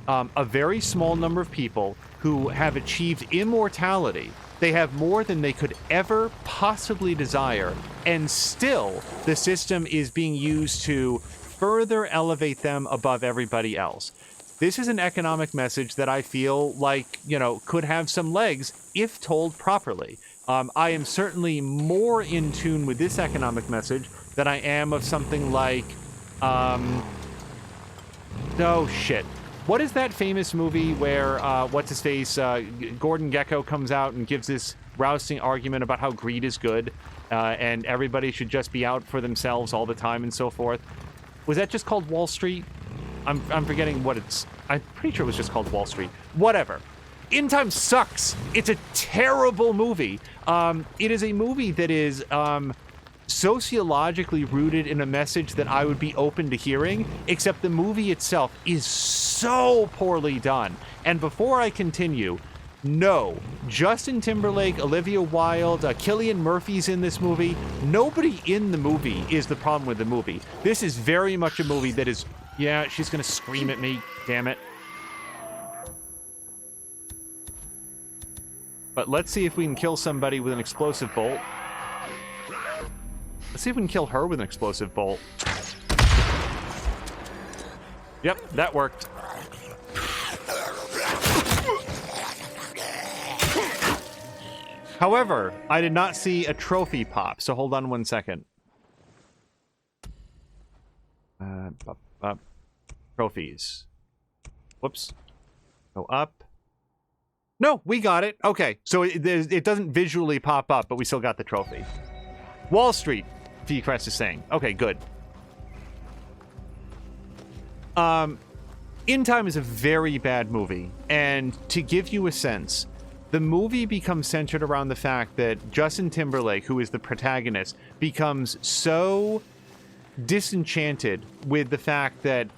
a very small number of people who have achieved immortality. They have more than they could ever possibly desire, and still the system is being used to further elevate them above everybody else. This is an economic message that I feel like, could have some legs if told properly. I am certainly more in tune with this economic message than I am of something like, oh shit. What is that famous movie where, what's-his-face, Gordon Gekko comes out and gives this rousing argument about how greed is good, and everybody should just be out for themselves all the time and so forth? Was that just called Wall Street? I'm forgetting what it's... I'm pretty sure it was just called Wall Street. Whatever. In Time sucks. It's a terrible movie. It is a movie that is sociologically rooted in a message that I would be open to hearing, except the movie itself is so poorly done. And before I continue, no, Justin Timberlake, Olivia Wilde, Cillian Murphy's in this movie. Nobody in the movie is the problem with the movie. This is very much a movie that is... Yeah, she's gonna scream at me, damn it. But let's see if we can kill somebody with an explosive bolt. Let's see if we can kill her with an explosive bolt. Yep, that worked. However, I did not see a trophy pop, so hold on one second. Trophies. Whoops. Go up. No, we got it. Okay, so it doesn't visually pop up, but we still got the trophy. Wall Street, Crest is saying. Okay, good. In Time is a very bad movie, and to give you a sense, the movie becomes centered around the fact that Justin Timberlake, who is the protagonist, becomes so disenchanted with the fact that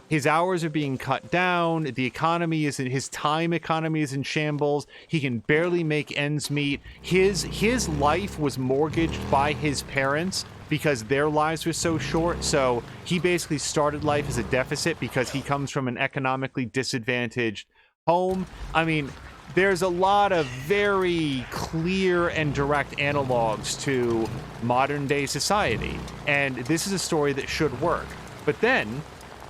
his hours are being cut down, the economy is in his time economy is in shambles, he can barely make ends meet. His life was mortgaged by his parents because their lives were so short, so he basically started life as a deficit because he comes from an economically disadvantaged home. I mean, there's a lot of very clear and direct analogs to modern day society, and this is a story that should work. But then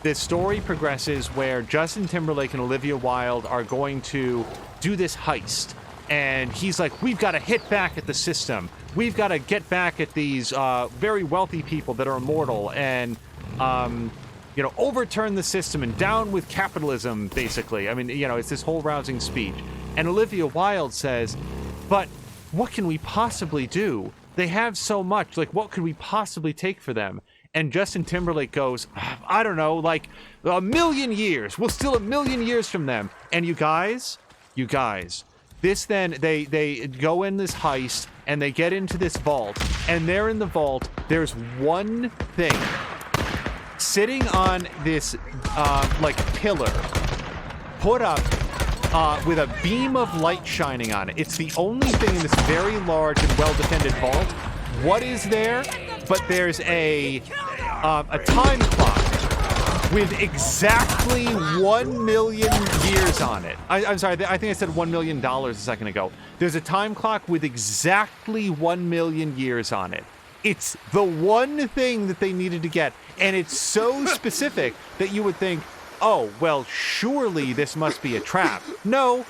the story progresses where Justin Timberlake and Olivia Wilde are going to do this heist, and he's like, we've got to hit back at the system. We've got to get back at these very wealthy people that are immortal and overturn the system and down with capitalism, basically. I mean, it's this whole rousing speech. And Olivia Wilde says, but what can we possibly do? They have so much. Like, what could we possibly take for them? And Justin Timberlake goes, I don't know, like 1,000,000 years. We're still 1,000,000 years from them. And you guys, this then, they go in this heist and they get into this vault. And there in the vault, there's one thing sitting on this, pillar, put up with a beam of light shining on it. It's the only thing in this very large and well-defended vault. What is there? But there's a time clock with exactly 1 million years on it. I'm sorry, I think I said $1 million a second ago. There's a time clock with exactly 1 million years on it. It's the one thing that they needed to get, and it's so specific that you would think, oh, well, surely this must be a trap. No,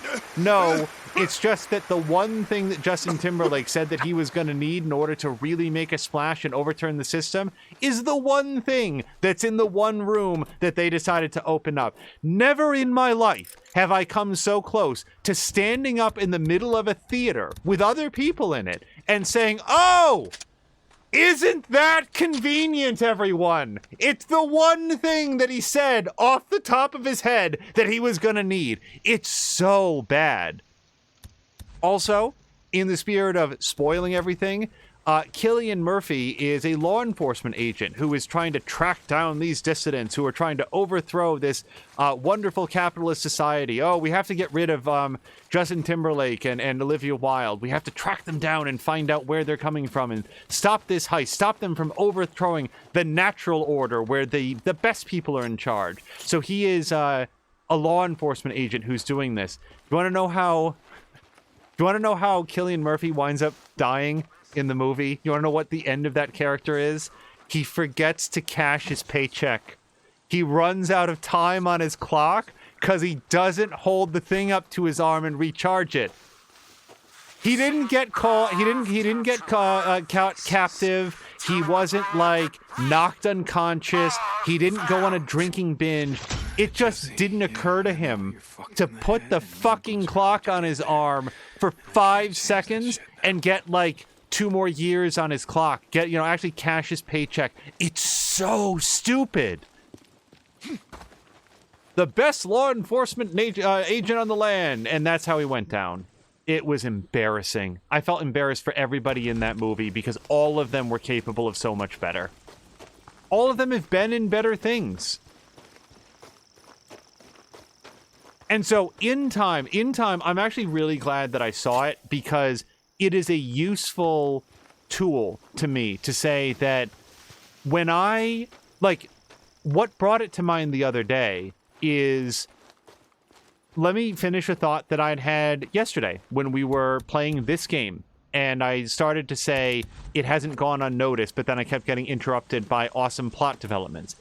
it's just that the one thing that Justin Timberlake said that he was going to need in order to really make a splash and overturn the system is the one thing that's in the one room that they decided to open up. Never in my life have I come so close to standing up in the middle of a theater with other people in it and saying, oh, isn't that convenient, everyone? It's the one thing that he said off the top of his head that he was going to need. It's so bad. Also, in the spirit of spoiling everything, Cillian Murphy is a law enforcement agent who is trying to track down these dissidents who are trying to overthrow this wonderful capitalist society. Oh, we have to get rid of Justin Timberlake and Olivia Wilde. We have to track them down and find out where they're coming from and stop this heist, stop them from overthrowing the natural order where the best people are in charge. So he is a law enforcement agent who's doing this. You want to know how Cillian Murphy winds up dying in the movie? You want to know what the end of that character is? He forgets to cash his paycheck. He runs out of time on his clock because he doesn't hold the thing up to his arm and recharge it. He didn't get caught. He didn't get caught captive. He wasn't like knocked unconscious. He didn't go on a drinking binge. It just didn't occur to him to put the fucking clock on his arm for 5 seconds and get like 2 more years on his clock. Actually cash his paycheck. It's so stupid. The best law enforcement agent on the land, and that's how he went down. It was embarrassing. I felt embarrassed for everybody in that movie because all of them were capable of so much better. All of them have been in better things. And so in time, I'm actually really glad that I saw it because it is a useful tool to me to say that when what brought it to mind the other day is, let me finish a thought that I'd had yesterday when we were playing this game. And I started to say it hasn't gone unnoticed, but then I kept getting interrupted by awesome plot developments.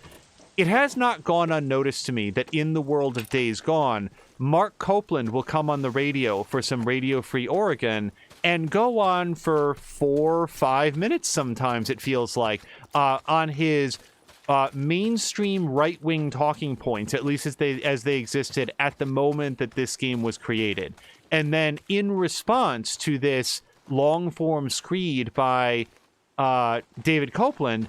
It has not gone unnoticed to me that in the world of Days Gone, Mark Copeland will come on the radio for some Radio Free Oregon and go on for 4 or 5 minutes sometimes, it feels like, on his mainstream right-wing talking points, at least as they existed at the moment that this game was created. And then in response to this long-form screed by David Copeland,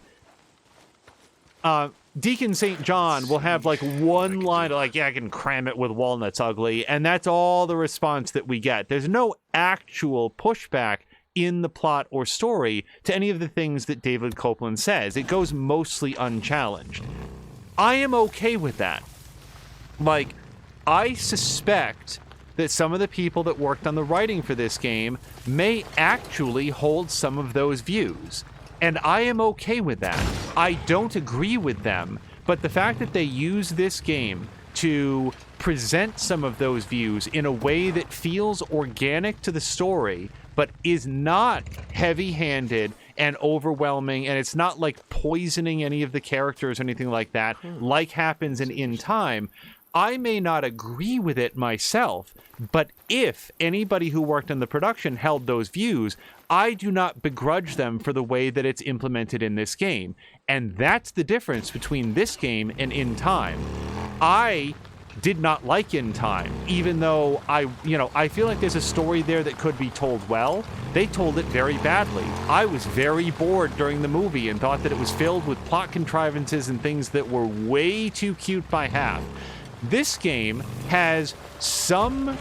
Deacon St. John will have like one line like, yeah, I can cram it with walnuts, ugly. And that's all the response that we get. There's no actual pushback in the plot or story to any of the things that David Copeland says. It goes mostly unchallenged. I am okay with that. Like, I suspect that some of the people that worked on the writing for this game may actually hold some of those views. And I am okay with that. I don't agree with them, but the fact that they use this game to present some of those views in a way that feels organic to the story, but is not heavy-handed and overwhelming, and it's not like poisoning any of the characters or anything like that, like happens in Time, I may not agree with it myself, but if anybody who worked on the production held those views, I do not begrudge them for the way that it's implemented in this game. And that's the difference between this game and In Time. I did not like In Time, even though I feel like there's a story there that could be told well. They told it very badly. I was very bored during the movie and thought that it was filled with plot contrivances and things that were way too cute by half. This game has some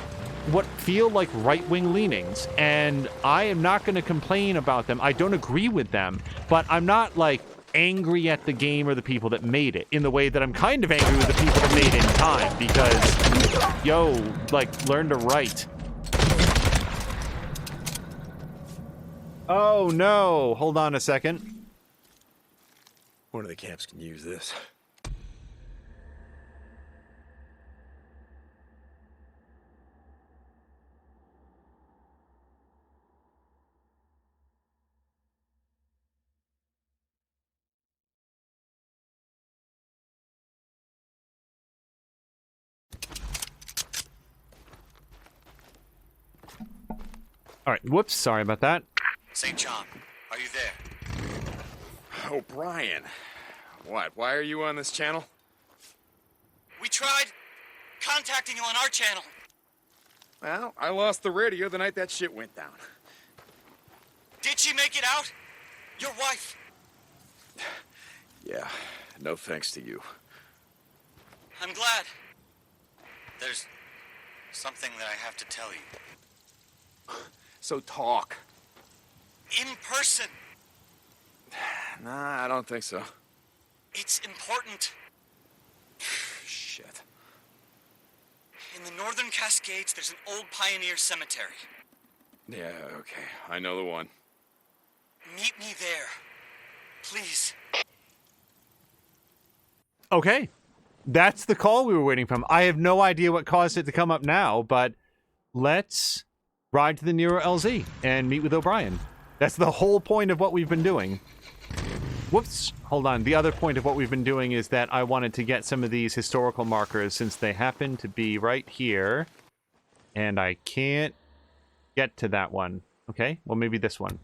what feel like right-wing leanings, and I am not going to complain about them. I don't agree with them, but I'm not like angry at the game or the people that made it, in the way that I'm kind of angry with the people that made In Time, because, yo, like, learn to write. Oh, no. Hold on a second. One of the camps can use this. All right. Whoops. Sorry about that. St. John, are you there? Oh, Brian. What? Why are you on this channel? We tried contacting you on our channel. Well, I lost the radio the night that shit went down. Did she make it out? Your wife? Yeah, no thanks to you. I'm glad. There's something that I have to tell you. So talk. In person. Nah, I don't think so. It's important. Shit. In the Northern Cascades, there's an old pioneer cemetery. Yeah, okay. I know the one. Meet me there. Please. Okay. That's the call we were waiting from. I have no idea what caused it to come up now, but let's ride to the NERO LZ and meet with O'Brien. That's the whole point of what we've been doing. Whoops. Hold on. The other point of what we've been doing is that I wanted to get some of these historical markers since they happen to be right here. And I can't get to that one. Okay. Well, maybe this one.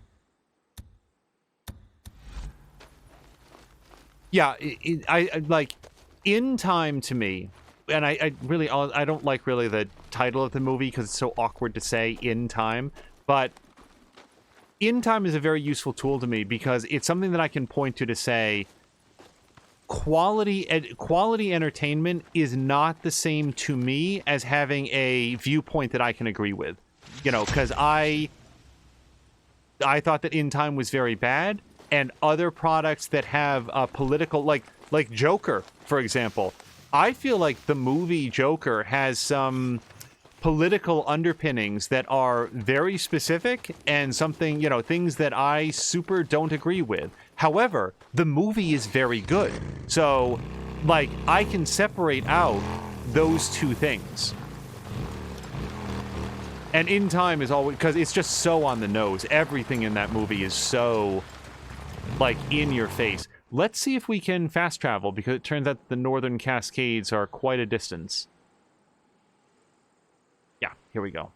Yeah. I like In Time to me. And I don't like really the title of the movie because it's so awkward to say In Time. But In Time is a very useful tool to me because it's something that I can point to say quality entertainment is not the same to me as having a viewpoint that I can agree with. You know, because I thought that In Time was very bad, and other products that have a political, like Joker, for example. I feel like the movie Joker has some political underpinnings that are very specific and something, you know, things that I super don't agree with. However, the movie is very good. So, like, I can separate out those two things. And In Time is always, because it's just so on the nose. Everything in that movie is so, like, in your face. Let's see if we can fast travel, because it turns out the Northern Cascades are quite a distance. Yeah, here we go.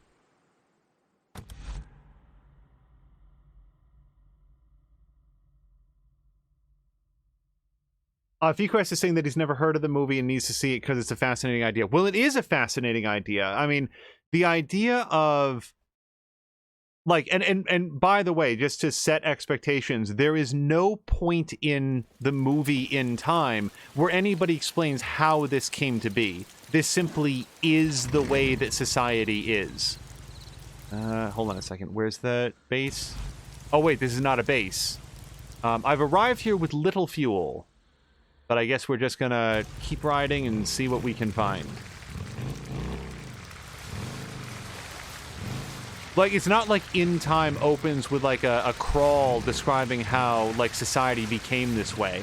Fequest is saying that he's never heard of the movie and needs to see it because it's a fascinating idea. Well, it is a fascinating idea. I mean, the idea of, like, and by the way, just to set expectations, there is no point in the movie In Time where anybody explains how this came to be. This simply is the way that society is. Hold on a second. Where's the base? Oh, wait, this is not a base. I've arrived here with little fuel. But I guess we're just gonna keep riding and see what we can find. Like, it's not like In Time opens with, like, a crawl describing how, like, society became this way.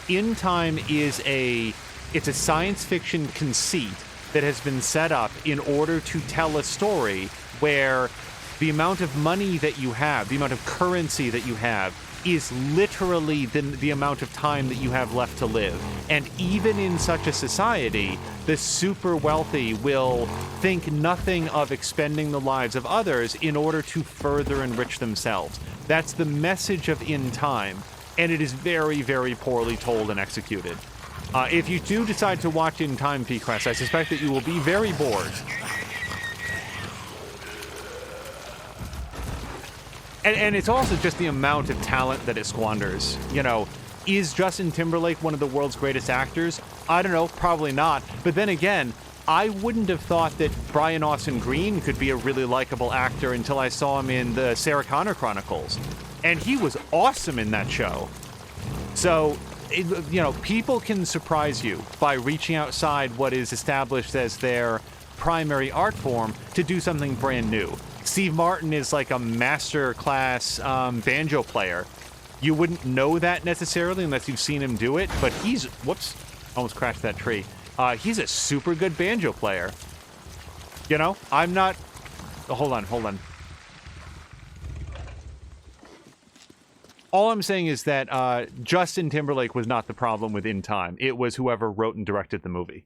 In Time is it's a science fiction conceit that has been set up in order to tell a story where the amount of money that you have, the amount of currency that you have, is literally the amount of time that you have left to live. And even in such a society, the super wealthy will think nothing of expending the lives of others in order to further enrich themselves. That's the message of In Time, and it is very, very poorly told and executed. If you do decide to watch In Time, P-Crest, I suspect that you will be very bored. And it's also just the amount of talent that it squanders. You know, is Justin Timberlake one of the world's greatest actors? I don't know, probably not. But then again, I wouldn't have thought that Brian Austin Green could be a really likable actor until I saw him in the Sarah Connor Chronicles. And he was awesome in that show. So, people can surprise you by reaching outside what is established as their primary art form to do something brand new. Steve Martin is like a master class banjo player. You wouldn't know that necessarily unless you've seen him do it, but he's, whoops, almost crashed that tree. He's a super good banjo player. I'm not, hold on. All I'm saying is that Justin Timberlake was not the problem with In Time. It was whoever wrote and directed the movie.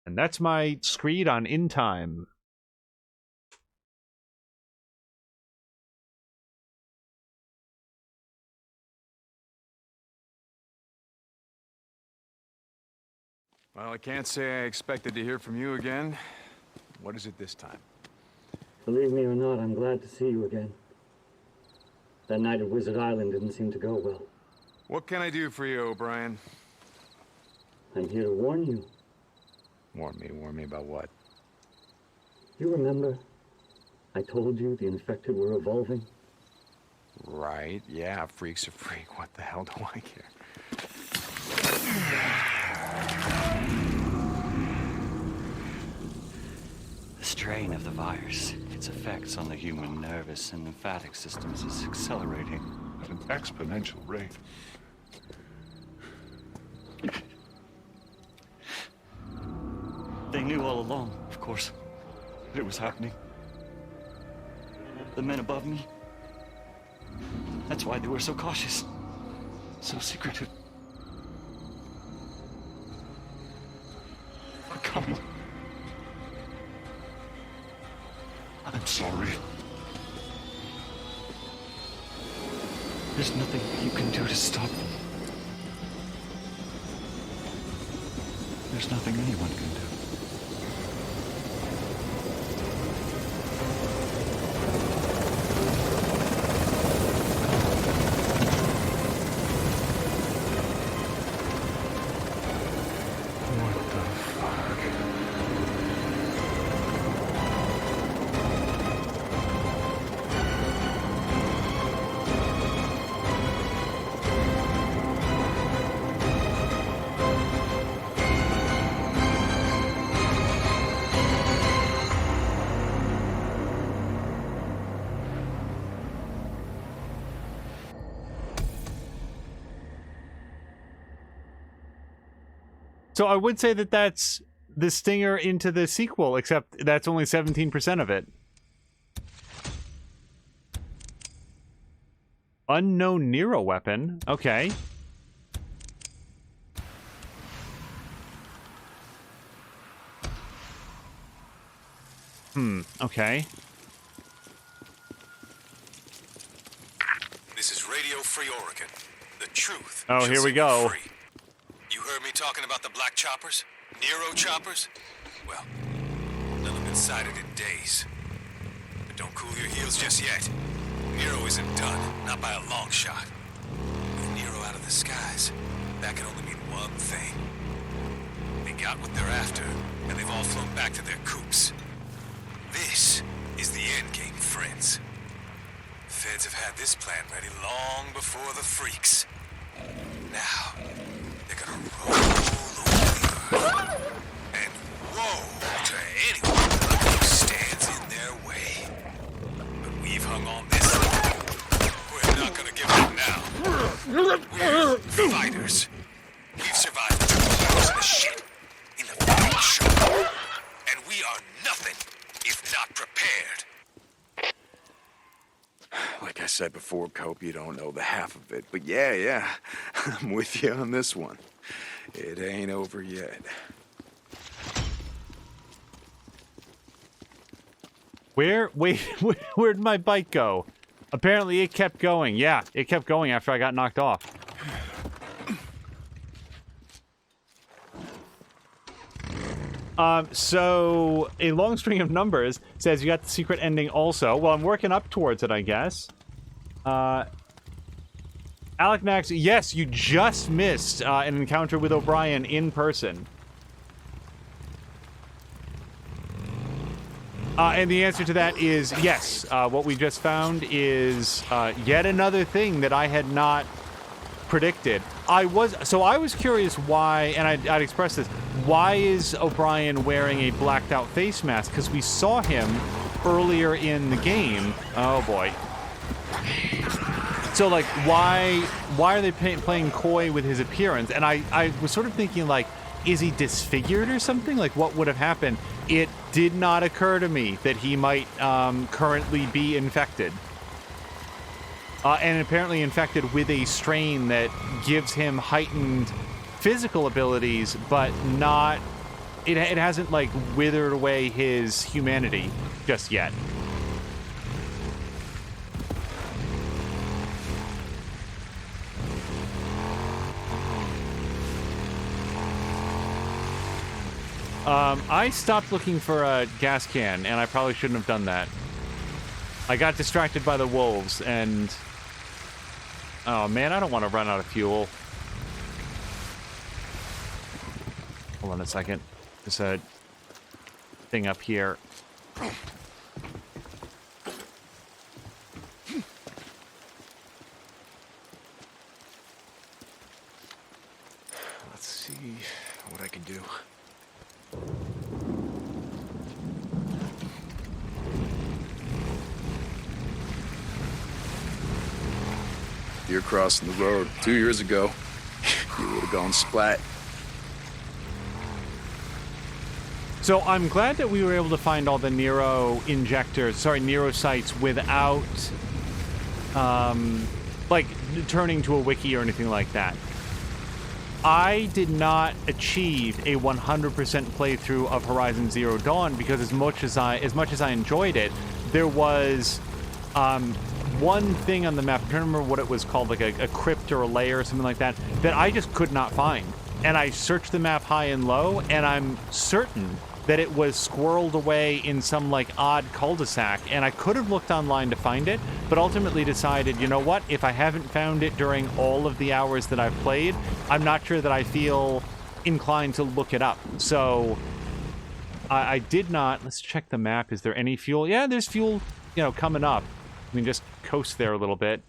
And that's my screed on In Time. Well, I can't say I expected to hear from you again. What is it this time? Believe me or not, I'm glad to see you again. That night at Wizard Island didn't seem to go well. What can I do for you, O'Brien? I'm here to warn you. Warn me about what? You remember? I told you the infected were evolving. Right, yeah, freak's a freak. What the hell do I care? The strain of the virus, its effects on the human nervous and lymphatic systems is accelerating at an exponential rate. They knew all along, of course, that it was happening. The men above me. That's why they were so cautious, so secretive. Come on. I'm sorry. There's nothing you can do to stop them. There's nothing anyone can do. So I would say that that's the stinger into the sequel, except that's only 17% of it. Unknown NERO weapon. Okay. Okay. This is Radio Free Oregon. The truth. Oh, shall here we set you go. free. You heard me talking about the black choppers? NERO choppers? Well, none have been sighted in days. But don't cool your heels just yet. NERO isn't done, not by a long shot. With NERO out of the skies, that can only mean one thing. They got what they're after, and they've all flown back to their coops. This is the endgame, friends. Feds have had this plan ready long before the freaks. Now, they're gonna roll over. And woe to anyone who stands in their way. But we've hung on this long. We're not gonna give up now. We're fighters. We've survived the shit in the fucking show. And we are nothing if not prepared. Like I said before, Cope, you don't know the half of it. But yeah, I'm with you on this one. It ain't over yet. Where'd my bike go? Apparently it kept going. Yeah, it kept going after I got knocked off. So a long string of numbers says you got the secret ending also. Well, I'm working up towards it, I guess. Alec Max, yes, you just missed an encounter with O'Brien in person. And the answer to that is yes. What we just found is yet another thing that I had not predicted. I was curious why, and I'd express this. Why is O'Brien wearing a blacked out face mask? Because we saw him earlier in the game. Oh boy. So like, why are they playing coy with his appearance? And I was sort of thinking like, is he disfigured or something? Like, what would have happened? It did not occur to me that he might currently be infected. And apparently infected with a strain that gives him heightened physical abilities, but not... It hasn't, like, withered away his humanity just yet. I stopped looking for a gas can, and I probably shouldn't have done that. I got distracted by the wolves, and... Oh, man, I don't want to run out of fuel. Hold on a second. There's a thing up here. Let's see what I can do. You're crossing the road 2 years ago. You would have gone splat. So I'm glad that we were able to find all the NERO NERO sites without, like, turning to a wiki or anything like that. I did not achieve a 100% playthrough of Horizon Zero Dawn because as much as I enjoyed it, there was one thing on the map, I'm trying to remember what it was called, like a crypt or a layer or something like that, that I just could not find. And I searched the map high and low, and I'm certain that it was squirreled away in some, like, odd cul-de-sac, and I could have looked online to find it, but ultimately decided, you know what, if I haven't found it during all of the hours that I've played, I'm not sure that I feel inclined to look it up. So I did not... Let's check the map. Is there any fuel? Yeah, there's fuel, you know, coming up. We can just coast there a little bit.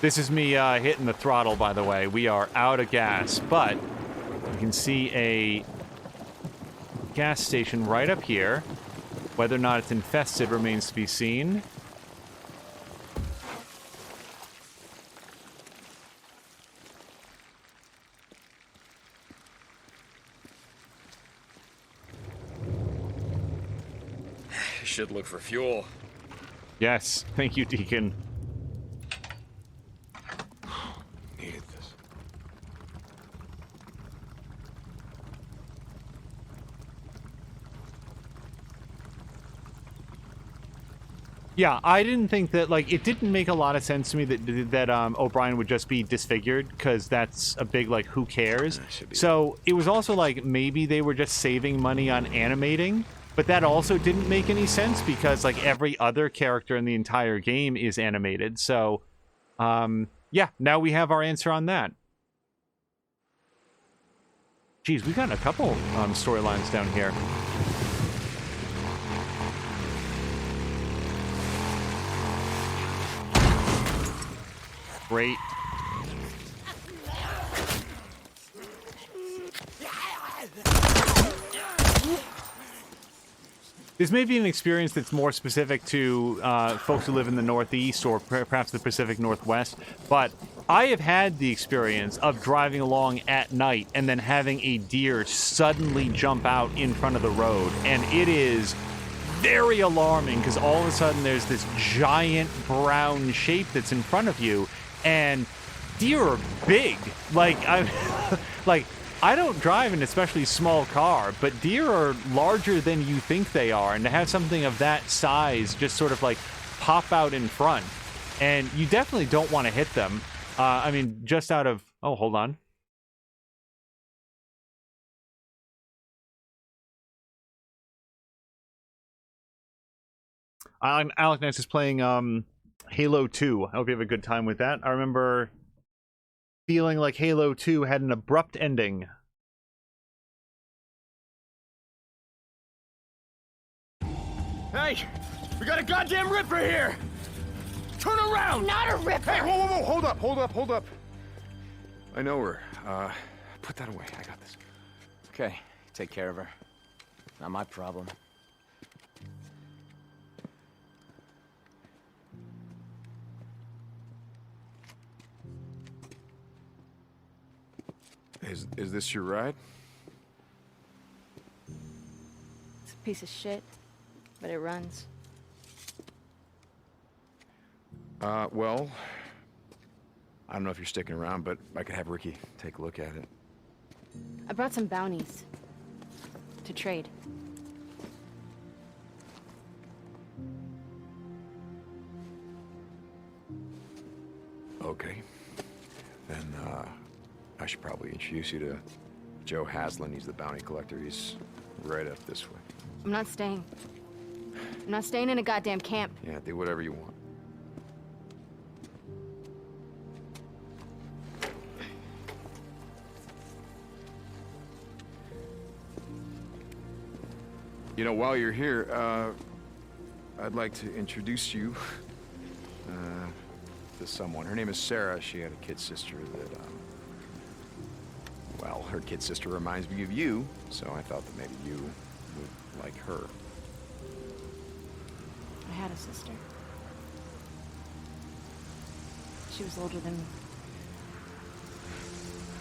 This is me hitting the throttle, by the way. We are out of gas, but you can see a gas station right up here. Whether or not it's infested remains to be seen. Should look for fuel. Yes, thank you, Deacon. Needed this. Yeah, I didn't think that, like, it didn't make a lot of sense to me that O'Brien would just be disfigured, because that's a big, like, who cares? So it was also like, maybe they were just saving money on animating, but that also didn't make any sense, because, like, every other character in the entire game is animated. So, yeah, now we have our answer on that. Geez, we got a couple storylines down here. Great. This may be an experience that's more specific to folks who live in the Northeast or perhaps the Pacific Northwest, but I have had the experience of driving along at night and then having a deer suddenly jump out in front of the road, and it is very alarming because all of a sudden there's this giant brown shape that's in front of you, and deer are big. Like, I don't drive an especially small car, but deer are larger than you think they are, and to have something of that size just sort of like pop out in front, and you definitely don't want to hit them. I mean, just out of... Oh, hold on. Alec Ness is playing Halo 2. I hope you have a good time with that. I remember feeling like Halo 2 had an abrupt ending. Hey, we got a goddamn Ripper here! Turn around! Not a ripper. Hey, whoa, whoa, whoa, hold up. I know her. Put that away. I got this. Okay, take care of her. Not my problem. Is this your ride? It's a piece of shit, but it runs. Well, I don't know if you're sticking around, but I could have Ricky take a look at it. I brought some bounties to trade. Okay. Then, I should probably introduce you to Joe Haslin. He's the bounty collector. He's right up this way. I'm not staying. I'm not staying in a goddamn camp. Yeah, do whatever you want. You know, while you're here, I'd like to introduce you to someone. Her name is Sarah. She had a kid sister that, well, her kid sister reminds me of you, so I thought that maybe you would like her. I had a sister. She was older than me.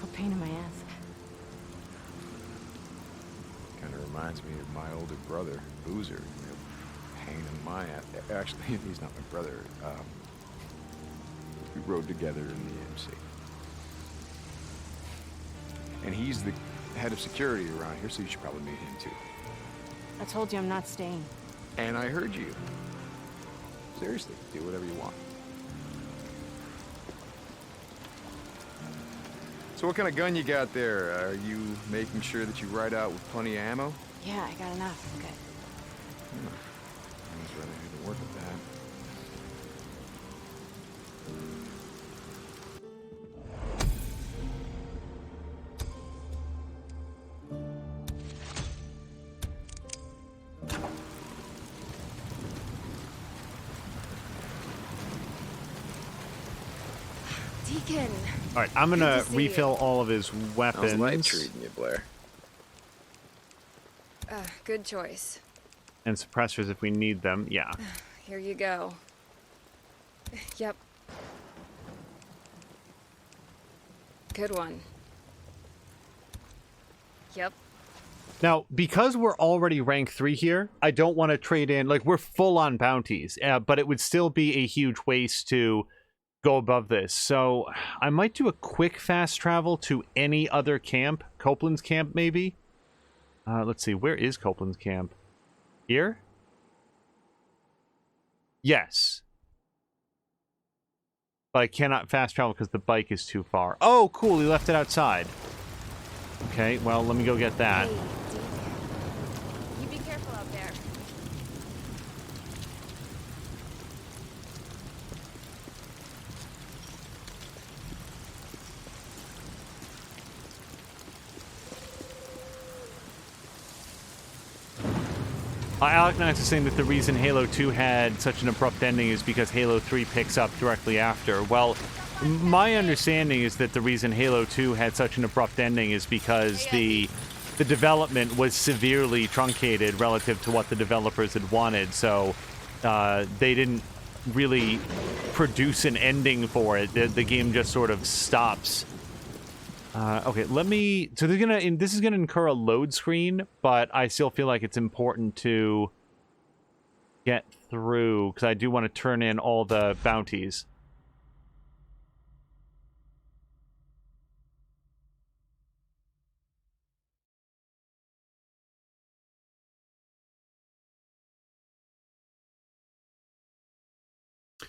A pain in my ass. Kind of reminds me of my older brother, Boozer. A pain in my ass. Actually, he's not my brother. We rode together in the MC. And he's the head of security around here, so you should probably meet him too. I told you I'm not staying. And I heard you. Seriously, do whatever you want. So what kind of gun you got there? Are you making sure that you ride out with plenty of ammo? Yeah, I got enough. Good. I was rather have to work with that. Deacon. All right, I'm gonna refill all of his weapons. How's life treating you, Blair? Good choice. And suppressors if we need them. Yeah. Here you go. Yep. Good one. Yep. Now, because we're already rank 3 here, I don't want to trade in, like, we're full on bounties, but it would still be a huge waste to go above this. So I might do a quick fast travel to any other camp. Copeland's camp, maybe? Let's see, where is Copeland's camp? Here? Yes. But I cannot fast travel because the bike is too far. Oh, cool, he left it outside. Okay, well, let me go get that. Hey, Deacon. You be careful out there. Alec Knights is saying that the reason Halo 2 had such an abrupt ending is because Halo 3 picks up directly after. Well, my understanding is that the reason Halo 2 had such an abrupt ending is because the development was severely truncated relative to what the developers had wanted, so they didn't really produce an ending for it. The game just sort of stops. Okay, let me... So they're gonna... This is gonna incur a load screen, but I still feel like it's important to get through, because I do want to turn in all the bounties.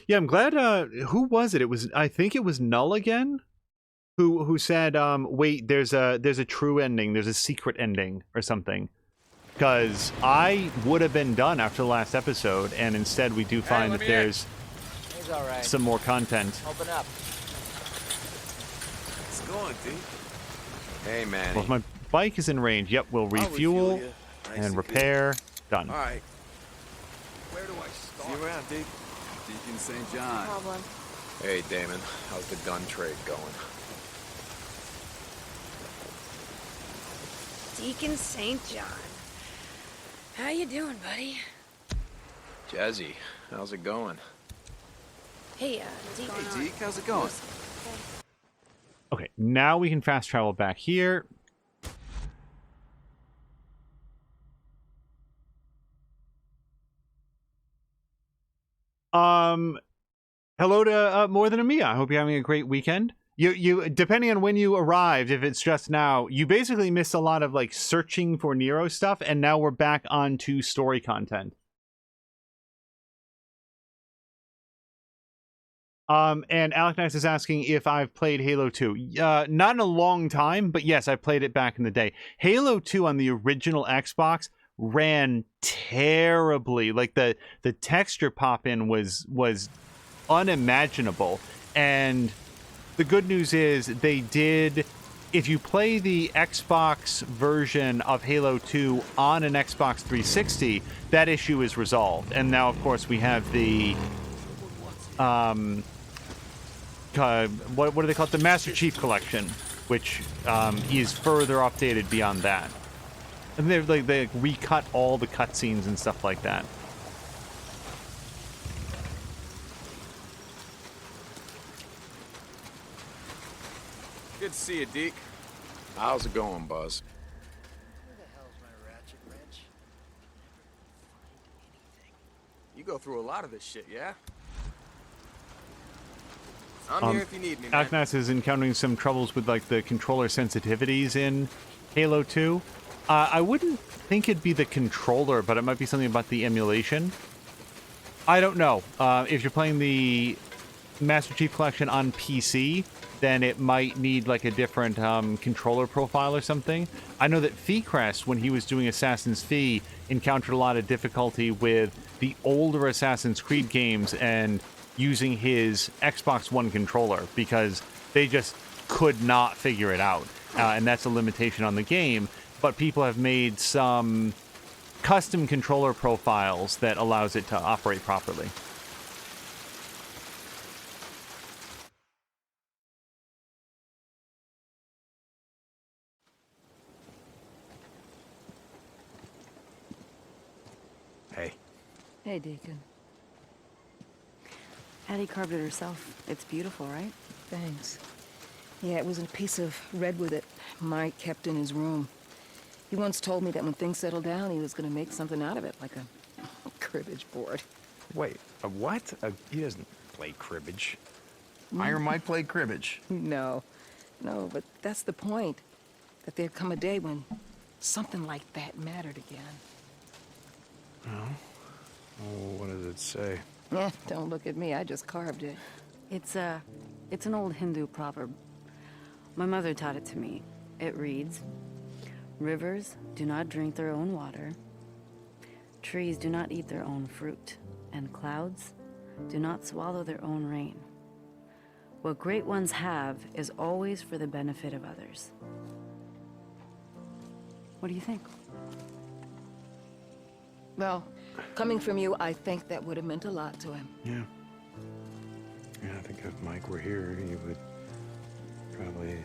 Yeah, I'm glad... who was it? It was... I think it was Null again? Who said, wait, there's a true ending, there's a secret ending, or something. Because I would have been done after the last episode, and instead we do find that there's all right. some more content. Open up. It's going, D. Hey, man. Well, if my bike is in range, yep, we'll refuel and repair. Done. All right. Where do I start? See you around, D. Deacon St. John. No problem. Hey, Damon. How's the gun trade going? Deacon St. John. How you doing, buddy? Jazzy, how's it going? Hey, Deacon. Hey, Deke, how's it going? Okay, now we can fast travel back here. Hello to More Than a Mia. I hope you're having a great weekend. You depending on when you arrived, if it's just now, you basically missed a lot of like searching for NERO stuff, and now we're back onto story content. And Alec Nice is asking if I've played Halo 2. Not in a long time, but yes, I played it back in the day. Halo 2 on the original Xbox ran terribly. Like the texture pop-in was unimaginable. And the good news is they did, if you play the Xbox version of Halo 2 on an Xbox 360, that issue is resolved. And now, of course, we have the what do they call it? The Master Chief Collection, which is further updated beyond that. And they recut all the cutscenes and stuff like that. Good to see you, Deke. How's it going, Buzz? Where the hell's my ratchet wrench? You go through a lot of this shit, yeah? I'm here if you need me, man. Agnes is encountering some troubles with like the controller sensitivities in Halo 2. I wouldn't think it'd be the controller, but it might be something about the emulation. I don't know. If you're playing the Master Chief Collection on PC, then it might need like a different controller profile or something. I know that Feecrest, when he was doing Assassin's Fee, encountered a lot of difficulty with the older Assassin's Creed games and using his Xbox One controller because they just could not figure it out. And that's a limitation on the game. But people have made some custom controller profiles that allows it to operate properly. Hey. Hey, Deacon. Addie carved it herself. It's beautiful, right? Thanks. Yeah, it was a piece of redwood that Mike kept in his room. He once told me that when things settled down, he was going to make something out of it, like a cribbage board. Wait, a what? He doesn't play cribbage. Iron Mike played cribbage. No, but that's the point. That there'd come a day when something like that mattered again. Oh, what does it say? Yeah, don't look at me. I just carved it. It's an old Hindu proverb. My mother taught it to me. It reads, "Rivers do not drink their own water. Trees do not eat their own fruit. And clouds do not swallow their own rain. What great ones have is always for the benefit of others." What do you think? Well, coming from you, I think that would have meant a lot to him. Yeah. Yeah, I think if Mike were here, he would probably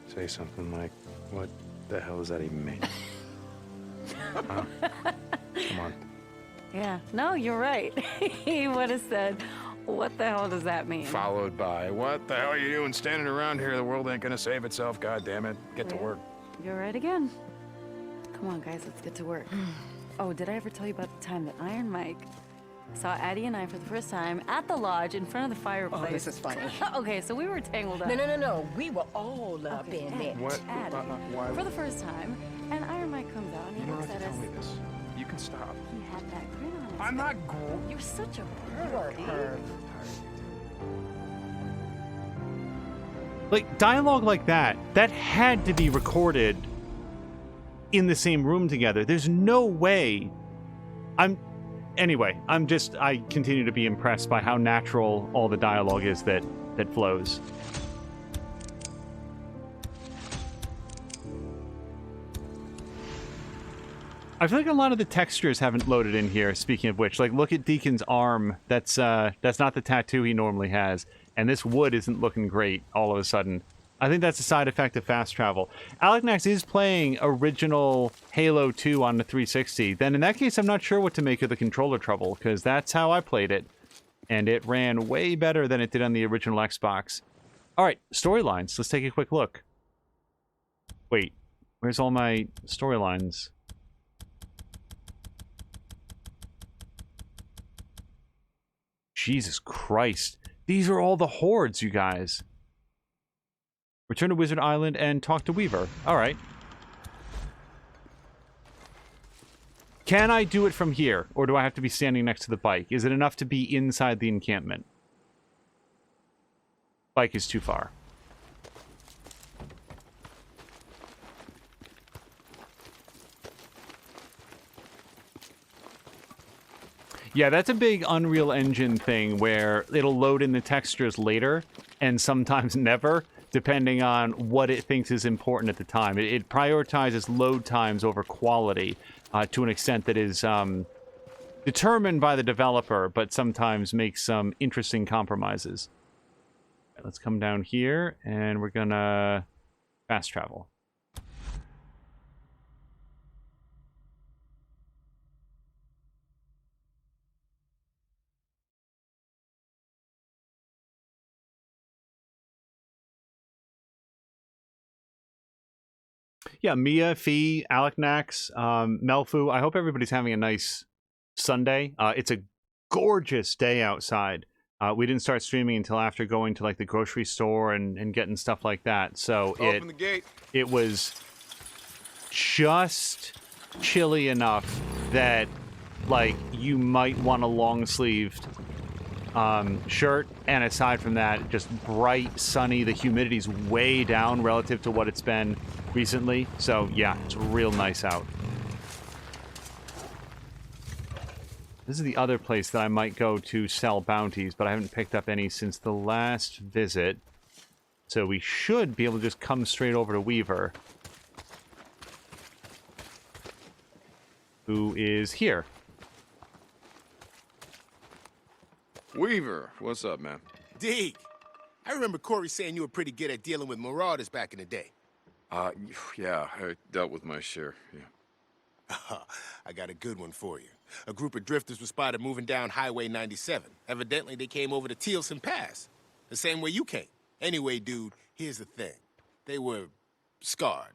say something like, "What the hell does that even mean?" Huh? Come on. Yeah, no, you're right. He would have said, "What the hell does that mean?" Followed by, "What the hell are you doing standing around here? The world ain't gonna save itself, God damn it. Get to work." You're right again. Come on, guys, let's get to work. Oh, did I ever tell you about the time that Iron Mike saw Addie and I for the first time at the lodge in front of the fireplace? Oh, this is funny. Okay, so we were tangled up. No. We were all up in there. What? Addie, Why? for the first time, and Iron Mike comes out and he You don't looks have to at tell us. me this. You can stop. He had that grin on his I'm not face. You're such a perv, dude. Like, dialogue like that had to be recorded in the same room together. There's no way. Anyway, I continue to be impressed by how natural all the dialogue is that flows. I feel like a lot of the textures haven't loaded in here, speaking of which. Like, look at Deacon's arm. That's not the tattoo he normally has. And this wood isn't looking great all of a sudden. I think that's a side effect of fast travel. Aleknax is playing original Halo 2 on the 360. Then in that case, I'm not sure what to make of the controller trouble, because that's how I played it. And it ran way better than it did on the original Xbox. All right, storylines. Let's take a quick look. Wait, where's all my storylines? Jesus Christ. These are all the hordes, you guys. Return to Wizard Island and talk to Weaver. All right. Can I do it from here, or do I have to be standing next to the bike? Is it enough to be inside the encampment? Bike is too far. Yeah, that's a big Unreal Engine thing where it'll load in the textures later and sometimes never, depending on what it thinks is important at the time. It prioritizes load times over quality to an extent that is determined by the developer, but sometimes makes some interesting compromises. Right, let's come down here, and we're gonna fast travel. Yeah, Mia, Fee, Aleknax, Melfu. I hope everybody's having a nice Sunday. It's a gorgeous day outside. We didn't start streaming until after going to like the grocery store and getting stuff like that. So Open the gate. It was just chilly enough that like you might want a long sleeved shirt, and aside from that, just bright, sunny. The humidity's way down relative to what it's been recently, so yeah, it's real nice out. This is the other place that I might go to sell bounties, but I haven't picked up any since the last visit, so we should be able to just come straight over to Weaver, who is here. Weaver, what's up, man? Deke, I remember Corey saying you were pretty good at dealing with marauders back in the day. Yeah, I dealt with my share, yeah. I got a good one for you. A group of drifters was spotted moving down Highway 97. Evidently, they came over to Tealson Pass, the same way you came. Anyway, dude, here's the thing. They were scarred.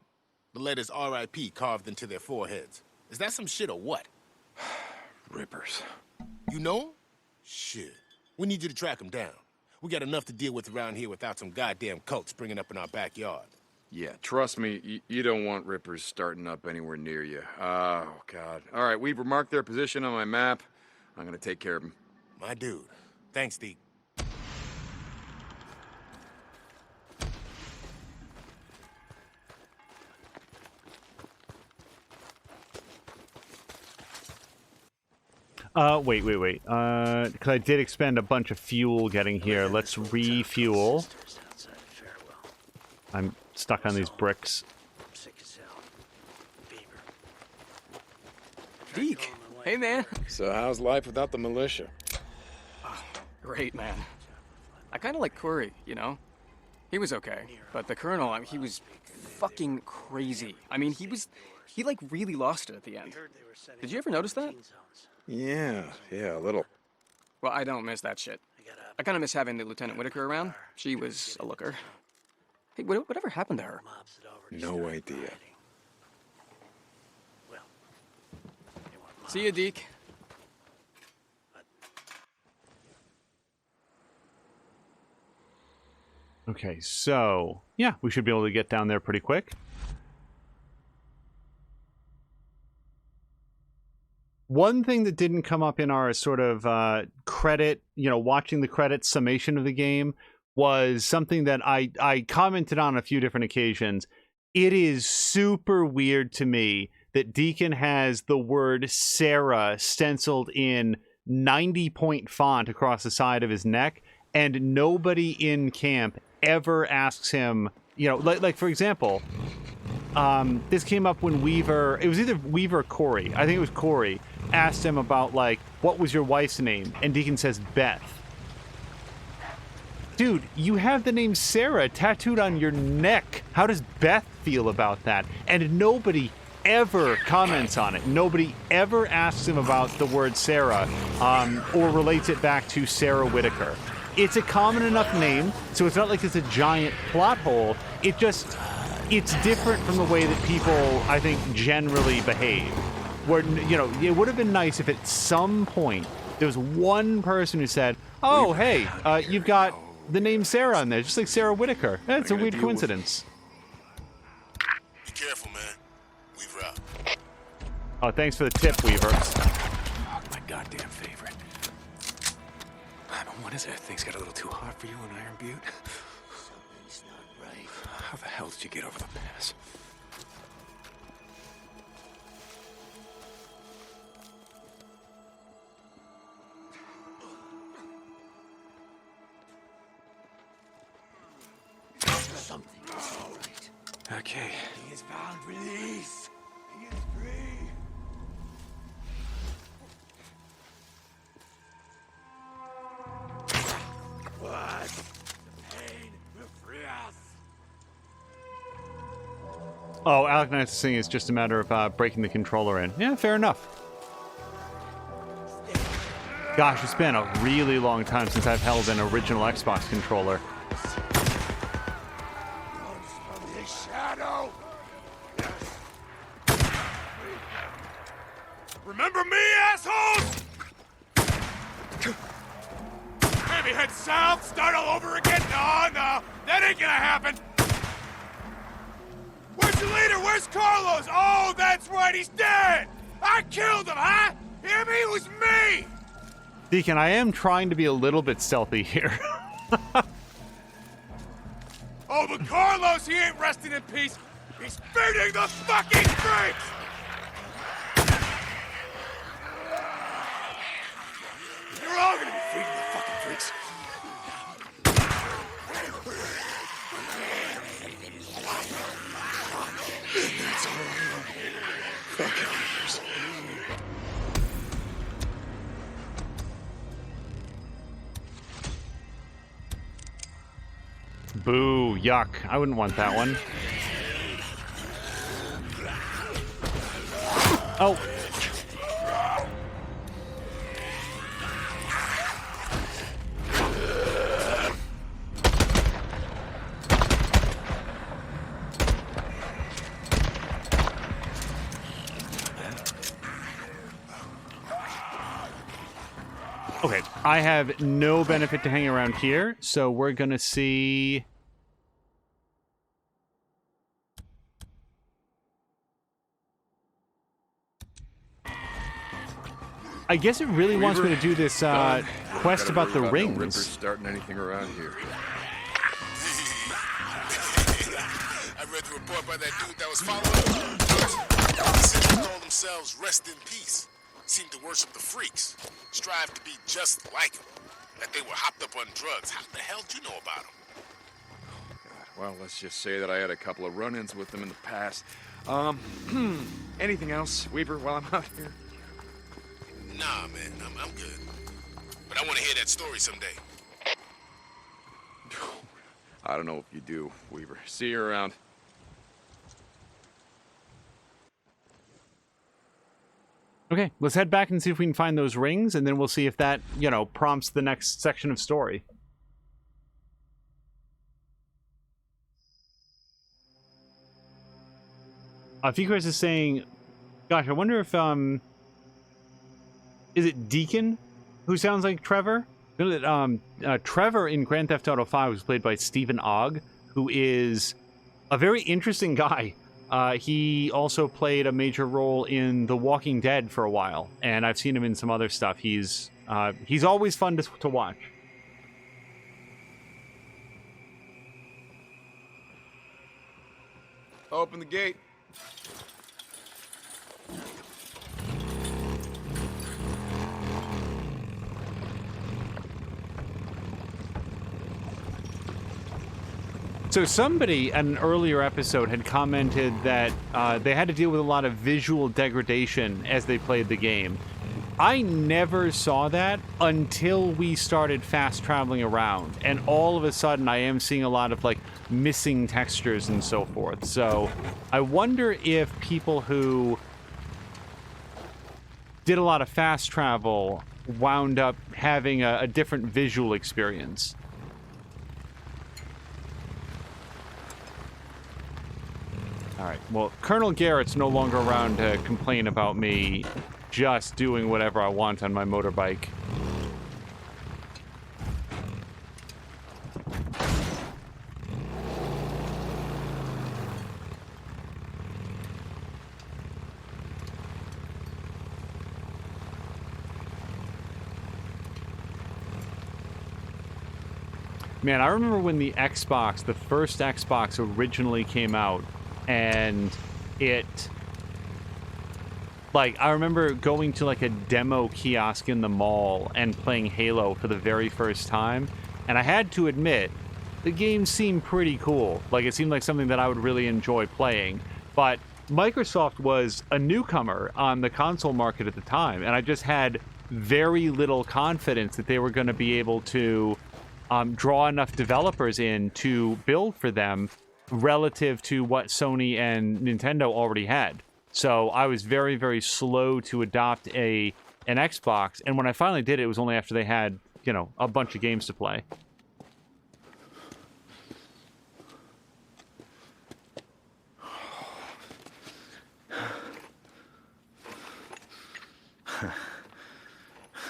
The letters R.I.P. carved into their foreheads. Is that some shit or what? Rippers. You know 'em? Shit. We need you to track them down. We got enough to deal with around here without some goddamn cult springing up in our backyard. Yeah, trust me, you don't want Rippers starting up anywhere near you. Oh, God. All right, we've marked their position on my map. I'm gonna take care of them. My dude. Thanks, Deke. Wait. Because I did expend a bunch of fuel getting here. Let's refuel. I'm stuck on these bricks. Deke, hey man. So how's life without the militia? Oh, great, man. I kind of like Corey, you know? He was okay, but the Colonel, he was fucking crazy. I mean, he like really lost it at the end. Did you ever notice that? Yeah, a little. Well, I don't miss that shit. I kind of miss having the Lieutenant Whitaker around. She was a looker. Hey, whatever happened to her? No idea. See you, Deke. Okay, so yeah, we should be able to get down there pretty quick. One thing that didn't come up in our sort of credit, watching the credits summation of the game was something that I commented on a few different occasions. It is super weird to me that Deacon has the word Sarah stenciled in 90-point font across the side of his neck, and nobody in camp ever asks him, like for example, this came up when Weaver, it was either Weaver or Corey, I think it was Corey, asked him about, like, what was your wife's name? And Deacon says, Beth. Dude, you have the name Sarah tattooed on your neck. How does Beth feel about that? And nobody ever comments on it. Nobody ever asks him about the word Sarah, or relates it back to Sarah Whitaker. It's a common enough name, so it's not like it's a giant plot hole. It's different from the way that people, I think, generally behave. Where, it would have been nice if at some point there was one person who said, oh, hey, you've got the name Sarah on there, just like Sarah Whitaker. It's a weird coincidence. Be careful, man. Weaver out. Oh, thanks for the tip, Weaver. Oh, my goddamn favorite. What is it? Things got a little too hot for you in Iron Butte? Something's not right. How the hell did you get over the pass? Something isn't right. Okay. He has found release. He is free. What? The pain will free us. Oh, Alec Knight's saying it's just a matter of breaking the controller in. Yeah, fair enough. Gosh, it's been a really long time since I've held an original Xbox controller. Shadow. Remember me, assholes? Maybe head south, start all over again? No, that ain't gonna happen. Where's the leader? Where's Carlos? Oh, that's right, he's dead. I killed him, huh? Hear me? It was me. Deacon, I am trying to be a little bit stealthy here. Oh, but Carlos, he ain't resting in peace. He's feeding the fucking freaks! You're all gonna be feeding the fucking freaks. That's all. Fucking years. Boo, yuck. I wouldn't want that one. Oh. Okay, I have no benefit to hang around here, so we're gonna see... I guess it really wants me to do this quest about the rings. No rippers starting anything around here. I read the report by that dude that was following him. He said they called themselves Rest in Peace. Seemed to worship the freaks. Strive to be just like them. That they were hopped up on drugs. How the hell did you know about them? Well, let's just say that I had a couple of run-ins with them in the past. Anything else, Weaver, while I'm out here? Nah, man, I'm good. But I want to hear that story someday. I don't know if you do, Weaver. See you around. Okay, let's head back and see if we can find those rings, and then we'll see if that, prompts the next section of story. Fikris is saying, gosh, I wonder if, is it Deacon who sounds like Trevor? Trevor in Grand Theft Auto 5 was played by Stephen Ogg, who is a very interesting guy. He also played a major role in The Walking Dead for a while, and I've seen him in some other stuff. He's always fun to watch. Open the gate. So somebody in an earlier episode had commented that they had to deal with a lot of visual degradation as they played the game. I never saw that until we started fast traveling around, and all of a sudden I am seeing a lot of like missing textures and so forth. So I wonder if people who did a lot of fast travel wound up having a different visual experience. All right, well, Colonel Garrett's no longer around to complain about me just doing whatever I want on my motorbike. Man, I remember when the Xbox, the first Xbox originally came out, and it... Like, I remember going to, like, a demo kiosk in the mall and playing Halo for the very first time, and I had to admit, the game seemed pretty cool. Like, it seemed like something that I would really enjoy playing, but Microsoft was a newcomer on the console market at the time, and I just had very little confidence that they were going to be able to draw enough developers in to build for them relative to what Sony and Nintendo already had. So I was very, very slow to adopt an Xbox, and when I finally did it was only after they had, you know, a bunch of games to play.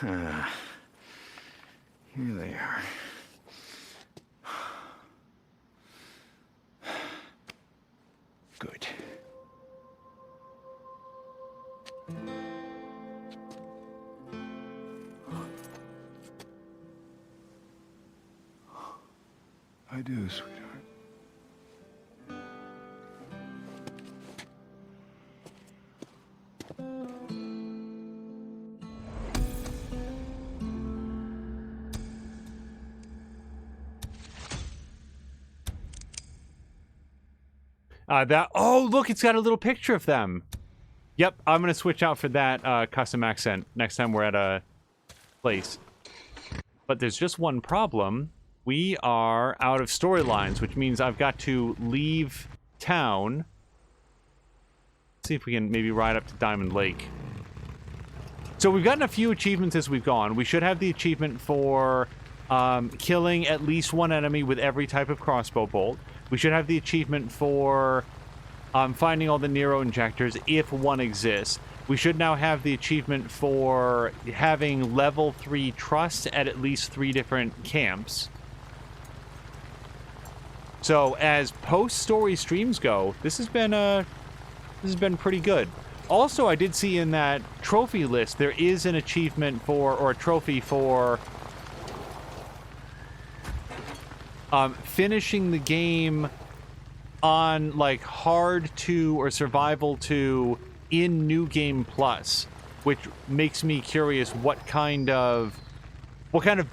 Here they are. Good. I do, sweetheart. Oh, look, it's got a little picture of them. Yep, I'm going to switch out for that custom accent next time we're at a place. But there's just one problem. We are out of storylines, which means I've got to leave town. See if we can maybe ride up to Diamond Lake. So we've gotten a few achievements as we've gone. We should have the achievement for killing at least one enemy with every type of crossbow bolt. We should have the achievement for finding all the NERO injectors, if one exists. We should now have the achievement for having level 3 trust at least 3 different camps. So as post-story streams go, this has been pretty good. Also, I did see in that trophy list there is an achievement for, or a trophy for, finishing the game on like hard 2 or survival 2 in New Game Plus, which makes me curious what kind of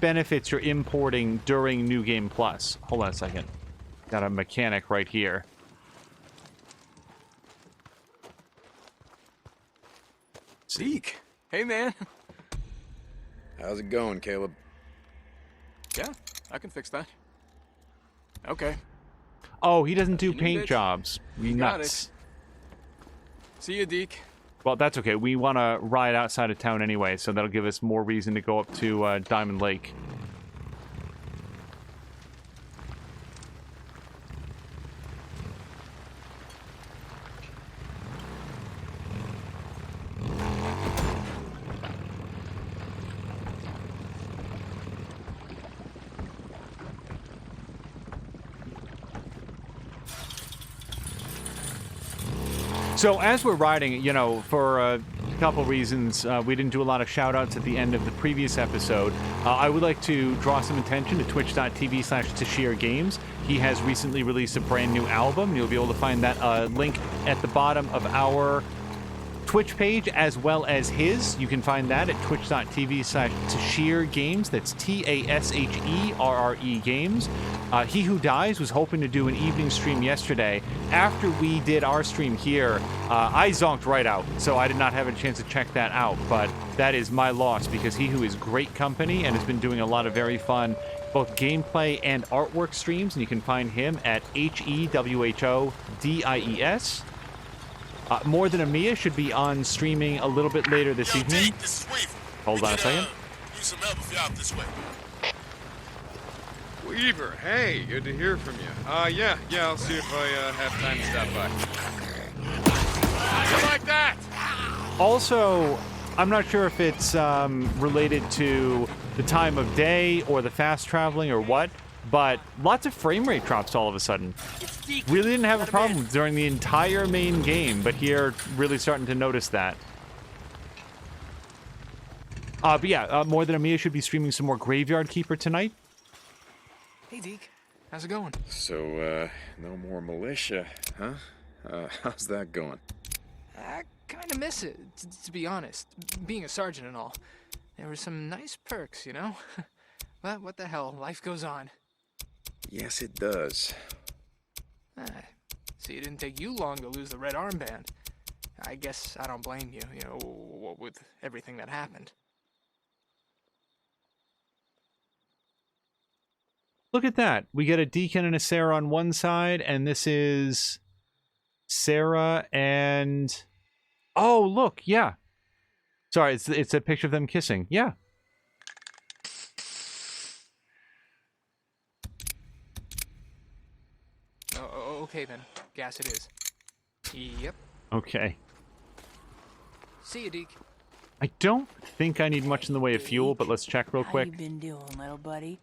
benefits you're importing during New Game Plus. Hold on a second. Got a mechanic right here. Zeke, hey man. How's it going, Caleb? Yeah, I can fix that. Okay. Oh, he doesn't do paint jobs. You Got nuts. it. See you, Deke. Well, that's okay. We want to ride outside of town anyway, so that'll give us more reason to go up to Diamond Lake. So as we're riding, you know, for a couple reasons, we didn't do a lot of shout-outs at the end of the previous episode. I would like to draw some attention to twitch.tv/TashirGames. He has recently released a brand new album. You'll be able to find that link at the bottom of our Twitch page as well as his. You can find that at twitch.tv/Tashir Games. That's TASHERRE Games. He Who Dies was hoping to do an evening stream yesterday. After we did our stream here, I zonked right out, so I did not have a chance to check that out, but that is my loss because He Who is great company and has been doing a lot of very fun both gameplay and artwork streams, and you can find him at HEWHODIES. More Than a Mia should be on streaming a little bit later this evening. Deke, this is Weaver. Hold on a second. Use some help if you're out this way. Weaver, hey, good to hear from you. Yeah, I'll see if I have time to stop by. You like that? Also, I'm not sure if it's related to the time of day or the fast traveling or what, but lots of frame rate drops all of a sudden. Really didn't have a problem during the entire main game, but here, really starting to notice that. But yeah, More Than a Mia should be streaming some more Graveyard Keeper tonight. Hey, Deke. How's it going? So, no more militia, huh? How's that going? I kind of miss it, to be honest. Being a sergeant and all. There were some nice perks, you know? But what the hell, life goes on. Yes, it does. See, it didn't take you long to lose the red armband. I guess I don't blame you, you know, with everything that happened. Look at that. We get a Deacon and a Sarah on one side, and this is Sarah and... Oh, look, yeah. Sorry, it's a picture of them kissing. Yeah. Oh, okay then. Gas it is. Yep. Okay. See you, Deke. I don't think I need much in the way of fuel, but let's check real quick. How you been doing, little buddy?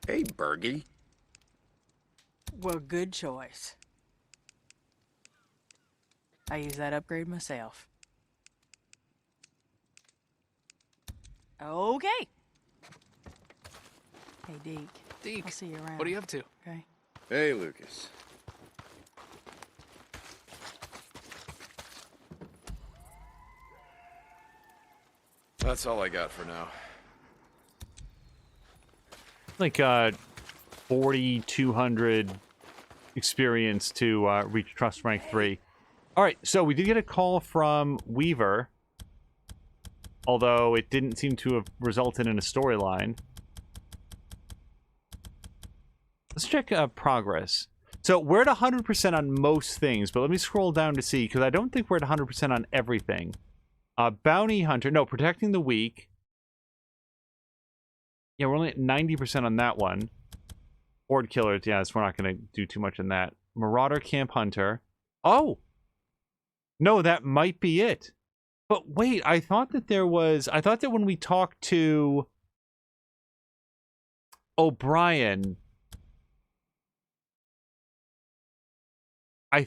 Hey, Bergie. Well, good choice. I use that upgrade myself. Okay. Hey, Deke. Deke, I'll see you around. What are you up to? Okay. Hey, Lucas. That's all I got for now. Like 4,200 experience to reach Trust Rank 3. All right, so we did get a call from Weaver, although it didn't seem to have resulted in a storyline. Let's check progress. So we're at 100% on most things, but let me scroll down to see, because I don't think we're at 100% on everything. Bounty Hunter, no, Protecting the Weak. Yeah, we're only at 90% on that one. Horde Killers, yeah, so we're not going to do too much in that. Marauder Camp Hunter. Oh! No, that might be it. But wait, I thought that when we talked to O'Brien, there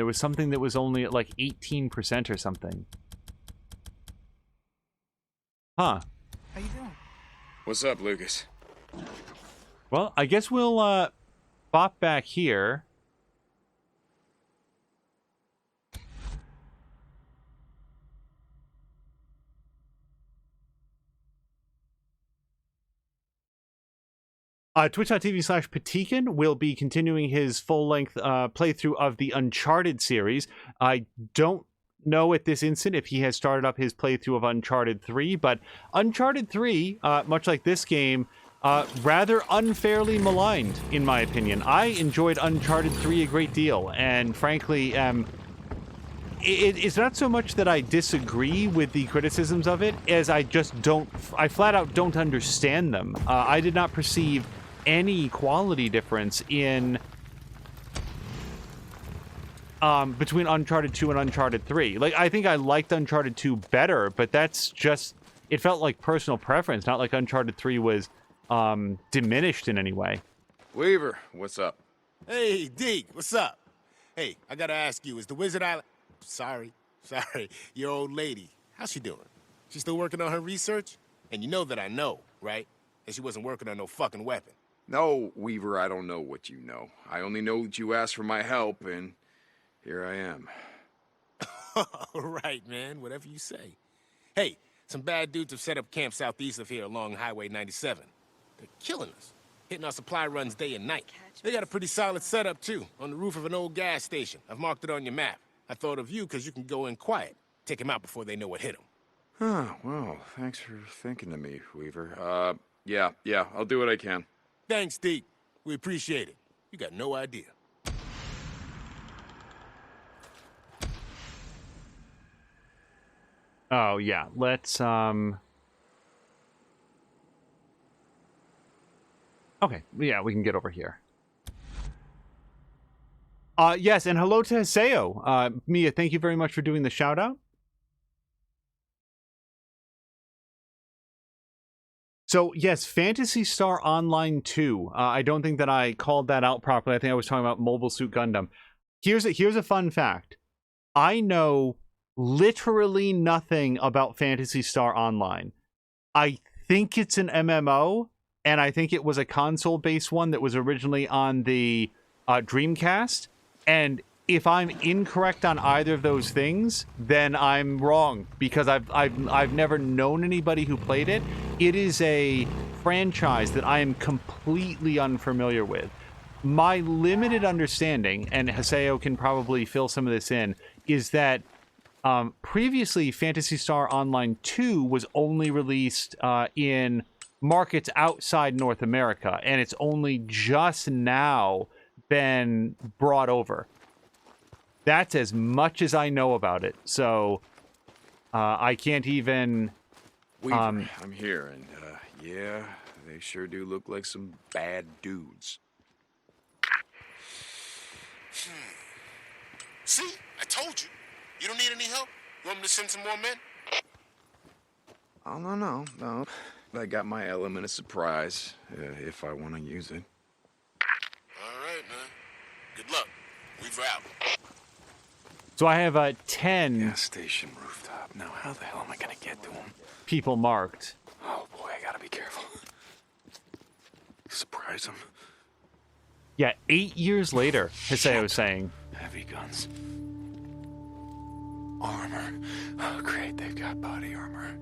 was something that was only at like 18% or something. Huh. How you doing? What's up, Lucas? Well, I guess we'll bop back here. Twitch.tv/Patikin will be continuing his full-length playthrough of the Uncharted series. I don't know at this instant if he has started up his playthrough of Uncharted 3, but Uncharted 3, much like this game, rather unfairly maligned, in my opinion. I enjoyed Uncharted 3 a great deal, and frankly, it's not so much that I disagree with the criticisms of it, as I flat out don't understand them. I did not perceive any quality difference in between Uncharted 2 and Uncharted 3. Like, I think I liked Uncharted 2 better, but that's just, it felt like personal preference, not like Uncharted 3 was diminished in any way. Weaver, what's up? Hey, Deke, what's up? Hey, I gotta ask you, is the Wizard Island... Sorry, your old lady, how's she doing? She still working on her research? And you know that I know, right? That she wasn't working on no fucking weapon. No, Weaver, I don't know what you know. I only know that you asked for my help, and here I am. Right, man. Whatever you say. Hey, some bad dudes have set up camp southeast of here along Highway 97. They're killing us, hitting our supply runs day and night. They got a pretty solid setup, too, on the roof of an old gas station. I've marked it on your map. I thought of you because you can go in quiet. Take them out before they know what hit them. Huh, well, thanks for thinking of me, Weaver. Yeah, I'll do what I can. Thanks, Deke. We appreciate it. You got no idea. Oh, yeah. Let's, Okay, yeah, we can get over here. Yes, and hello to Haseo. Mia, thank you very much for doing the shout-out. So, yes, Phantasy Star Online 2. I don't think that I called that out properly. I think I was talking about Mobile Suit Gundam. Here's a fun fact. I know literally nothing about Phantasy Star Online. I think it's an MMO, and I think it was a console-based one that was originally on the Dreamcast. And if I'm incorrect on either of those things, then I'm wrong, because I've never known anybody who played it. It is a franchise that I am completely unfamiliar with. My limited understanding, and Haseo can probably fill some of this in, is that previously Phantasy Star Online 2 was only released in markets outside North America, and it's only just now been brought over. That's as much as I know about it, so I can't even... Weaver, I'm here, and yeah, they sure do look like some bad dudes. See? I told you. You don't need any help? You want me to send some more men? Oh, no. I got my element of surprise, if I want to use it. All right, man. Good luck. Weaver out. So I have 10 Gas station rooftop. Now, how the hell am I gonna get to them? people marked. Oh boy, I gotta be careful. Surprise them. Yeah, 8 years later, Haseo was saying. Heavy guns. Armor. Oh, great, they've got body armor.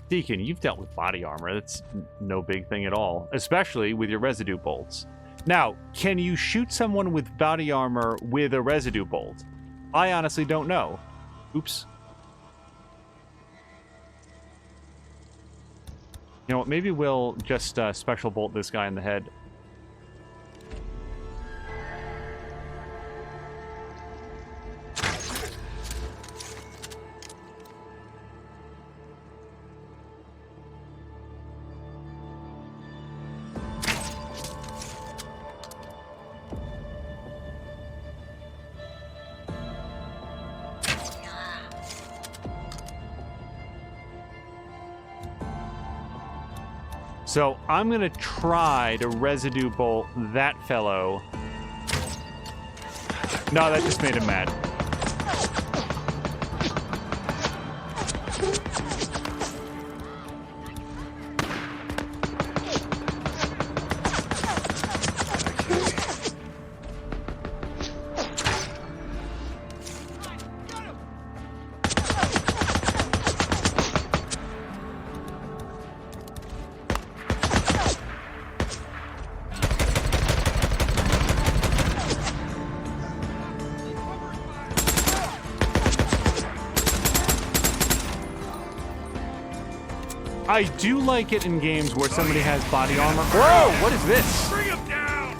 Deacon, you've dealt with body armor. That's no big thing at all, especially with your residue bolts. Now, can you shoot someone with body armor with a residue bolt? I honestly don't know. Oops. You know what, maybe we'll just special bolt this guy in the head. So I'm going to try to residue bolt that fellow. No, that just made him mad. I do like it in games where somebody has body armor. Whoa! What is this? Bring him down!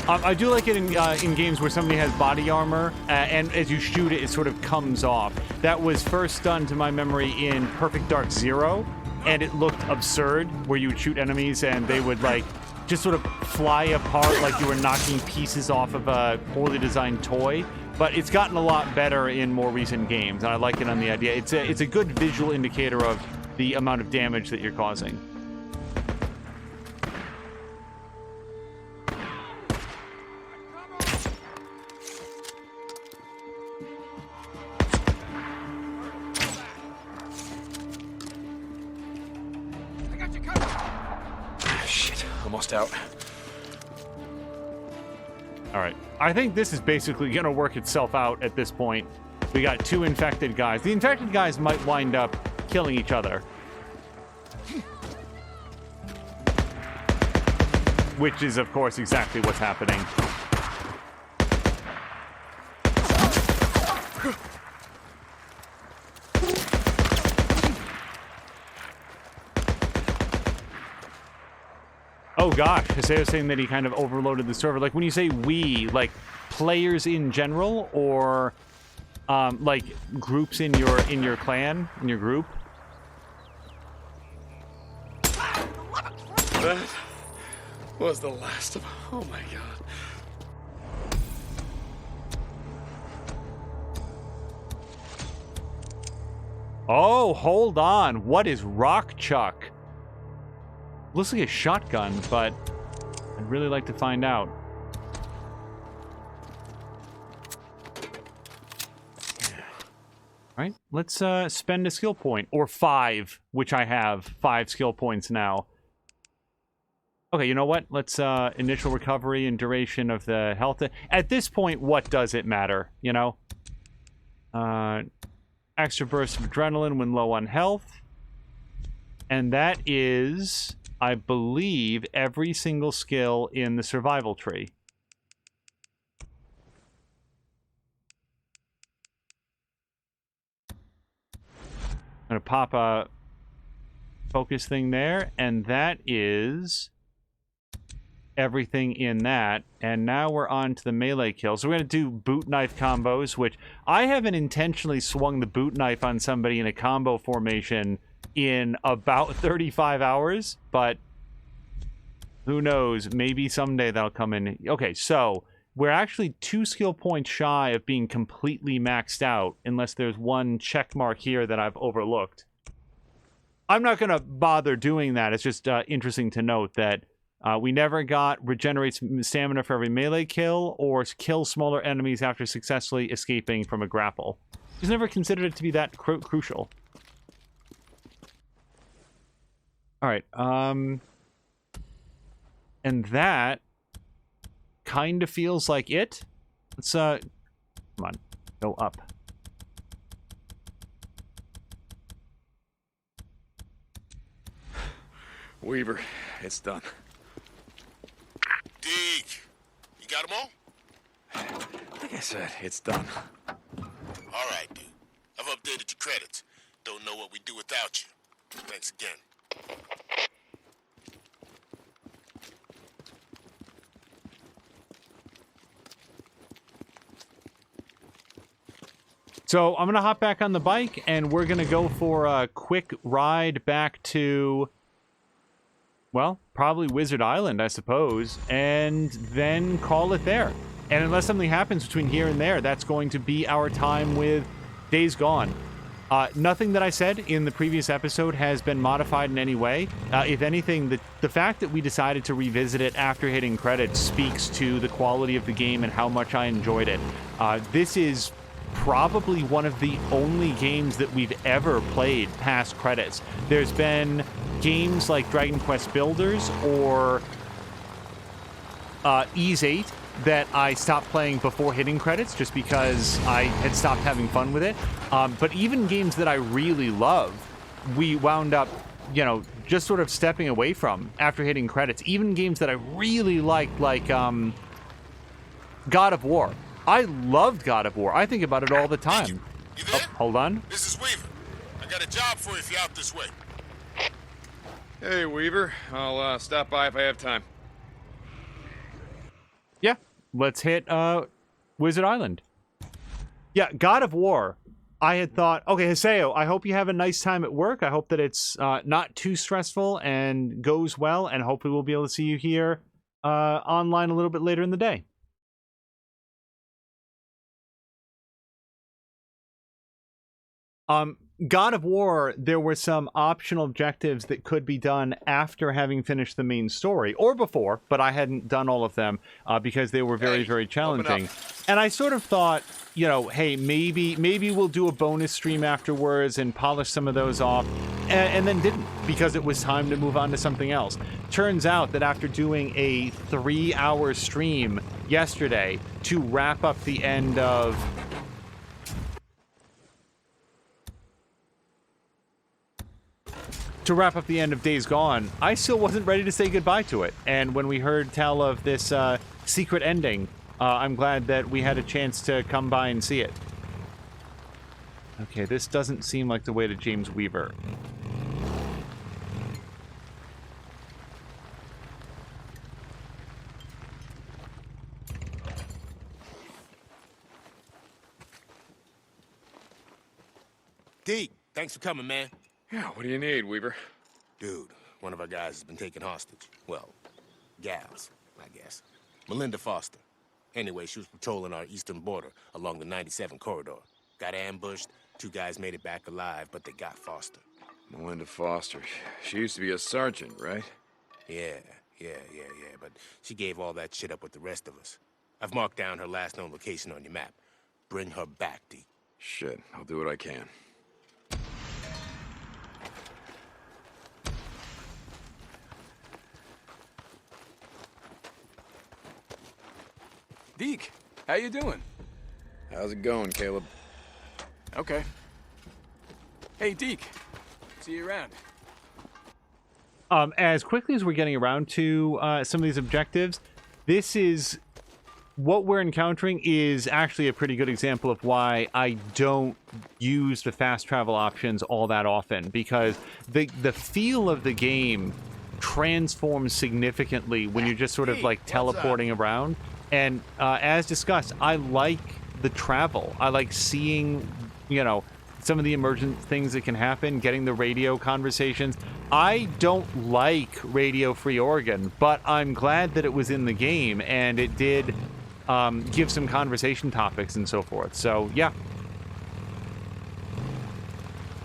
I do like it in games where somebody has body armor, and as you shoot it, it sort of comes off. That was first done, to my memory, in Perfect Dark Zero, and it looked absurd, where you would shoot enemies and they would, like, just sort of fly apart like you were knocking pieces off of a poorly designed toy. But it's gotten a lot better in more recent games, and I like it on the idea. It's a good visual indicator of the amount of damage that you're causing. Almost out. All right. I think this is basically going to work itself out at this point. We got 2 infected guys. The infected guys might wind up killing each other. Which is, of course, exactly what's happening. Oh gosh, Haseo was saying that he kind of overloaded the server. Like when you say we, like players in general, or like groups in your clan, in your group? That was the last of... Oh my god. Oh, hold on. What is Rock Chuck? Looks like a shotgun, but I'd really like to find out. All right, let's spend a skill point, or 5, which I have 5 skill points now. Okay, you know what? Let's initial recovery and duration of the health. At this point, what does it matter? You know, extra burst of adrenaline when low on health, and that is, I believe, every single skill in the survival tree. I'm gonna pop a focus thing there, and that is everything in that. And now we're on to the melee kills. So we're going to do boot knife combos, which I haven't intentionally swung the boot knife on somebody in a combo formation in about 35 hours, but who knows? Maybe someday that'll come in. Okay, so we're actually 2 skill points shy of being completely maxed out, unless there's one check mark here that I've overlooked. I'm not going to bother doing that. It's just interesting to note that we never got regenerates stamina for every melee kill, or kill smaller enemies after successfully escaping from a grapple. Just never considered it to be that crucial. Alright, and that kind of feels like it. Let's, come on, go up. Weaver, it's done. Deke, you got them all? Like I said, it's done. All right, dude. I've updated your credits. Don't know what we'd do without you. Thanks again. So I'm going to hop back on the bike, and we're going to go for a quick ride back to, well, probably Wizard Island, I suppose, and then call it there. And unless something happens between here and there, that's going to be our time with Days Gone. Nothing that I said in the previous episode has been modified in any way. If anything, the fact that we decided to revisit it after hitting credits speaks to the quality of the game and how much I enjoyed it. This is probably one of the only games that we've ever played past credits. There's been games like Dragon Quest Builders or Ys 8 that I stopped playing before hitting credits just because I had stopped having fun with it. But even games that I really love, we wound up, you know, just sort of stepping away from after hitting credits. Even games that I really liked, like God of War. I loved God of War. I think about it all the time. You there? Oh, hold on. This is Weaver. I got a job for you if you're out this way. Hey, Weaver. I'll stop by if I have time. Yeah, let's hit Wizard Island. Yeah, God of War. I had thought, okay, Haseo, I hope you have a nice time at work. I hope that it's not too stressful and goes well, and hopefully we'll be able to see you here online a little bit later in the day. God of War, there were some optional objectives that could be done after having finished the main story, or before, but I hadn't done all of them because they were very, very challenging. And I sort of thought, you know, hey, maybe we'll do a bonus stream afterwards and polish some of those off. and then didn't, because it was time to move on to something else. Turns out that after doing a 3-hour stream yesterday to wrap up the end of Days Gone, I still wasn't ready to say goodbye to it. And when we heard tell of this secret ending, I'm glad that we had a chance to come by and see it. Okay, this doesn't seem like the way to James Weaver. Deke, thanks for coming, man. Yeah, what do you need, Weaver? Dude, one of our guys has been taken hostage. Well, gals, I guess. Melinda Foster. Anyway, she was patrolling our eastern border along the 97 corridor. Got ambushed. 2 guys made it back alive, but they got Foster. Melinda Foster. She used to be a sergeant, right? Yeah, but she gave all that shit up with the rest of us. I've marked down her last known location on your map. Bring her back, Deke. Shit, I'll do what I can. Deke, how you doing? How's it going, Caleb? Okay. Hey, Deke. See you around. As quickly as we're getting around to some of these objectives, this is... what we're encountering is actually a pretty good example of why I don't use the fast travel options all that often, because the feel of the game transforms significantly when you're just sort of like teleporting around. And as discussed, I like the travel. I like seeing, you know, some of the emergent things that can happen, getting the radio conversations. I don't like Radio Free Oregon, but I'm glad that it was in the game, and it did give some conversation topics and so forth. So, yeah.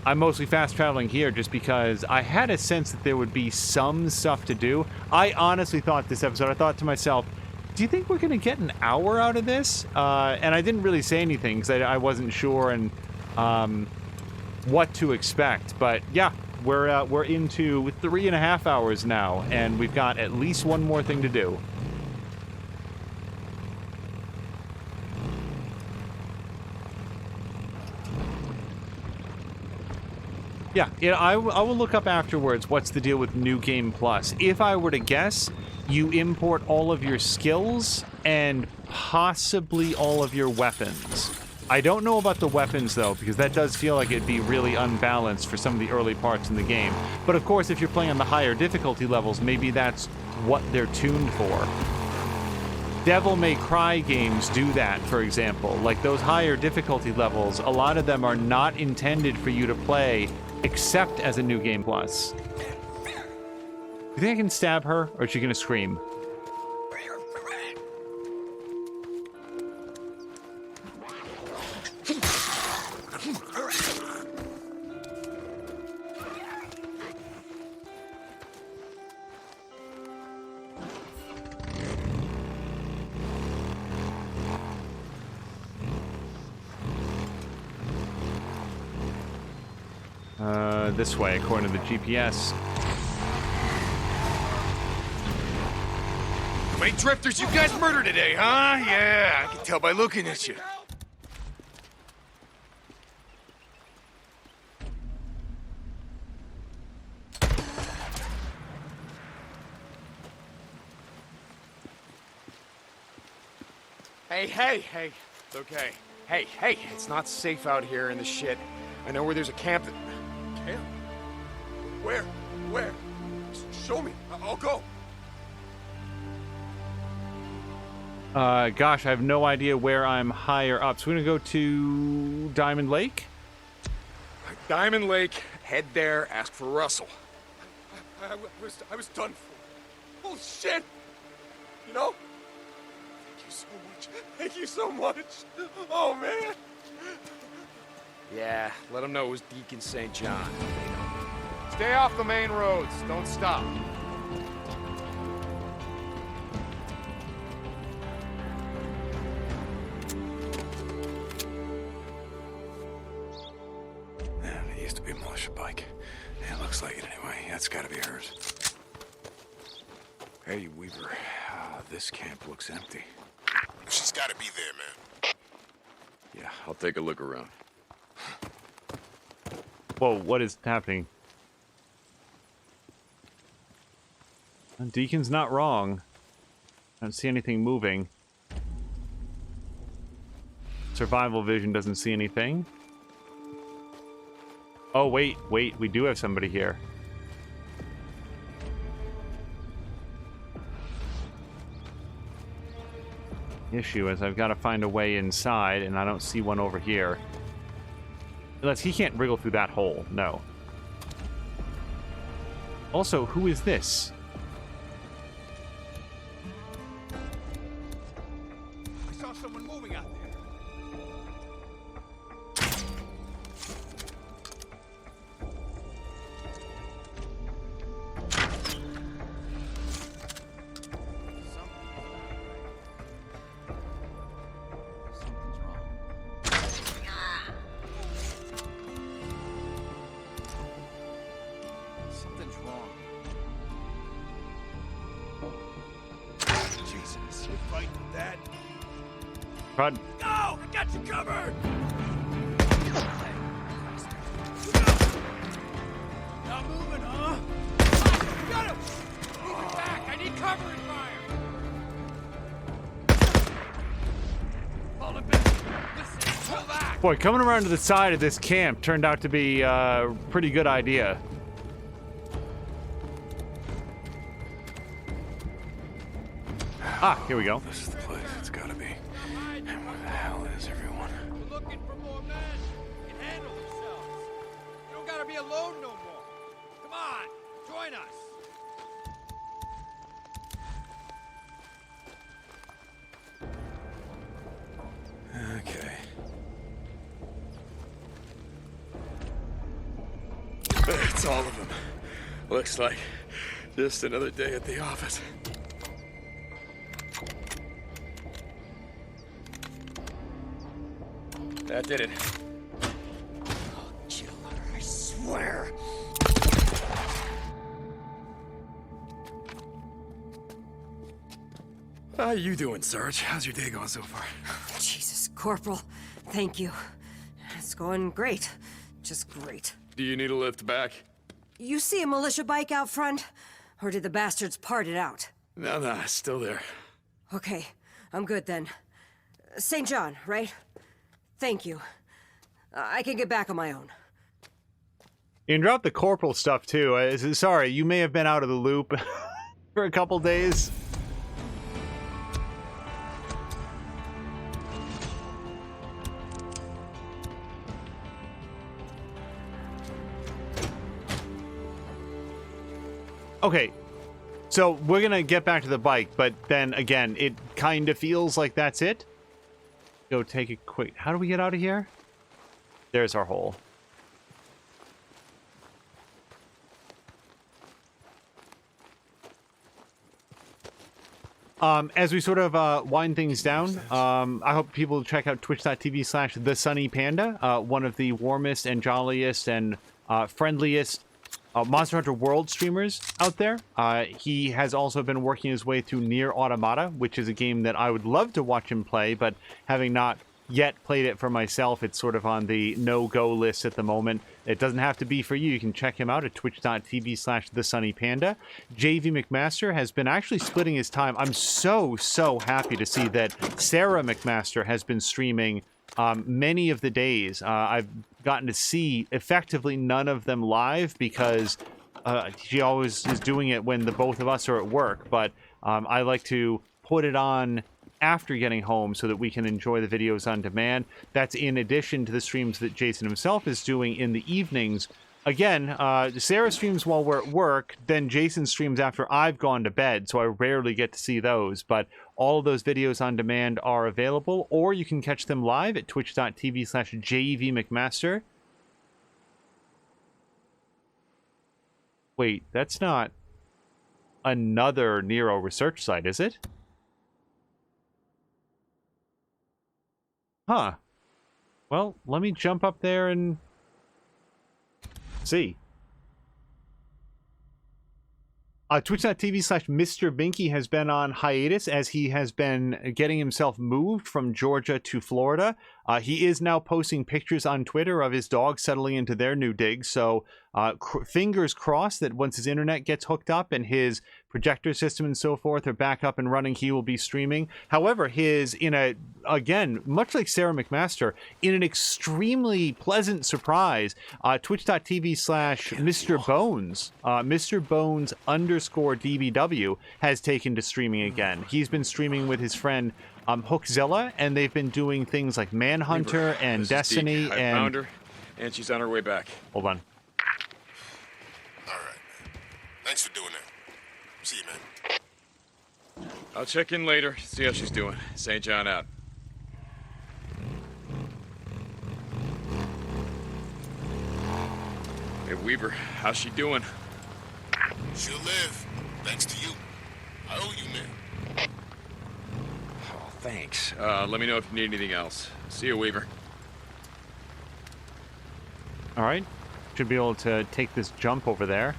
I'm mostly fast traveling here just because I had a sense that there would be some stuff to do. I honestly thought this episode, I thought to myself, do you think we're going to get an hour out of this? And I didn't really say anything because I wasn't sure and what to expect. But yeah, we're into 3.5 hours now, and we've got at least one more thing to do. Yeah, I will look up afterwards what's the deal with New Game Plus. If I were to guess, you import all of your skills and possibly all of your weapons. I don't know about the weapons, though, because that does feel like it'd be really unbalanced for some of the early parts in the game. But of course, if you're playing on the higher difficulty levels, maybe that's what they're tuned for. Devil May Cry games do that, for example. Like those higher difficulty levels, a lot of them are not intended for you to play except as a New Game Plus. You think I can stab her, or is she gonna scream? This way, according to the GPS. How many drifters you guys murdered today, huh? Yeah, I can tell by looking at you. Hey. It's okay. Hey, it's not safe out here in the shit. I know where there's a camp that... Camp? Where? Show me. I'll go. Gosh, I have no idea where I'm higher up. So we're gonna go to Diamond Lake? Diamond Lake, head there, ask for Russell. I was done for. Oh, shit! You know? Thank you so much. Oh, man. Yeah, let him know it was Deacon St. John. Stay off the main roads. Don't stop. There used to be a militia bike. It looks like it anyway. That's gotta be hers. Hey, Weaver. This camp looks empty. She's gotta be there, man. Yeah, I'll take a look around. Whoa, what is happening? Deacon's not wrong. I don't see anything moving. Survival vision doesn't see anything. Oh, wait, we do have somebody here. The issue is I've got to find a way inside, and I don't see one over here. Unless he can't wriggle through that hole. No. Also, who is this? I saw someone moving out there. Something's wrong. Jesus, you fighting with that? Run. Go! I got you covered! Not moving, huh? Got him! Moving back! I need cover and fire! Falling back! Listen, pull back! Boy, coming around to the side of this camp turned out to be a pretty good idea. Ah, here we go. This is the place. It's gotta be. And where the hell is everyone? We're looking for more men. Can handle themselves. You don't gotta be alone no more. Come on, join us. Okay. It's all of them. Looks like just another day at the office. That did it. I'll kill her, I swear. How you doing, Sarge? How's your day going so far? Jesus, Corporal. Thank you. It's going great. Just great. Do you need a lift back? You see a militia bike out front? Or did the bastards part it out? No, it's still there. Okay, I'm good then. St. John, right? Thank you. I can get back on my own. You can drop the corporal stuff too. Sorry, you may have been out of the loop for a couple days. Okay, so we're gonna get back to the bike, but then again, it kind of feels like that's it. Go take a quick... How do we get out of here? There's our hole. As we sort of wind things down, I hope people check out twitch.tv/thesunnypanda, one of the warmest and jolliest and friendliest Monster Hunter World streamers out there. He has also been working his way through NieR Automata, which is a game that I would love to watch him play, but having not yet played it for myself, it's sort of on the no-go list at the moment. It doesn't have to be for you. You can check him out at twitch.tv/thesunnypanda. JV McMaster has been actually splitting his time. I'm so happy to see that Sarah McMaster has been streaming many of the days. I've gotten to see effectively none of them live because she always is doing it when the both of us are at work, but I like to put it on after getting home so that we can enjoy the videos on demand. That's in addition to the streams that Jason himself is doing in the evenings. Again, Sarah streams while we're at work, then Jason streams after I've gone to bed, so I rarely get to see those, but all of those videos on demand are available, or you can catch them live at twitch.tv/JVMcMaster. Wait, that's not another NERO research site, is it? Huh. Well, let me jump up there and see. Twitch.tv/Mr. Binky has been on hiatus as he has been getting himself moved from Georgia to Florida. He is now posting pictures on Twitter of his dog settling into their new dig. So fingers crossed that once his internet gets hooked up and his projector system and so forth are back up and running, he will be streaming. However, again, much like Sarah McMaster, in an extremely pleasant surprise, Twitch.tv/Mr. Bones, Mr. Bones _DBW has taken to streaming again. He's been streaming with his friend Hookzilla, and they've been doing things like Manhunter and Destiny. I found her, and she's on her way back. Hold on. All right, man. Thanks for doing that. See you, man. I'll check in later, see how she's doing. St. John out. Hey, Weaver, how's she doing? She'll live, thanks to you. I owe you, man. Oh, thanks. Let me know if you need anything else. See you, Weaver. All right. Should be able to take this jump over there.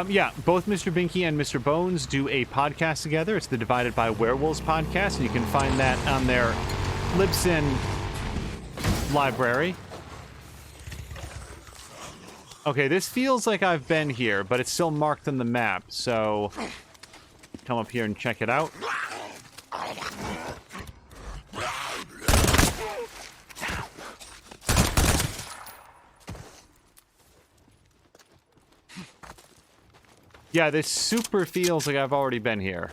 Yeah, both Mr. Binky and Mr. Bones do a podcast together. It's the Divided by Werewolves podcast, and you can find that on their Libsyn library. Okay, this feels like I've been here, but it's still marked on the map, so come up here and check it out. Yeah, this super feels like I've already been here.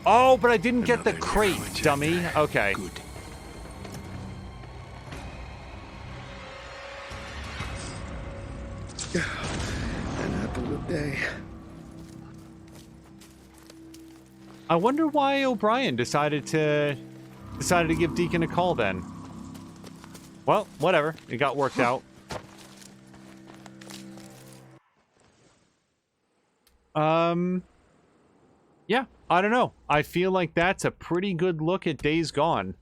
Oh, but I didn't get the crate, dummy. Okay. Good. An apple a day. I wonder why O'Brien decided to give Deacon a call then. Well, whatever. It got worked out. Yeah, I don't know. I feel like that's a pretty good look at Days Gone.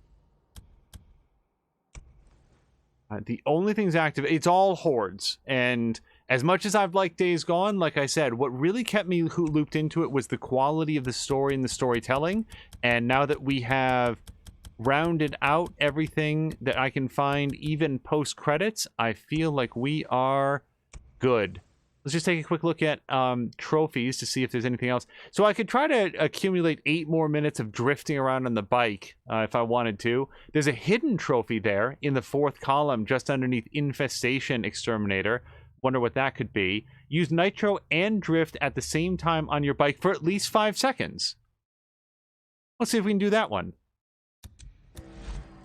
The only things active, it's all hordes. And as much as I've liked Days Gone, like I said, what really kept me looped into it was the quality of the story and the storytelling. And now that we have rounded out everything that I can find, even post-credits, I feel like we are good. Let's just take a quick look at trophies to see if there's anything else. So I could try to accumulate 8 more minutes of drifting around on the bike if I wanted to. There's a hidden trophy there in the 4th column just underneath Infestation Exterminator. Wonder what that could be. Use nitro and drift at the same time on your bike for at least 5 seconds. Let's see if we can do that one.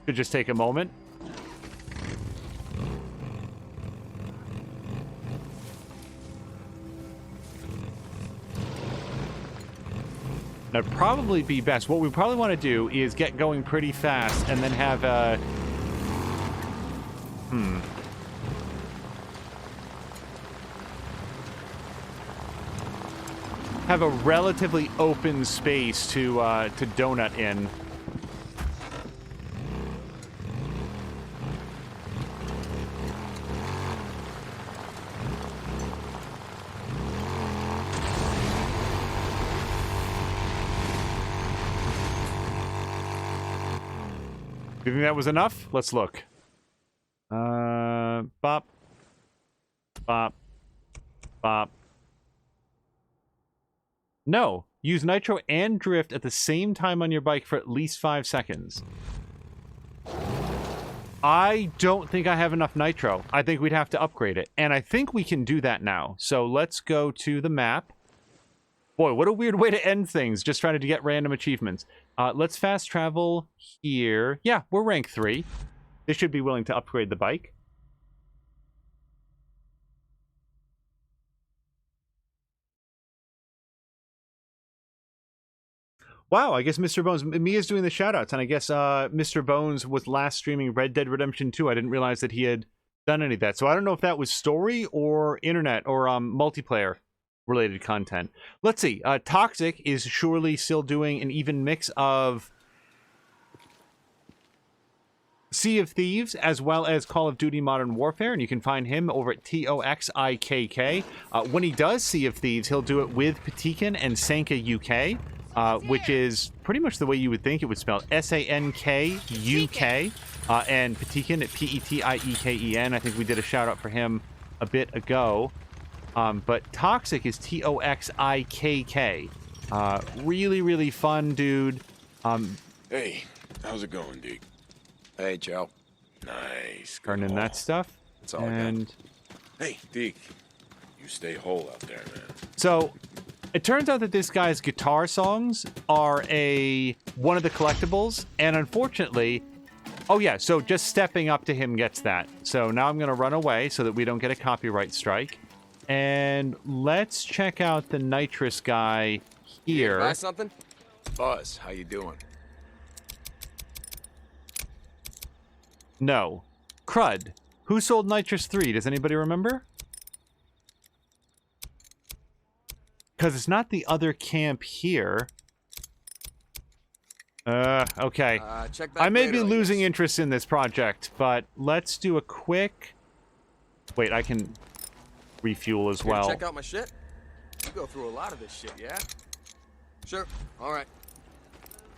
Could just take a moment. That'd probably be best. What we probably want to do is get going pretty fast and then have a... Have a relatively open space to donut in. Do you think that was enough? Let's look. Bop. Bop. Bop. No. Use nitro and drift at the same time on your bike for at least 5 seconds. I don't think I have enough nitro. I think we'd have to upgrade it. And I think we can do that now. So let's go to the map. Boy, what a weird way to end things, just trying to get random achievements. Let's fast travel here. Yeah, we're rank 3. This should be willing to upgrade the bike. Wow, I guess Mr. Bones, Mia's doing the shoutouts, and I guess Mr. Bones was last streaming Red Dead Redemption 2. I didn't realize that he had done any of that. So I don't know if that was story or internet or multiplayer related content. Let's see. Toxic is surely still doing an even mix of Sea of Thieves, as well as Call of Duty Modern Warfare, and you can find him over at TOXIKK. When he does Sea of Thieves, he'll do it with Patikin and Sanka UK, which is pretty much the way you would think it would spell, SANKUK, and Patikin at PETIEKEN. I think we did a shout out for him a bit ago. But Toxic is TOXIKK. Really, really fun dude. Hey, how's it going, Deke? Hey, Joe. Nice. Turning that stuff. That's all I got. Hey, Deke. You stay whole out there, man. So, it turns out that this guy's guitar songs are one of the collectibles, and unfortunately... Oh yeah, so just stepping up to him gets that. So now I'm going to run away so that we don't get a copyright strike. And let's check out the nitrous guy here. Buy something? Buzz, how you doing? No. Crud. Who sold Nitrous 3? Does anybody remember? Because it's not the other camp here. Okay. Check back I may later, be losing interest in this project, but let's do a quick... Wait, I can refuel as well. Check out my shit? You go through a lot of this shit, yeah? Sure. All right.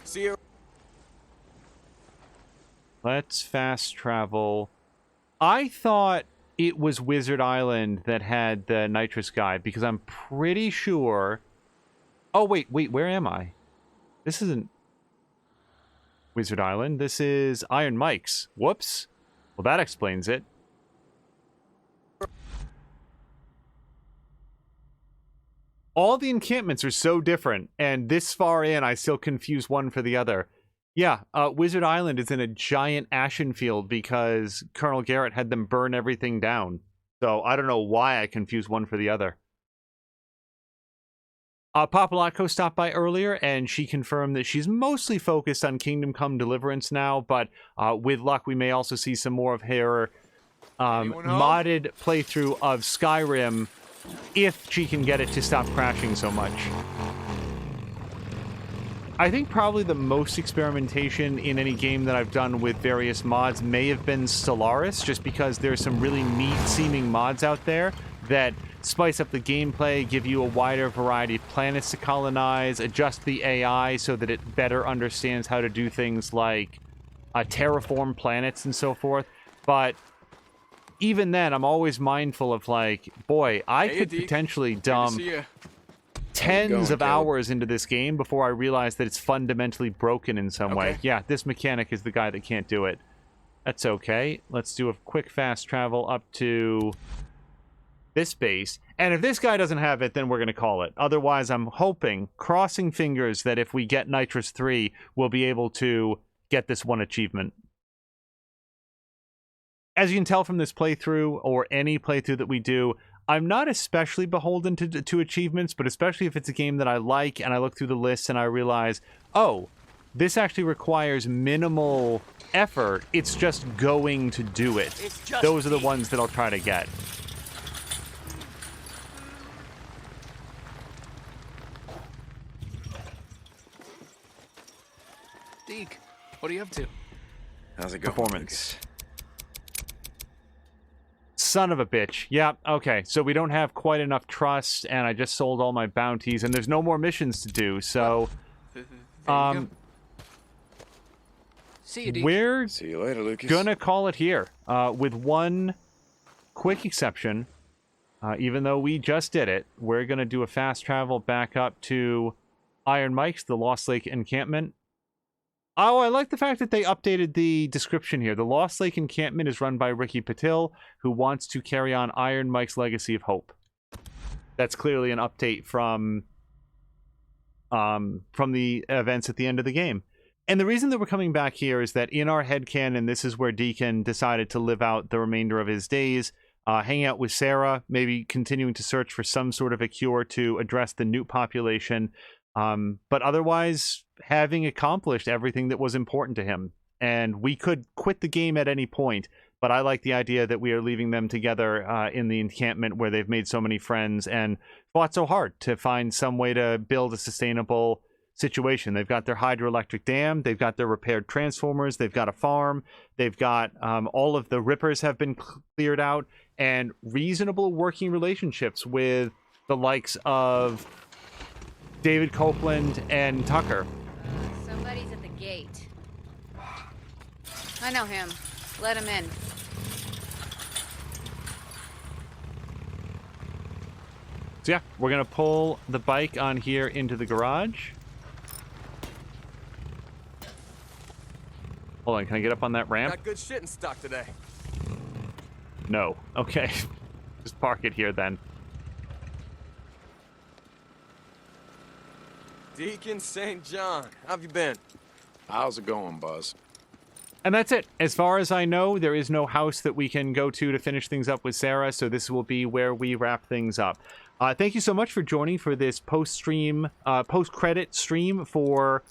See you. Let's fast travel. I thought it was Wizard Island that had the nitrous guy, because I'm pretty sure... Oh, wait, where am I? This isn't Wizard Island. This is Iron Mike's. Whoops. Well, that explains it. All the encampments are so different, and this far in, I still confuse one for the other. Yeah, Wizard Island is in a giant ashen field because Colonel Garrett had them burn everything down. So I don't know why I confused one for the other. Papalotko stopped by earlier, and she confirmed that she's mostly focused on Kingdom Come Deliverance now, but with luck, we may also see some more of her modded playthrough of Skyrim if she can get it to stop crashing so much. I think probably the most experimentation in any game that I've done with various mods may have been Stellaris, just because there's some really neat-seeming mods out there that spice up the gameplay, give you a wider variety of planets to colonize, adjust the AI so that it better understands how to do things like terraform planets and so forth. But even then, I'm always mindful of, like, boy, I could potentially dump tens of hours into this game before I realize that it's fundamentally broken in some way. Yeah, this mechanic is the guy that can't do it. That's okay. Let's do a quick fast travel up to this base. And if this guy doesn't have it, then we're going to call it. Otherwise, I'm hoping, crossing fingers, that if we get Nitrous 3, we'll be able to get this one achievement. As you can tell from this playthrough, or any playthrough that we do, I'm not especially beholden to achievements, but especially if it's a game that I like, and I look through the list and I realize, oh, this actually requires minimal effort, it's just going to do it. Those are the ones that I'll try to get. Deke, what are you up to? How's it going? Performance. Son of a bitch. Yeah, okay. So we don't have quite enough trust, and I just sold all my bounties, and there's no more missions to do, so... See you, Deke. We're See you later, Lucas. Gonna call it here, with one quick exception. Even though we just did it, we're gonna do a fast travel back up to Iron Mike's, the Lost Lake encampment. Oh, I like the fact that they updated the description here. The Lost Lake encampment is run by Ricky Patil, who wants to carry on Iron Mike's legacy of hope. That's clearly an update from the events at the end of the game. And the reason that we're coming back here is that in our headcanon, this is where Deacon decided to live out the remainder of his days, hanging out with Sarah, maybe continuing to search for some sort of a cure to address the newt population, but otherwise having accomplished everything that was important to him. And we could quit the game at any point, but I like the idea that we are leaving them together in the encampment where they've made so many friends and fought so hard to find some way to build a sustainable situation. They've got their hydroelectric dam, they've got their repaired transformers, they've got a farm, they've got all of the rippers have been cleared out, and reasonable working relationships with the likes of David Copeland and Tucker. Somebody's at the gate. I know him. Let him in. So yeah, we're gonna pull the bike on here into the garage. Hold on, can I get up on that ramp? Got good shit in stock today. No. Okay. Just park it here then. Deacon St. John, how have you been? How's it going, Buzz? And that's it. As far as I know, there is no house that we can go to finish things up with Sarah, so this will be where we wrap things up. Thank you so much for joining for this post-credit stream for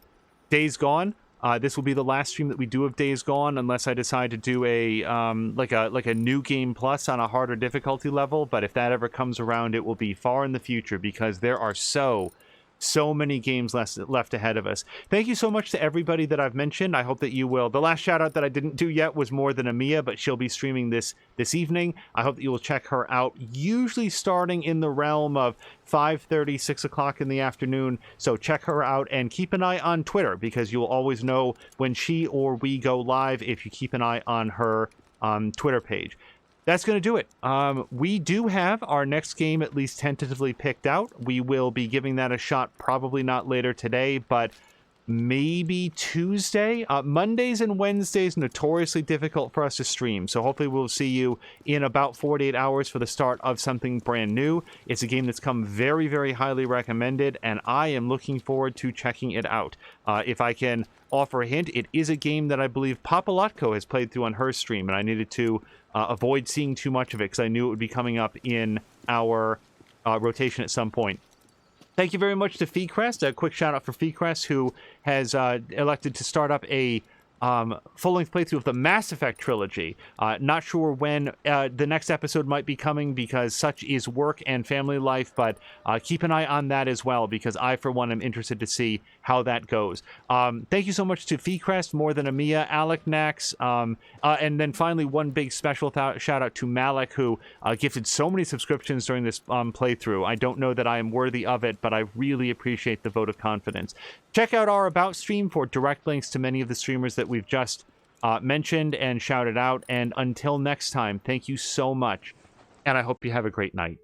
Days Gone. This will be the last stream that we do of Days Gone, unless I decide to do a like a new game plus on a harder difficulty level. But if that ever comes around, it will be far in the future because there are so many games left ahead of us. Thank you so much to everybody that I've mentioned. I hope that you will. The last shout out that I didn't do yet was More Than a Mia, but she'll be streaming this evening. I hope that you will check her out, usually starting in the realm of 5:30, 6 o'clock in the afternoon. So check her out and keep an eye on Twitter because you'll always know when she or we go live if you keep an eye on her Twitter page. That's going to do it. We do have our next game at least tentatively picked out. We will be giving that a shot probably not later today, but maybe Tuesday. Mondays and Wednesdays notoriously difficult for us to stream, so hopefully we'll see you in about 48 hours for the start of something brand new. It's a game that's come very, very highly recommended, and I am looking forward to checking it out. If I can offer a hint, it is a game that I believe Papalotko has played through on her stream, and I needed to avoid seeing too much of it because I knew it would be coming up in our rotation at some point. Thank you very much to Feecrest. A quick shout out for Feecrest, who has elected to start up a full-length playthrough of the Mass Effect trilogy. Not sure when the next episode might be coming because such is work and family life, but keep an eye on that as well because I, for one, am interested to see how that goes. Thank you so much to Feecrest, More Than a Mia, Alec Nax, and then finally one big special shout out to Malik, who gifted so many subscriptions during this playthrough. I don't know that I am worthy of it, but I really appreciate the vote of confidence. Check out our About stream for direct links to many of the streamers that we've just mentioned and shouted out. And until next time, thank you so much, and I hope you have a great night.